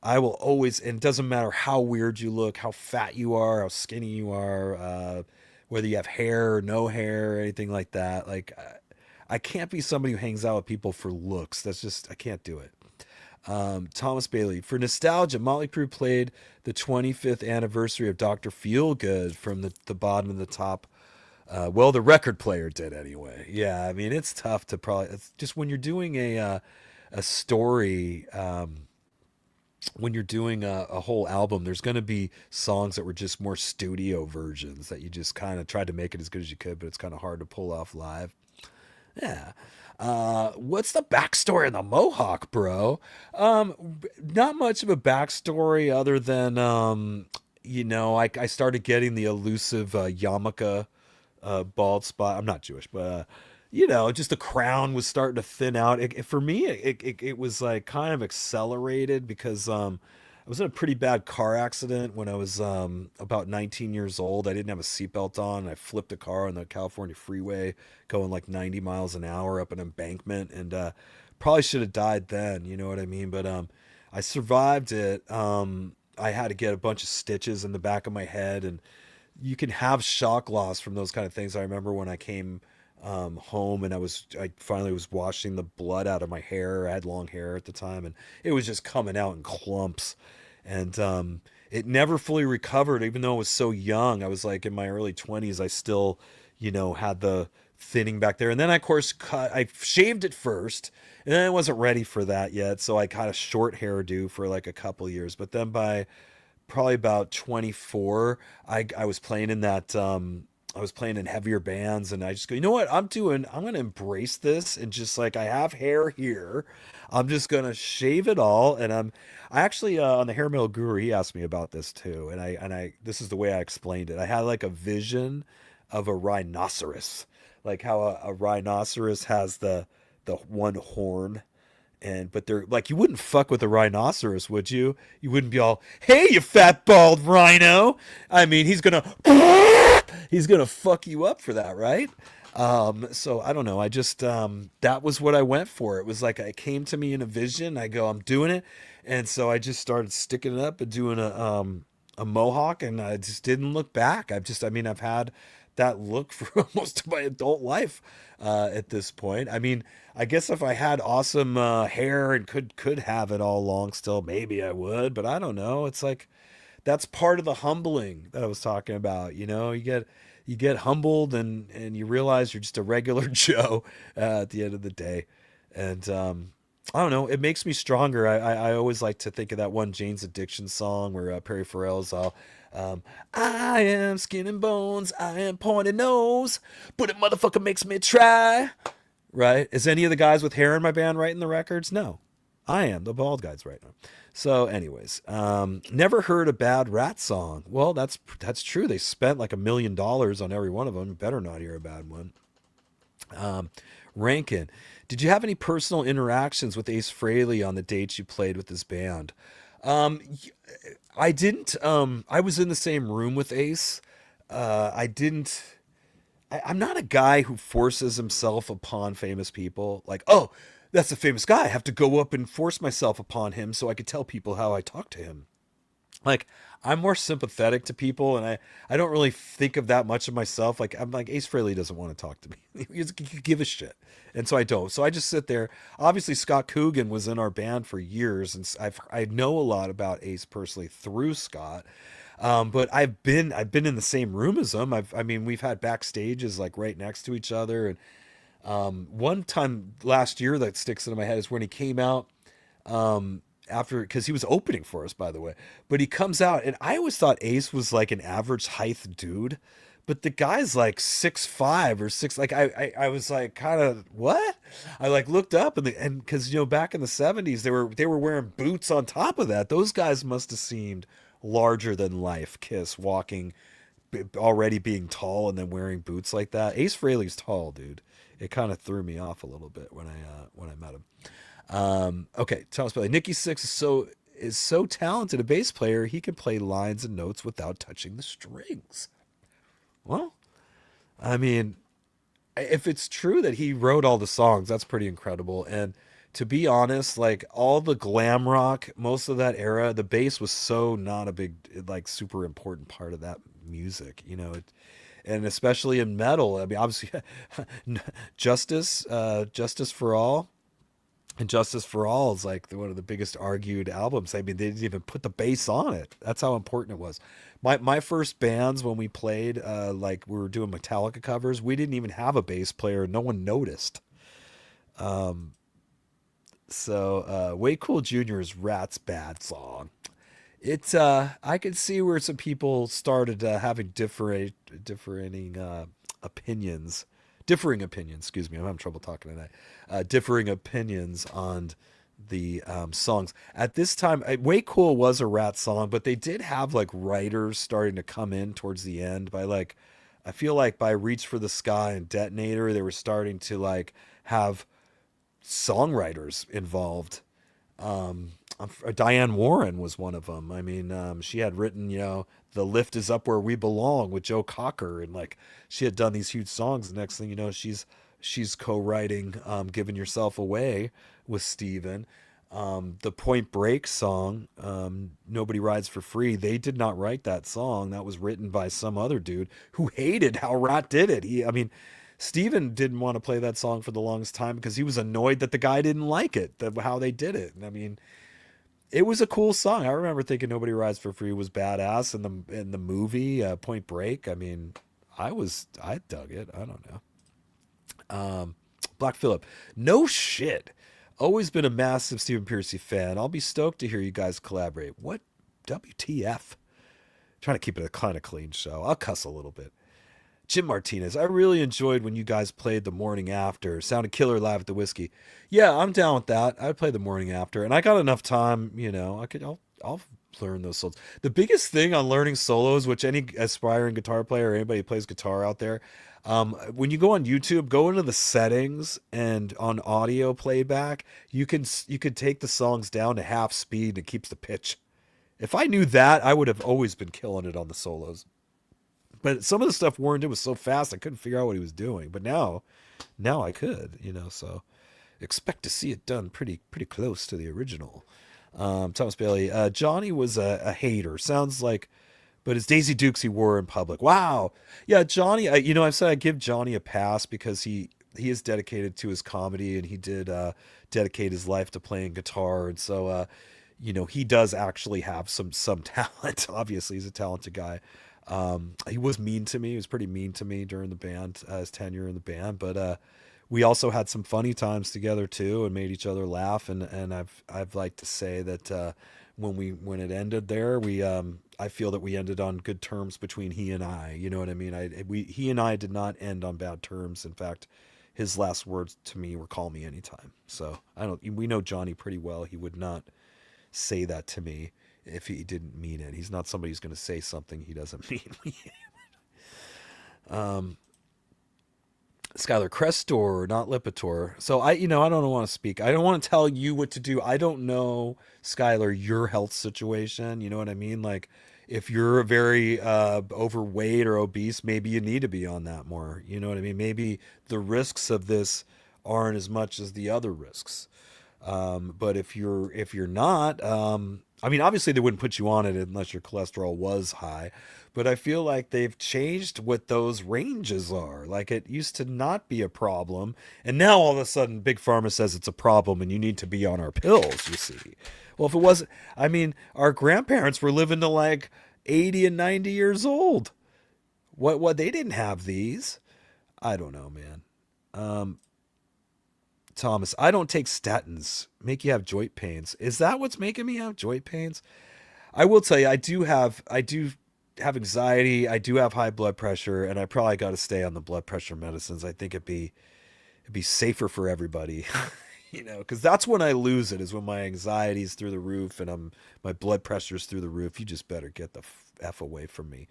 I will always, and it doesn't matter how weird you look, how fat you are, how skinny you are, whether you have hair or no hair or anything like that. Like, I can't be somebody who hangs out with people for looks. That's just, I can't do it. Thomas Bailey, for nostalgia, Motley Crue played the 25th anniversary of Dr. Feelgood from the bottom of the top. Well, the record player did anyway. Yeah, I mean, it's tough to probably, it's just when you're doing a story, when you're doing a whole album, there's going to be songs that were just more studio versions that you just kind of tried to make it as good as you could, but it's kind of hard to pull off live. Yeah. What's the backstory on the Mohawk, bro? Not much of a backstory other than, you know, I started getting the elusive yarmulke bald spot. I'm not Jewish, but you know, just the crown was starting to thin out. For me, it was like kind of accelerated because I was in a pretty bad car accident when I was about 19 years old. I didn't have a seatbelt on. I flipped a car on the California freeway going like 90 miles an hour up an embankment, and probably should have died then. You know what I mean? But I survived it. I had to get a bunch of stitches in the back of my head, and you can have shock loss from those kind of things. I remember when I came home, and I finally was washing the blood out of my hair. I had long hair at the time, and it was just coming out in clumps, and it never fully recovered. Even though I was so young, I was like in my early 20s. I still, had the thinning back there, and then I, of course, I shaved it first, and then I wasn't ready for that yet, so I got a short hairdo for like a couple years. But then by probably about 24, I was playing in that I was playing in heavier bands, and I just go, you know what I'm going to embrace this, and just like, I have hair here, I'm just going to shave it all. And I actually, on the hair metal guru, he asked me about this too, and I this is the way I explained it. I had like a vision of a rhinoceros, like how a rhinoceros has the one horn, and but they're like, you wouldn't fuck with a rhinoceros, would you? You wouldn't be all, hey, you fat bald rhino. I mean, he's gonna fuck you up for that, right? So I don't know. I just that was what I went for. It was like, it came to me in a vision. I go, I'm doing it, and so I just started sticking it up and doing a mohawk, and I just didn't look back. I mean, I've had that look for most of my adult life at this point. I mean, I guess if I had awesome hair and could have it all long still, maybe I would, but I don't know. It's like, that's part of the humbling that I was talking about. You get humbled, and you realize you're just a regular Joe at the end of the day. And I don't know. It makes me stronger. I always like to think of that one Jane's Addiction song where Perry Farrell's all, I am skin and bones, I am pointed nose, but it motherfucker makes me try. Right? Is any of the guys with hair in my band writing the records? No. I am the bald guys right now. So, anyways, never heard a bad Rat song. Well, that's true. They spent like $1 million on every one of them. Better not hear a bad one. Rankin, did you have any personal interactions with Ace Frehley on the dates you played with his band? I didn't. I was in the same room with Ace. I didn't. I'm not a guy who forces himself upon famous people. Like, oh, that's a famous guy, I have to go up and force myself upon him so I could tell people how I talk to him. Like, I'm more sympathetic to people, and I don't really think of that much of myself. Like, I'm like, Ace Frehley doesn't want to talk to me. He could give a shit. And so I don't. So I just sit there. Obviously, Scott Coogan was in our band for years, and I know a lot about Ace personally through Scott. But I've been in the same room as him. I mean, we've had backstages like right next to each other. And one time last year that sticks into my head is when he came out, after, because he was opening for us, by the way. But he comes out, and I always thought Ace was like an average height dude, but the guy's like 6'5" or six. Like, I was like, kind of, what? I like looked up, and because back in the '70s they were wearing boots on top of that. Those guys must have seemed larger than life. Kiss walking, already being tall, and then wearing boots like that. Ace Frehley's tall, dude. It kind of threw me off a little bit when I met him. Okay, Thomas Bailey. Nikki Sixx is so talented a bass player. He can play lines and notes without touching the strings. Well, I mean, if it's true that he wrote all the songs, that's pretty incredible. And to be honest, like all the glam rock, most of that era, the bass was so not a big, like, super important part of that music. And especially in metal. I mean, obviously, Justice for All. And Justice for All is like one of the biggest argued albums. I mean, they didn't even put the bass on it. That's how important it was. My first bands, when we played, like we were doing Metallica covers, we didn't even have a bass player. No one noticed. So Way Cool Jr.'s Rat's Bad song. It's I could see where some people started having opinions. Differing opinions, excuse me. I'm having trouble talking tonight. Differing opinions on the songs. At this time, Way Cool was a Rat song, but they did have like writers starting to come in towards the end. I feel like by Reach for the Sky and Detonator, they were starting to like have songwriters involved. Diane Warren was one of them. I mean, she had written, "The Lift Is Up Where We Belong" with Joe Cocker, and like she had done these huge songs. The next thing you know, she's co-writing "Giving Yourself Away" with Steven. The Point Break song, "Nobody Rides for Free." They did not write that song. That was written by some other dude who hated how Rat did it. I mean, Steven didn't want to play that song for the longest time because he was annoyed that the guy didn't like it, how they did it. And I mean, it was a cool song. I remember thinking Nobody Rides for Free was badass in the movie Point Break. I mean, I dug it. I don't know. Black Phillip, no shit. Always been a massive Stephen Pearcy fan. I'll be stoked to hear you guys collaborate. What? WTF? Trying to keep it a kind of clean show. I'll cuss a little bit. Jim Martinez, I really enjoyed when you guys played The Morning After. Sounded killer live at the whiskey. Yeah, I'm down with that. I'd play The Morning After, and I got enough time. I'll learn those solos. The biggest thing on learning solos, which any aspiring guitar player or anybody who plays guitar out there, when you go on YouTube, go into the settings and on audio playback, you can take the songs down to half speed and it keeps the pitch. If I knew that, I would have always been killing it on the solos. But some of the stuff Warren did was so fast I couldn't figure out what he was doing. But now I could, so expect to see it done pretty close to the original. Thomas Bailey, Johnny was a hater. Sounds like, but his Daisy Dukes he wore in public. Wow, yeah, Johnny. I've said I give Johnny a pass because he is dedicated to his comedy and he did dedicate his life to playing guitar, and so he does actually have some talent. Obviously, he's a talented guy. He was mean to me. He was pretty mean to me during the band, his tenure in the band. But we also had some funny times together too, and made each other laugh. And I've liked to say that when it ended there, I feel that we ended on good terms between he and I. You know what I mean? He and I did not end on bad terms. In fact, his last words to me were "call me anytime." So we know Johnny pretty well. He would not say that to me if he didn't mean it. He's not somebody who's going to say something he doesn't mean. Skylar, Crestor, not Lipitor. So I don't want to speak. I don't want to tell you what to do. I don't know, Skylar, your health situation. You know what I mean? Like, if you're very overweight or obese, maybe you need to be on that more. You know what I mean? Maybe the risks of this aren't as much as the other risks. But if you're not, obviously they wouldn't put you on it unless your cholesterol was high, but I feel like they've changed what those ranges are. Like, it used to not be a problem, and now all of a sudden Big Pharma says it's a problem and you need to be on our pills, you see. Well, if it wasn't, our grandparents were living to like 80 and 90 years old. What they didn't have these. I don't know, man. Thomas, I don't take statins. Make you have joint pains. Is that what's making me have joint pains? I will tell you, I do have anxiety. I do have high blood pressure, and I probably got to stay on the blood pressure medicines. I think it'd be safer for everybody, because that's when I lose it, is when my anxiety's through the roof and my blood pressure's through the roof. You just better get the F away from me.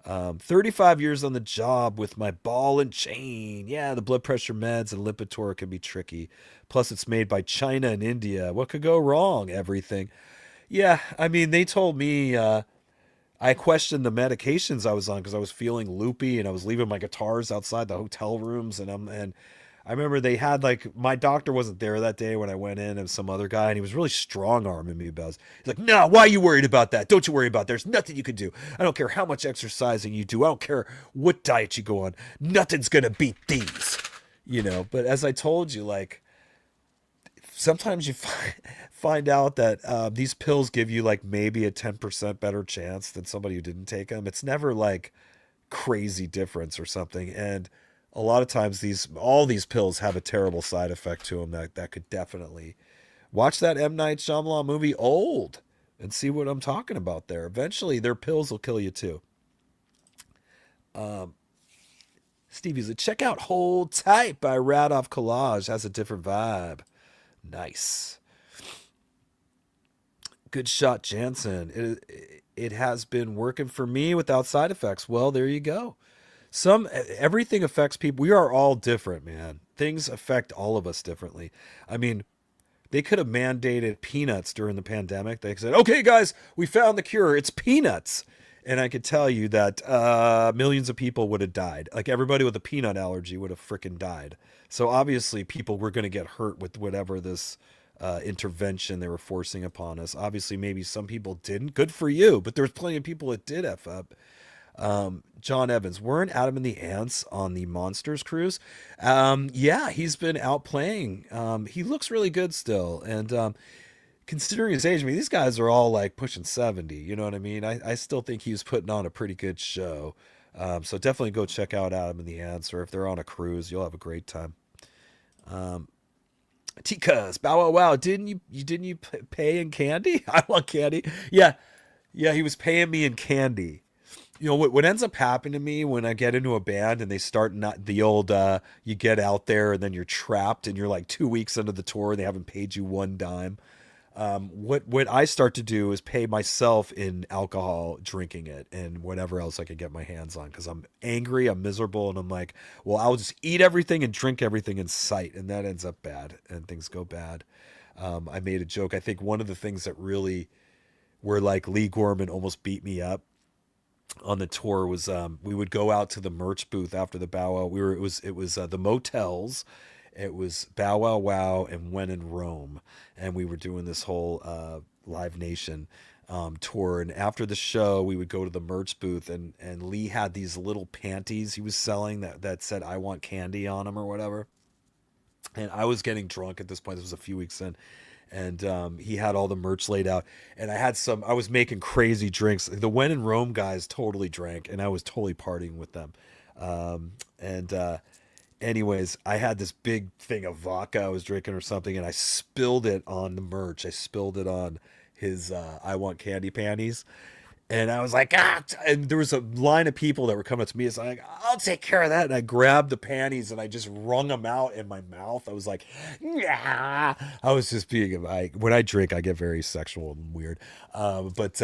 35 years on the job with my ball and chain. Yeah, the blood pressure meds and Lipitor can be tricky. Plus, it's made by China and India. What could go wrong? Everything. Yeah, they told me I questioned the medications I was on because I was feeling loopy and I was leaving my guitars outside the hotel rooms. And I remember they had, like, my doctor wasn't there that day when I went in, and some other guy, and he was really strong-arming me about it. He's like, "No, why are you worried about that? Don't you worry about it. There's nothing you can do. I don't care how much exercising you do. I don't care what diet you go on. Nothing's going to beat these." But as I told you, like, sometimes you find out that these pills give you, like, maybe a 10% better chance than somebody who didn't take them. It's never, like, crazy difference or something. And a lot of times all these pills have a terrible side effect to them that could definitely watch that M. Night Shyamalan movie Old and see what I'm talking about there. Eventually their pills will kill you too. Stevie's a check out Hold Tight by Radoff Collage. Has a different vibe. Nice. Good shot, Jansen. It has been working for me without side effects. Well, there you go. Everything affects people. We are all different, man. Things affect all of us differently. They could have mandated peanuts during the pandemic. They said, "Okay, guys, we found the cure. It's peanuts." And I could tell you that millions of people would have died. Like, everybody with a peanut allergy would have freaking died. So obviously people were going to get hurt with whatever this intervention they were forcing upon us. Obviously, maybe some people didn't. Good for you. But there's plenty of people that did F up. John Evans, weren't Adam and the Ants on the Monsters cruise? Yeah, he's been out playing. He looks really good still. And considering his age, I mean, these guys are all like pushing 70. You know what I mean? I still think he was putting on a pretty good show. So definitely go check out Adam and the Ants, or if they're on a cruise, you'll have a great time. Tikas, bow wow wow. Didn't you pay in candy? I want candy. Yeah, yeah. He was paying me in candy. You know what ends up happening to me when I get into a band and they start not the old you get out there and then you're trapped and you're like 2 weeks into the tour and they haven't paid you one dime. What I start to do is pay myself in alcohol, drinking it, and whatever else I can get my hands on because I'm angry, I'm miserable, and I'm like, well, I'll just eat everything and drink everything in sight, and that ends up bad, and things go bad. I made a joke. I think one of the things that really where like Lee Gorman almost beat me up on the tour was we would go out to the merch booth after the Bow Wow. It was the motels. It was Bow Wow Wow and When in Rome, and we were doing this whole Live Nation tour. And after the show, we would go to the merch booth, and Lee had these little panties he was selling that said "I want candy" on them or whatever. And I was getting drunk at this point. This was a few weeks in, and he had all the merch laid out. And I had some. I was making crazy drinks. The When in Rome guys totally drank, and I was totally partying with them. And anyways, I had this big thing of vodka I was drinking or something, and I spilled it on the merch. I spilled it on his "I want candy" panties. And I was like, ah, and there was a line of people that were coming up to me. It's like, I'll take care of that. And I grabbed the panties and I just wrung them out in my mouth. I was like, yeah. I was just being, when I drink, I get very sexual and weird. But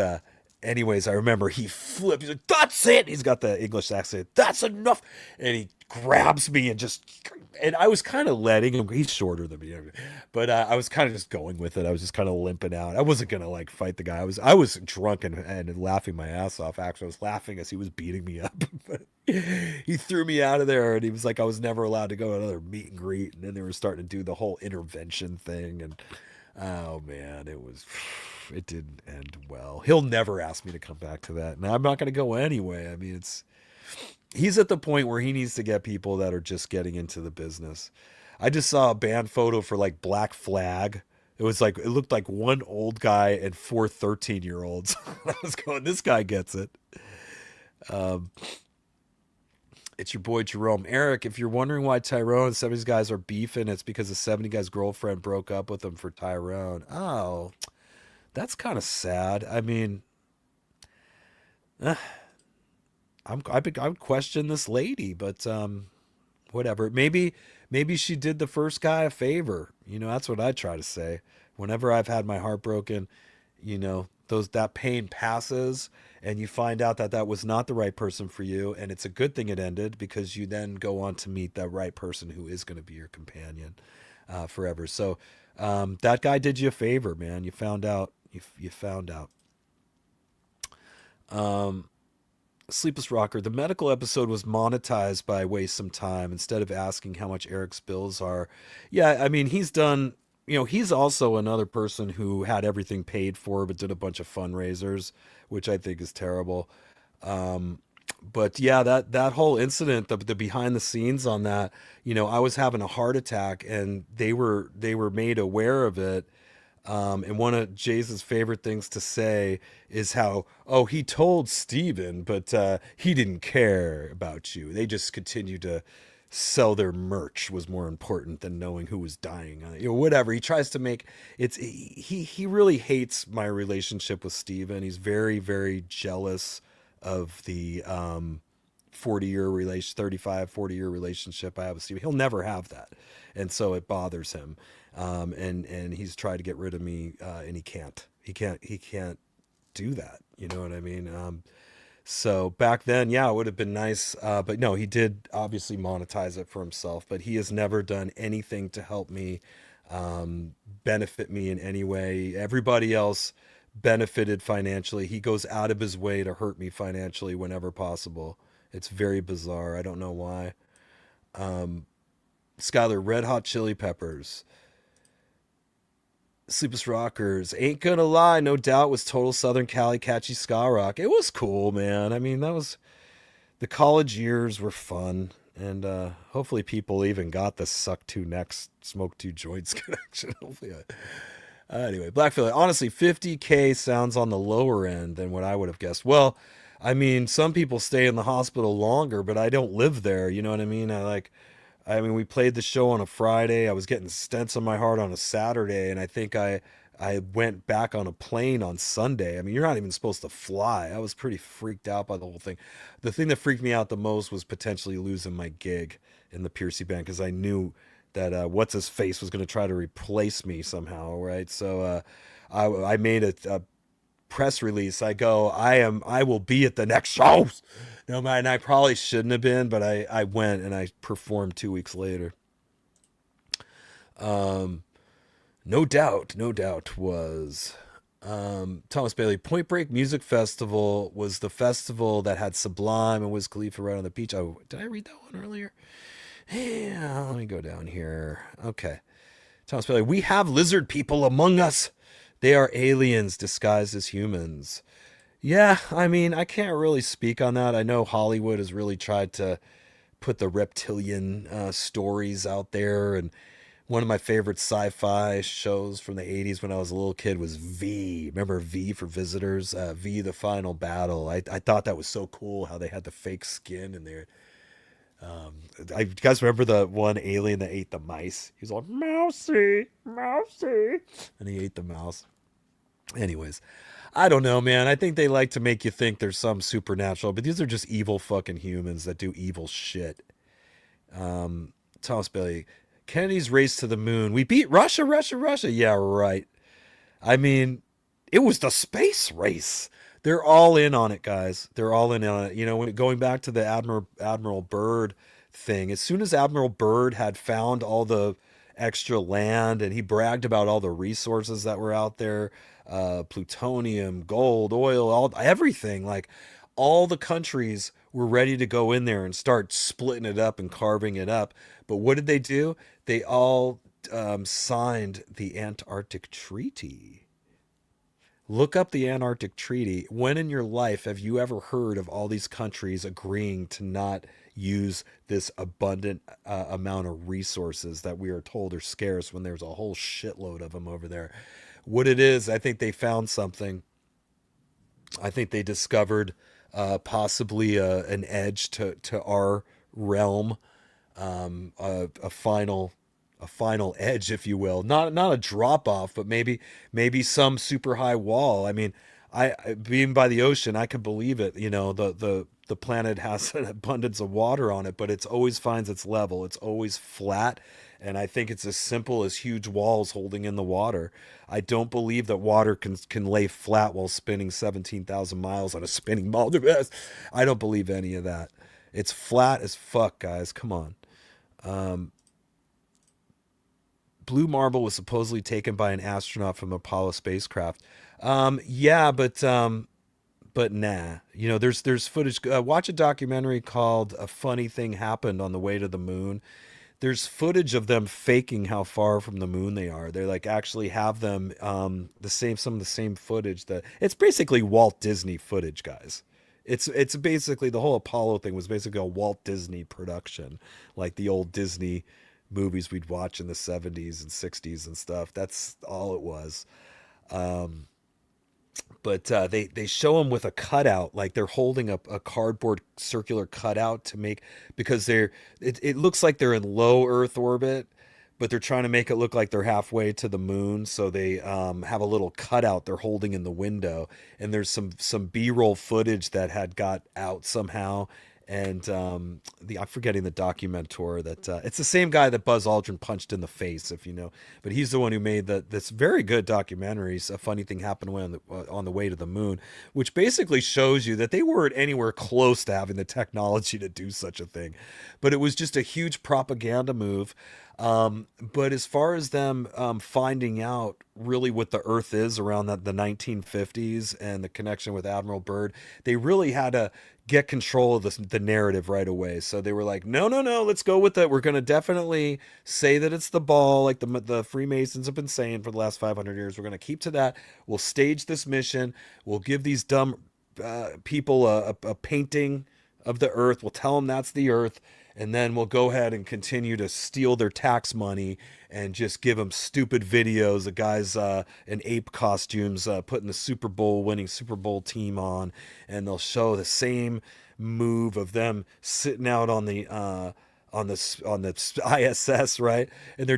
anyways, I remember he flipped. He's like, that's it. He's got the English accent. That's enough. And he grabs me and and I was kind of letting him. He's shorter than me, but I was kind of just going with it. I was just kind of limping out. I wasn't gonna like fight the guy. I was drunk and laughing my ass off. Actually, I was laughing as he was beating me up. But he threw me out of there, and he was like, I was never allowed to go to another meet and greet. And then they were starting to do the whole intervention thing, and oh man, it didn't end well. He'll never ask me to come back to that, and I'm not gonna go anyway. I mean, he's at the point where he needs to get people that are just getting into the business. I just saw a band photo for like Black Flag. It looked like one old guy and four 13-year-olds. I was going, this guy gets it. It's your boy Jerome. Eric, if you're wondering why Tyrone and 70s guys are beefing, it's because the 70 guy's girlfriend broke up with him for Tyrone. Oh, that's kind of sad. I mean, I would question this lady, but whatever. Maybe she did the first guy a favor. You know, that's what I try to say. Whenever I've had my heart broken, you know, that pain passes, and you find out that that was not the right person for you, and it's a good thing it ended because you then go on to meet that right person who is going to be your companion forever. So that guy did you a favor, man. You found out. You found out. Sleepless Rocker, the medical episode was monetized by Waste Some Time instead of asking how much Eric's bills are. Yeah, I mean, he's done, you know, he's also another person who had everything paid for but did a bunch of fundraisers, which I think is terrible. But yeah, that whole incident, the behind the scenes on that, you know, I was having a heart attack and they were made aware of it. And one of Jay's favorite things to say is how, oh, he told Steven, but he didn't care about you. They just continued to sell their merch was more important than knowing who was dying. You know, whatever. He tries to make he really hates my relationship with Steven. He's very, very jealous of the 40-year relation 35 40-year relationship I have with Steven. He'll never have that, and so it bothers him. And he's tried to get rid of me, and he can't do that. You know what I mean? So back then, yeah, it would have been nice. But no, he did obviously monetize it for himself, but he has never done anything to help me, benefit me in any way. Everybody else benefited financially. He goes out of his way to hurt me financially whenever possible. It's very bizarre. I don't know why. Skylar, Red Hot Chili Peppers. Sleepless Rockers, ain't gonna lie, no doubt was total Southern Cali catchy ska rock. It was cool, man. I mean, that was the college years were fun, and hopefully people even got the suck two necks, smoke two joints connection. Hopefully, anyway, Black Philly. Honestly, 50K sounds on the lower end than what I would have guessed. Well, I mean, some people stay in the hospital longer, but I don't live there. You know what I mean? I mean, we played the show on a Friday. I was getting stents on my heart on a Saturday, and I went back on a plane on Sunday. I mean, you're not even supposed to fly. I was pretty freaked out by the whole thing. The thing that freaked me out the most was potentially losing my gig in the Pearcy band because I knew that what's his face was going to try to replace me somehow, right? So I made a press release. I will be at the next shows. No man, I probably shouldn't have been, but I went and I performed 2 weeks later. Um, no doubt was Thomas Bailey. Point Break Music Festival was the festival that had Sublime and Wiz Khalifa right on the beach. Oh, did I read that one earlier? Yeah, let me go down here. Okay. Thomas Bailey, we have lizard people among us. They are aliens disguised as humans. Yeah, I mean, I can't really speak on that. I know Hollywood has really tried to put the reptilian stories out there. And one of my favorite sci-fi shows from the 80s when I was a little kid was V. Remember V for Visitors? V, The Final Battle. I thought that was so cool how they had the fake skin in there. You guys remember the one alien that ate the mice? He was like, Mousy, Mousy. And he ate the mouse. Anyways, I don't know, man. I think they like to make you think there's some supernatural, but these are just evil fucking humans that do evil shit. Thomas Bailey, Kennedy's race to the moon. We beat Russia, Russia, Russia. Yeah, right. I mean, it was the space race. They're all in on it, guys. They're all in on it. You know, going back to the Admiral Byrd thing, as soon as Admiral Byrd had found all the extra land and he bragged about all the resources that were out there, plutonium, gold, oil, all everything, like all the countries were ready to go in there and start splitting it up and carving it up. But what did they do? They all signed the Antarctic Treaty. Look up the Antarctic Treaty. When in your life have you ever heard of all these countries agreeing to not use this abundant amount of resources that we are told are scarce when there's a whole shitload of them over there? What it is, I think they found something. I think they discovered possibly an edge to our realm, a final edge, if you will. Not a drop off, but maybe some super high wall. I mean, being by the ocean, I can believe it. You know, the planet has an abundance of water on it, but it's always finds its level. It's always flat. And I think it's as simple as huge walls holding in the water. I don't believe that water can lay flat while spinning 17,000 miles on a spinning ball. I don't believe any of that. It's flat as fuck, guys. Come on. Blue Marble was supposedly taken by an astronaut from the Apollo spacecraft. Yeah, but nah. You know, there's footage. Watch a documentary called "A Funny Thing Happened on the Way to the Moon." There's footage of them faking how far from the moon they are. They like actually have them some of the same footage that it's basically Walt Disney footage, guys. It's basically the whole Apollo thing was basically a Walt Disney production, like the old Disney movies we'd watch in the 70s and 60s and stuff. That's all it was. But they show them with a cutout, like they're holding a cardboard circular cutout to make, because it looks like they're in low Earth orbit, but they're trying to make it look like they're halfway to the moon. So they have a little cutout they're holding in the window, and there's some B-roll footage that had got out somehow. And I'm forgetting the documentor that it's the same guy that Buzz Aldrin punched in the face, if you know. But he's the one who made this very good documentaries. A Funny Thing Happened on the Way to the Moon, which basically shows you that they weren't anywhere close to having the technology to do such a thing. But it was just a huge propaganda move. But as far as them finding out really what the Earth is around the 1950s and the connection with Admiral Byrd, they really had to get control of the narrative right away. So they were like, no, let's go with it. We're going to definitely say that it's the ball, like the Freemasons have been saying for the last 500 years. We're going to keep to that. We'll stage this mission. We'll give these dumb people a painting of the earth. We'll tell them that's the earth, and then we'll go ahead and continue to steal their tax money and just give them stupid videos of guys in ape costumes putting the Super Bowl winning Super Bowl team on, and they'll show the same move of them sitting out on the ISS, right? And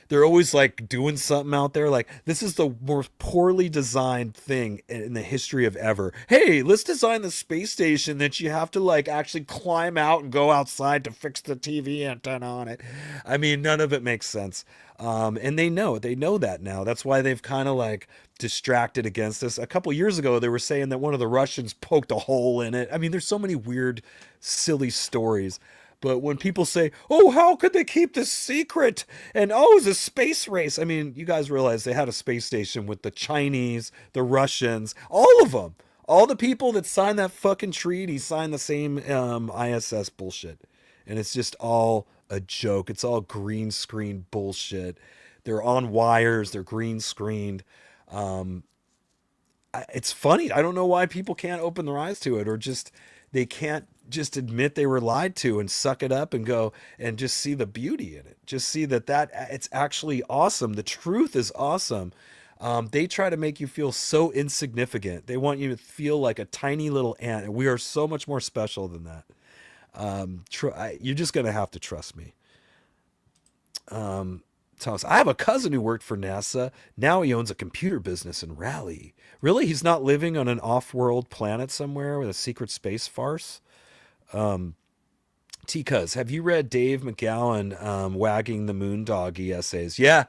they're always like doing something out there. Like, this is the most poorly designed thing in the history of ever. Hey, let's design the space station that you have to like actually climb out and go outside to fix the TV antenna on it. I mean, none of it makes sense. And they know that now. That's why they've kind of like distracted against us. A couple years ago, they were saying that one of the Russians poked a hole in it. I mean, there's so many weird, silly stories. But when people say, oh, how could they keep this secret? And oh, it's a space race. I mean, you guys realize they had a space station with the Chinese, the Russians, all of them. All the people that signed that fucking treaty signed the same ISS bullshit. And it's just all a joke. It's all green screen bullshit. They're on wires. They're green screened. It's funny. I don't know why people can't open their eyes to it, or just they can't just admit they were lied to and suck it up and go and just see the beauty in it. Just see that it's actually awesome. The truth is awesome. They try to make you feel so insignificant. They want you to feel like a tiny little ant, and we are so much more special than that. You're just gonna have to trust me. Thomas, I have a cousin who worked for NASA. Now he owns a computer business in Raleigh. Really? He's not living on an off-world planet somewhere with a secret space farce? T-Cuz, have you read Dave McGowan Wagging the Moon Doggy essays? Yeah,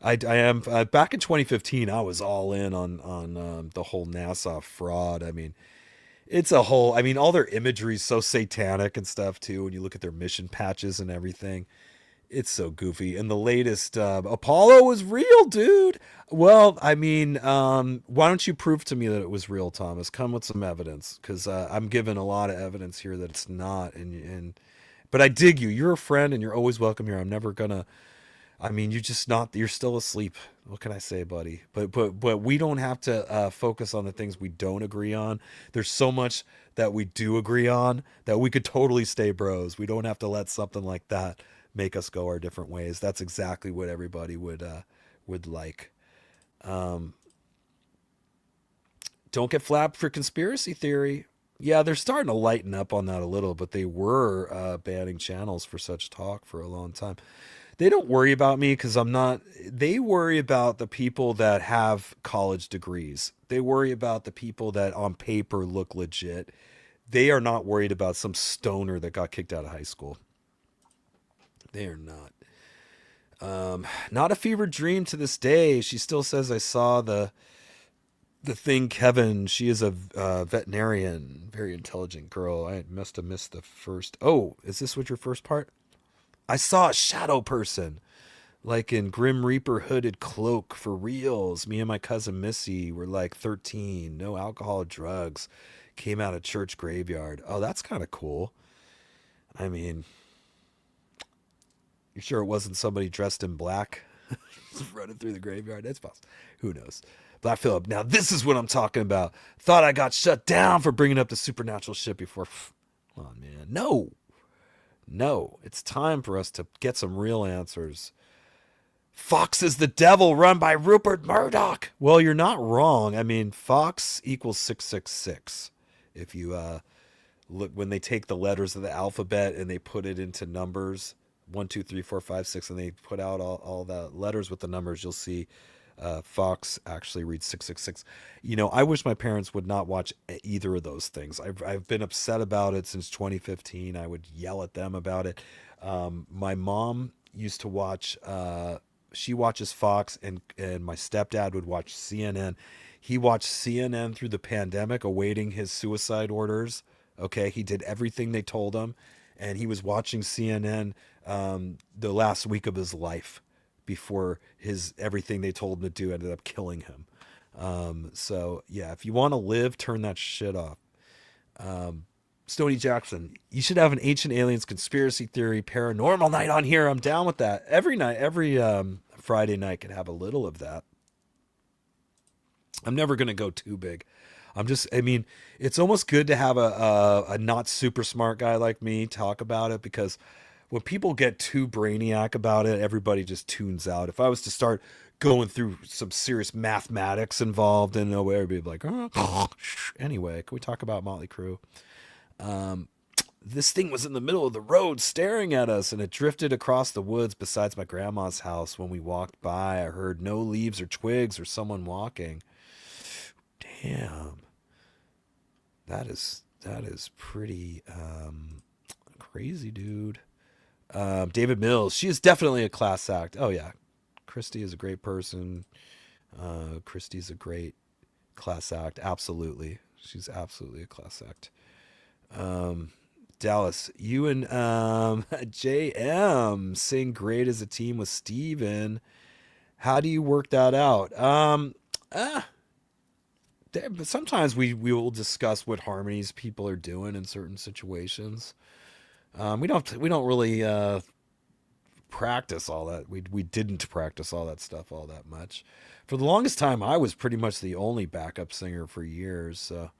I am. Back in 2015, I was all in on the whole NASA fraud. I mean, it's a whole... I mean, all their imagery is so satanic and stuff, too, when you look at their mission patches and everything. It's so goofy. And the latest Apollo was real, dude. Well, I mean, why don't you prove to me that it was real, Thomas? Come with some evidence, because I'm given a lot of evidence here that it's not. But I dig you. You're a friend, and you're always welcome here. I'm never gonna. I mean, you're just not. You're still asleep. What can I say, buddy? But we don't have to focus on the things we don't agree on. There's so much that we do agree on that we could totally stay bros. We don't have to let something like that make us go our different ways. That's exactly what everybody would like. Don't get flapped for conspiracy theory. Yeah, they're starting to lighten up on that a little, but they were banning channels for such talk for a long time. They don't worry about me because I'm not. They worry about the people that have college degrees. They worry about the people that on paper look legit. They are not worried about some stoner that got kicked out of high school. They are not. Not a fever dream to this day. She still says, I saw the thing, Kevin. She is a veterinarian, very intelligent girl. I must have missed the first. Oh, is this what your first part? I saw a shadow person, like in Grim Reaper hooded cloak for reals. Me and my cousin Missy were like 13. No alcohol, drugs. Came out of church graveyard. Oh, that's kind of cool. I mean... You sure it wasn't somebody dressed in black running through the graveyard? That's possible. Who knows? Black Phillip. Now this is what I'm talking about. Thought I got shut down for bringing up the supernatural shit before. Come on, man. No. It's time for us to get some real answers. Fox is the devil run by Rupert Murdoch. Well, you're not wrong. I mean, Fox equals 666. If you look, when they take the letters of the alphabet and they put it into numbers, 1, 2, 3, 4, 5, 6, and they put out all the letters with the numbers, you'll see Fox actually reads 666. You know, I wish my parents would not watch either of those things. I've been upset about it since 2015. I would yell at them about it. My mom used to watch, she watches Fox, and my stepdad would watch CNN. He watched CNN through the pandemic, awaiting his suicide orders. Okay, he did everything they told him, and he was watching CNN the last week of his life before everything they told him to do ended up killing him. So yeah, if you want to live, turn that shit off. Stony Jackson, you should have an Ancient Aliens conspiracy theory paranormal night on here. I'm down with that. Every night, every Friday night could have a little of that. I'm never going to go too big. I mean, it's almost good to have a not super smart guy like me talk about it, because when people get too brainiac about it, everybody just tunes out. If I was to start going through some serious mathematics involved in no way, everybody would be like, oh. Anyway, can we talk about Motley Crue? This thing was in the middle of the road staring at us, and it drifted across the woods besides my grandma's house. When we walked by, I heard no leaves or twigs or someone walking. Damn. That is pretty crazy, dude. David Mills, she is definitely a class act. Oh yeah. Christy is a great person. Christy's a great class act. Absolutely. She's absolutely a class act. Dallas, you and JM sing great as a team with Steven. How do you work that out? But sometimes we will discuss what harmonies people are doing in certain situations. We don't really practice all that. We didn't practice all that stuff all that much. For the longest time, I was pretty much the only backup singer for years. So.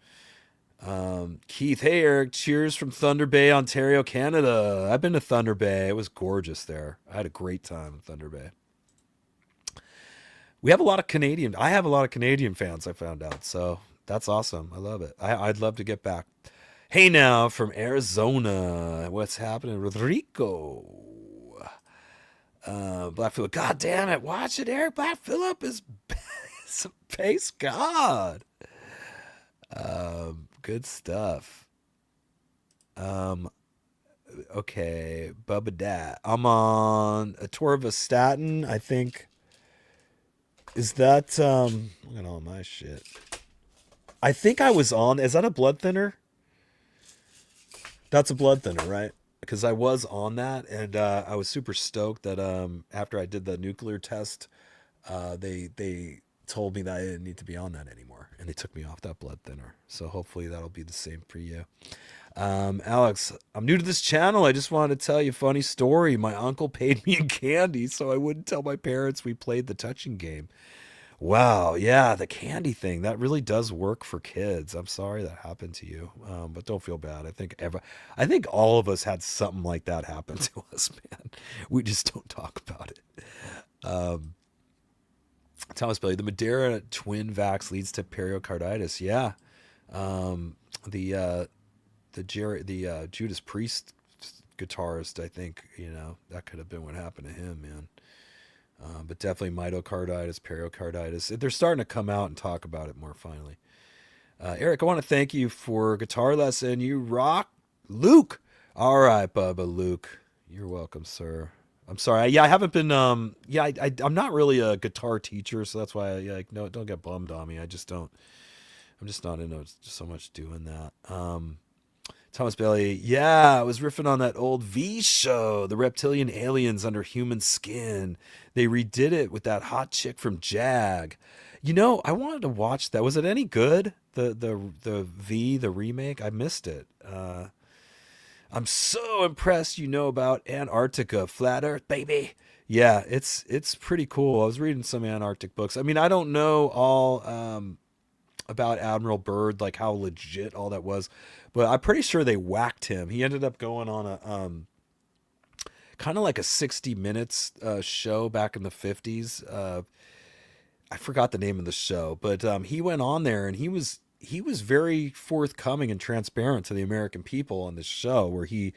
Keith, hey Eric, cheers from Thunder Bay, Ontario, Canada. I've been to Thunder Bay. It was gorgeous there. I had a great time in Thunder Bay. We have a lot of Canadian. I have a lot of Canadian fans, I found out. So that's awesome. I love it. I'd love to get back. Hey now from Arizona. What's happening? Rodrigo. Black Phillip. God damn it. Watch it, Eric. Black Phillip is a bass god. Good stuff. Okay, Bubba Dat. I'm on a Atorvastatin, I think. Is that look at all my shit. I think I was on. Is that a blood thinner? That's a blood thinner, right? Because I was on that, and I was super stoked that after I did the nuclear test, they told me that I didn't need to be on that anymore, and they took me off that blood thinner. So hopefully that'll be the same for you. Alex, I'm new to this channel. I just wanted to tell you a funny story. My uncle paid me in candy so I wouldn't tell my parents we played the touching game. Wow, yeah, the candy thing, that really does work for kids. I'm sorry that happened to you, but don't feel bad. I think all of us had something like that happen to us, man. We just don't talk about it. Thomas Bailey, the Madeira twin vax leads to pericarditis. Yeah. The Judas Priest guitarist, I think, that could have been what happened to him, man. But definitely myocarditis, pericarditis. They're starting to come out and talk about it more finally. Eric, I want to thank you for guitar lesson. You rock. Luke. All right, Bubba. Luke. You're welcome, sir. I'm sorry. Yeah, I haven't been. I'm not really a guitar teacher, so that's why no, don't get bummed on me. I'm just not into so much doing that. Thomas Bailey, yeah, I was riffing on that old V show, the reptilian aliens under human skin. They redid it with that hot chick from Jag. I wanted to watch that. Was it any good? The V, the remake? I missed it. I'm so impressed about Antarctica, flat Earth, baby. Yeah, it's pretty cool. I was reading some Antarctic books. I mean, I don't know all about Admiral Byrd, like how legit all that was, but I'm pretty sure they whacked him. He ended up going on a kind of like a 60 Minutes show back in the 50s. I forgot the name of the show, but he went on there and he was very forthcoming and transparent to the American people on this show, where he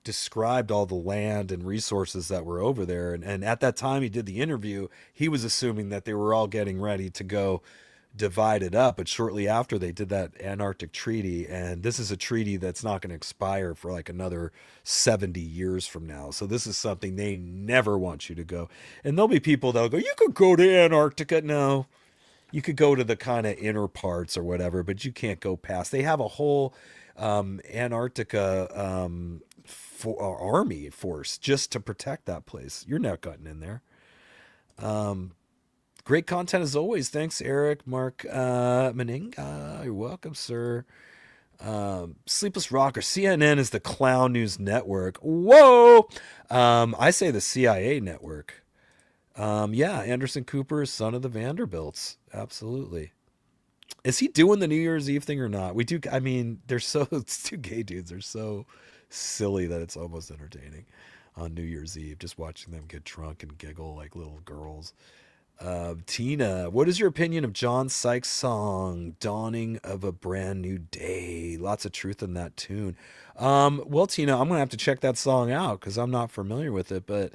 described all the land and resources that were over there. And at that time he did the interview, he was assuming that they were all getting ready to go divide it up. But shortly after, they did that Antarctic treaty, and this is a treaty that's not going to expire for like another 70 years from now. So this is something they never want you to go. And there'll be people that'll go, you could go to Antarctica. No, you could go to the kind of inner parts or whatever, but you can't go past. They have a whole Antarctica army force just to protect that place. You're not getting in there. Great content as always. Thanks, Eric. Mark Meninga. You're welcome, sir. Sleepless Rocker. CNN is the clown news network. Whoa! I say the CIA network. Yeah, Anderson Cooper is son of the Vanderbilts. Absolutely. Is he doing the New Year's Eve thing or not? We do. I mean, they're so it's two gay dudes. They're so silly that it's almost entertaining on New Year's Eve. Just watching them get drunk and giggle like little girls. Tina, what is your opinion of John Sykes' song "Dawning of a Brand New Day"? Lots of truth in that tune. Well, Tina, I'm gonna have to check that song out because I'm not familiar with it. But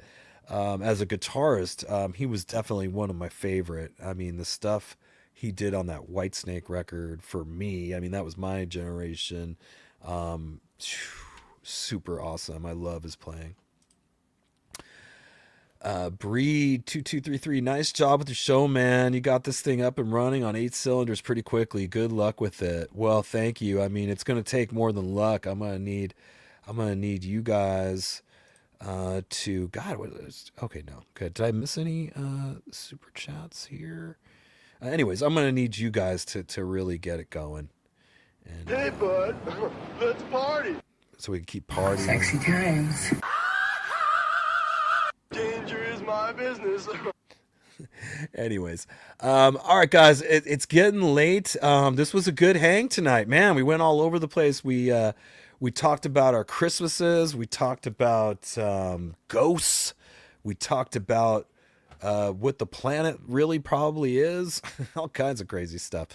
as a guitarist, he was definitely one of my favorite. I mean, the stuff he did on that Whitesnake record for me. I mean, that was my generation. Um, Super awesome. I love his playing. Breed 2233, nice job with the show, man. You got this thing up and running on 8 cylinders pretty quickly. Good luck with it. Well, thank you. I mean, it's gonna take more than luck. I'm gonna need you guys to God. What is okay? No, good. Did I miss any super chats here? Anyways, I'm gonna need you guys to really get it going, and Hey, bud, let's party. so we can keep partying. Sexy times. Danger is my business. Anyways, all right, guys, it's getting late. This was a good hang tonight, man. We went all over the place. We talked about our Christmases. We talked about ghosts. We talked about what the planet really probably is. All kinds of crazy stuff.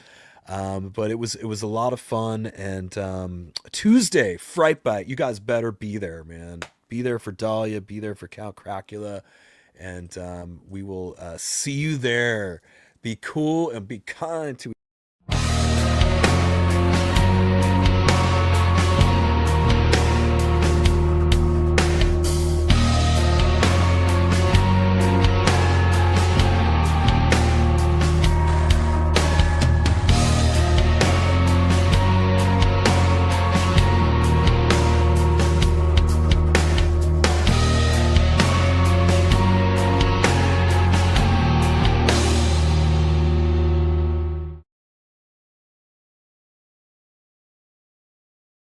But it was a lot of fun. And Tuesday, Fright Bite. You guys better be there, man. Be there for Dahlia. Be there for Count Cracula. And we will see you there. Be cool and be kind to